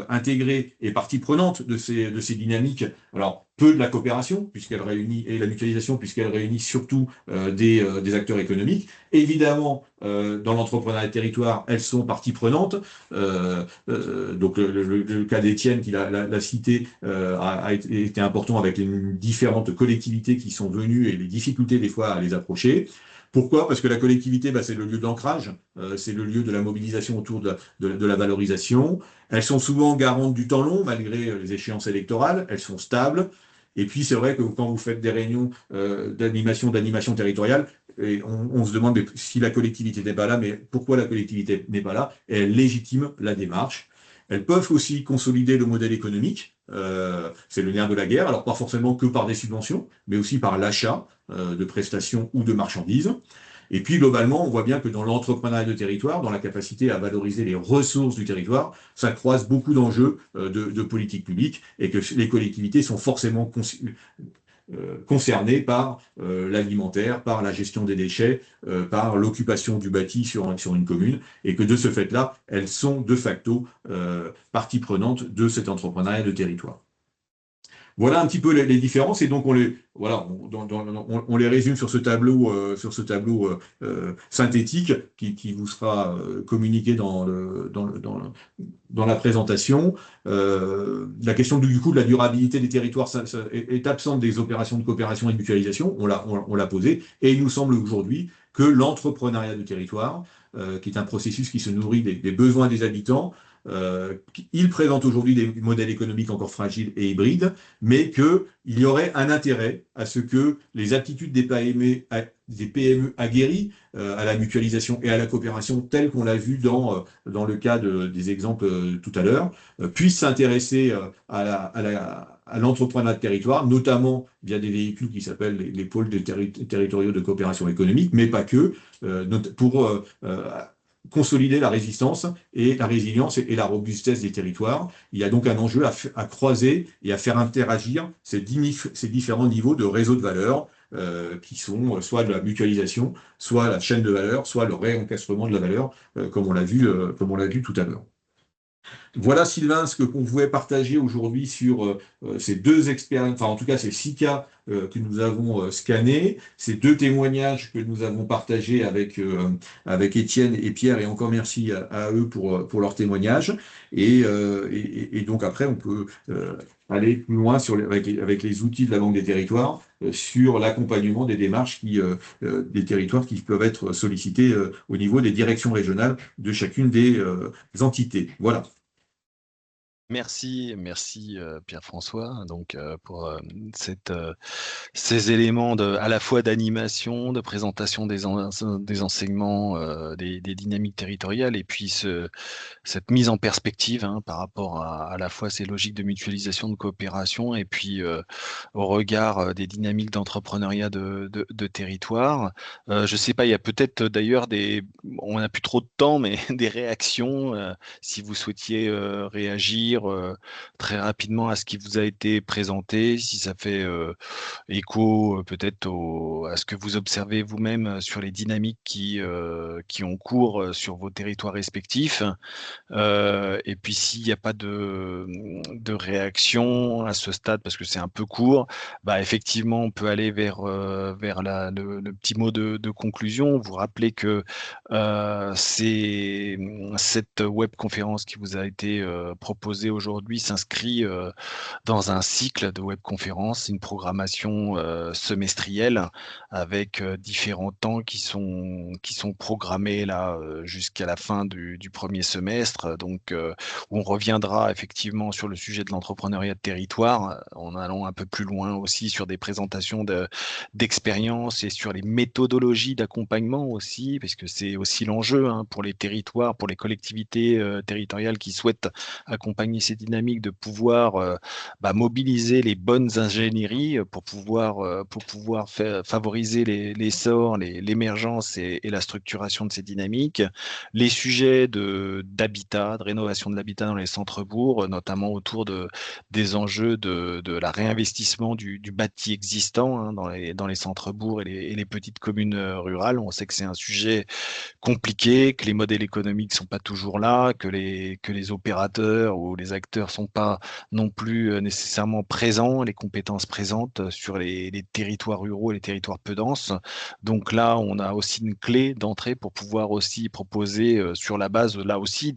intégrées et partie prenante de ces dynamiques. Alors, peu de la coopération, puisqu'elle réunit, et la mutualisation, puisqu'elle réunit surtout des acteurs économiques. Évidemment, dans l'entrepreneuriat de territoire, elles sont partie prenante. Donc, le cas d'Étienne, qui l'a cité, a été important avec les différentes collectivités qui sont venues et les difficultés des fois à les approcher. Pourquoi? Parce que la collectivité, c'est le lieu d'ancrage, c'est le lieu de la mobilisation autour de la valorisation. Elles sont souvent garantes du temps long, malgré les échéances électorales, elles sont stables. Et puis c'est vrai que quand vous faites des réunions d'animation territoriale, et on se demande si la collectivité n'est pas là, mais pourquoi la collectivité n'est pas là? Et elle légitime la démarche. Elles peuvent aussi consolider le modèle économique, c'est le nerf de la guerre, alors pas forcément que par des subventions, mais aussi par l'achat de prestations ou de marchandises. Et puis globalement, on voit bien que dans l'entrepreneuriat de territoire, dans la capacité à valoriser les ressources du territoire, ça croise beaucoup d'enjeux de politique publique, et que les collectivités sont forcément concernées par l'alimentaire, par la gestion des déchets, par l'occupation du bâti sur une commune, et que de ce fait-là, elles sont de facto partie prenante de cet entrepreneuriat de territoire. Voilà un petit peu les différences, et donc on les résume sur ce tableau synthétique qui vous sera communiqué dans la présentation. La question du coup de la durabilité des territoires est absente des opérations de coopération et de mutualisation, on l'a posé, et il nous semble aujourd'hui que l'entrepreneuriat de territoire, qui est un processus qui se nourrit des besoins des habitants. Il présente aujourd'hui des modèles économiques encore fragiles et hybrides, mais qu'il y aurait un intérêt à ce que les aptitudes des PME aguerries à la mutualisation et à la coopération, telles qu'on l'a vu dans le cas des exemples tout à l'heure, puissent s'intéresser à l'entrepreneuriat de territoire, notamment via des véhicules qui s'appellent les pôles territoriaux de coopération économique, mais pas que, pour consolider la résistance et la résilience et la robustesse des territoires. Il y a donc un enjeu à croiser et à faire interagir ces différents niveaux de réseau de valeur qui sont soit de la mutualisation, soit la chaîne de valeur, soit le réencastrement de la valeur, comme on l'a vu tout à l'heure. Voilà, Sylvain, ce qu'on pouvait partager aujourd'hui sur ces deux expériences, enfin en tout cas ces 6 cas que nous avons scannés, ces 2 témoignages que nous avons partagés avec Étienne et Pierre, et encore merci à eux pour leur témoignage. Et donc après, on peut aller plus loin avec les outils de la Banque des territoires sur l'accompagnement des démarches des territoires qui peuvent être sollicités au niveau des directions régionales de chacune des entités. Voilà. Merci Pierre-François donc pour ces éléments à la fois d'animation, de présentation des enseignements, des dynamiques territoriales, et puis cette mise en perspective par rapport à la fois ces logiques de mutualisation, de coopération, et puis au regard des dynamiques d'entrepreneuriat de territoire. Je sais pas, il y a peut-être d'ailleurs on n'a plus trop de temps, mais des réactions, si vous souhaitiez réagir très rapidement à ce qui vous a été présenté, si ça fait écho peut-être à ce que vous observez vous-même sur les dynamiques qui ont cours sur vos territoires respectifs. Et puis s'il n'y a pas de réaction à ce stade, parce que c'est un peu court, bah effectivement on peut aller vers le petit mot de conclusion. Vous rappelez que cette webconférence qui vous a été proposée aujourd'hui s'inscrit dans un cycle de webconférences, une programmation semestrielle avec différents temps qui sont programmés là jusqu'à la fin du premier semestre. Donc, où on reviendra effectivement sur le sujet de l'entrepreneuriat de territoire, en allant un peu plus loin aussi sur des présentations d'expériences et sur les méthodologies d'accompagnement aussi, parce que c'est aussi l'enjeu pour les territoires, pour les collectivités territoriales qui souhaitent accompagner ces dynamiques, de pouvoir mobiliser les bonnes ingénieries pour pouvoir favoriser l'essor, l'émergence et la structuration de ces dynamiques. Les sujets d'habitat, de rénovation de l'habitat dans les centres-bourgs, notamment autour des enjeux de la réinvestissement du bâti existant dans les centres-bourgs et les petites communes rurales. On sait que c'est un sujet compliqué, que les modèles économiques sont pas toujours là, que les opérateurs ou les acteurs sont pas non plus nécessairement présents, les compétences présentes sur les territoires ruraux et les territoires peu denses. Donc là, on a aussi une clé d'entrée pour pouvoir aussi proposer sur la base là aussi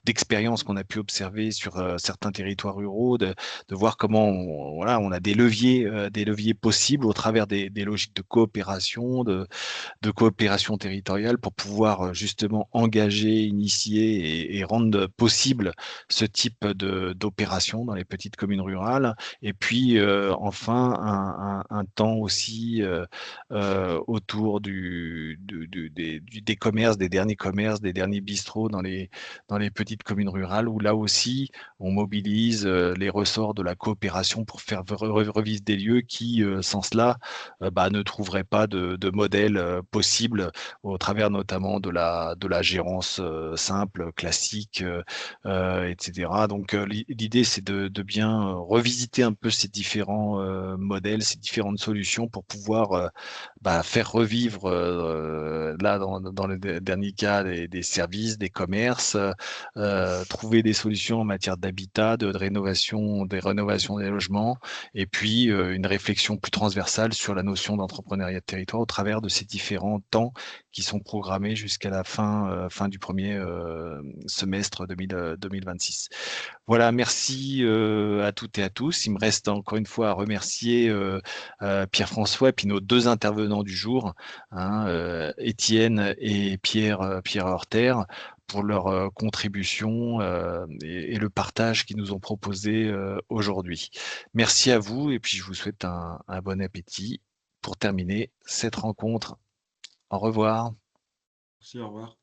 d'expériences qu'on a pu observer sur certains territoires ruraux, de voir comment on a des leviers possibles au travers des logiques de coopération, de coopération territoriale, pour pouvoir justement engager, initier et rendre possible ce type d'opération dans les petites communes rurales. Et puis enfin un temps aussi autour des commerces, des derniers commerces, des derniers bistrots dans les petites communes rurales, où là aussi on mobilise les ressorts de la coopération pour faire revivre des lieux qui, sans cela, ne trouveraient pas de modèle possible, au travers notamment de la gérance simple, classique, etc. Donc l'idée, c'est de bien revisiter un peu ces différents modèles, ces différentes solutions pour pouvoir faire revivre, là dans le dernier cas, des services, des commerces, trouver des solutions en matière d'habitat, de rénovation, des rénovations des logements, et puis une réflexion plus transversale sur la notion d'entrepreneuriat de territoire au travers de ces différents temps qui sont programmés jusqu'à la fin du premier semestre 2026. Voilà, merci à toutes et à tous. Il me reste encore une fois à remercier Pierre-François et puis nos deux intervenants du jour, hein, Étienne et Pierre Horter, pour leur contribution et le partage qu'ils nous ont proposé aujourd'hui. Merci à vous et puis je vous souhaite un bon appétit pour terminer cette rencontre. Au revoir. Merci, au revoir.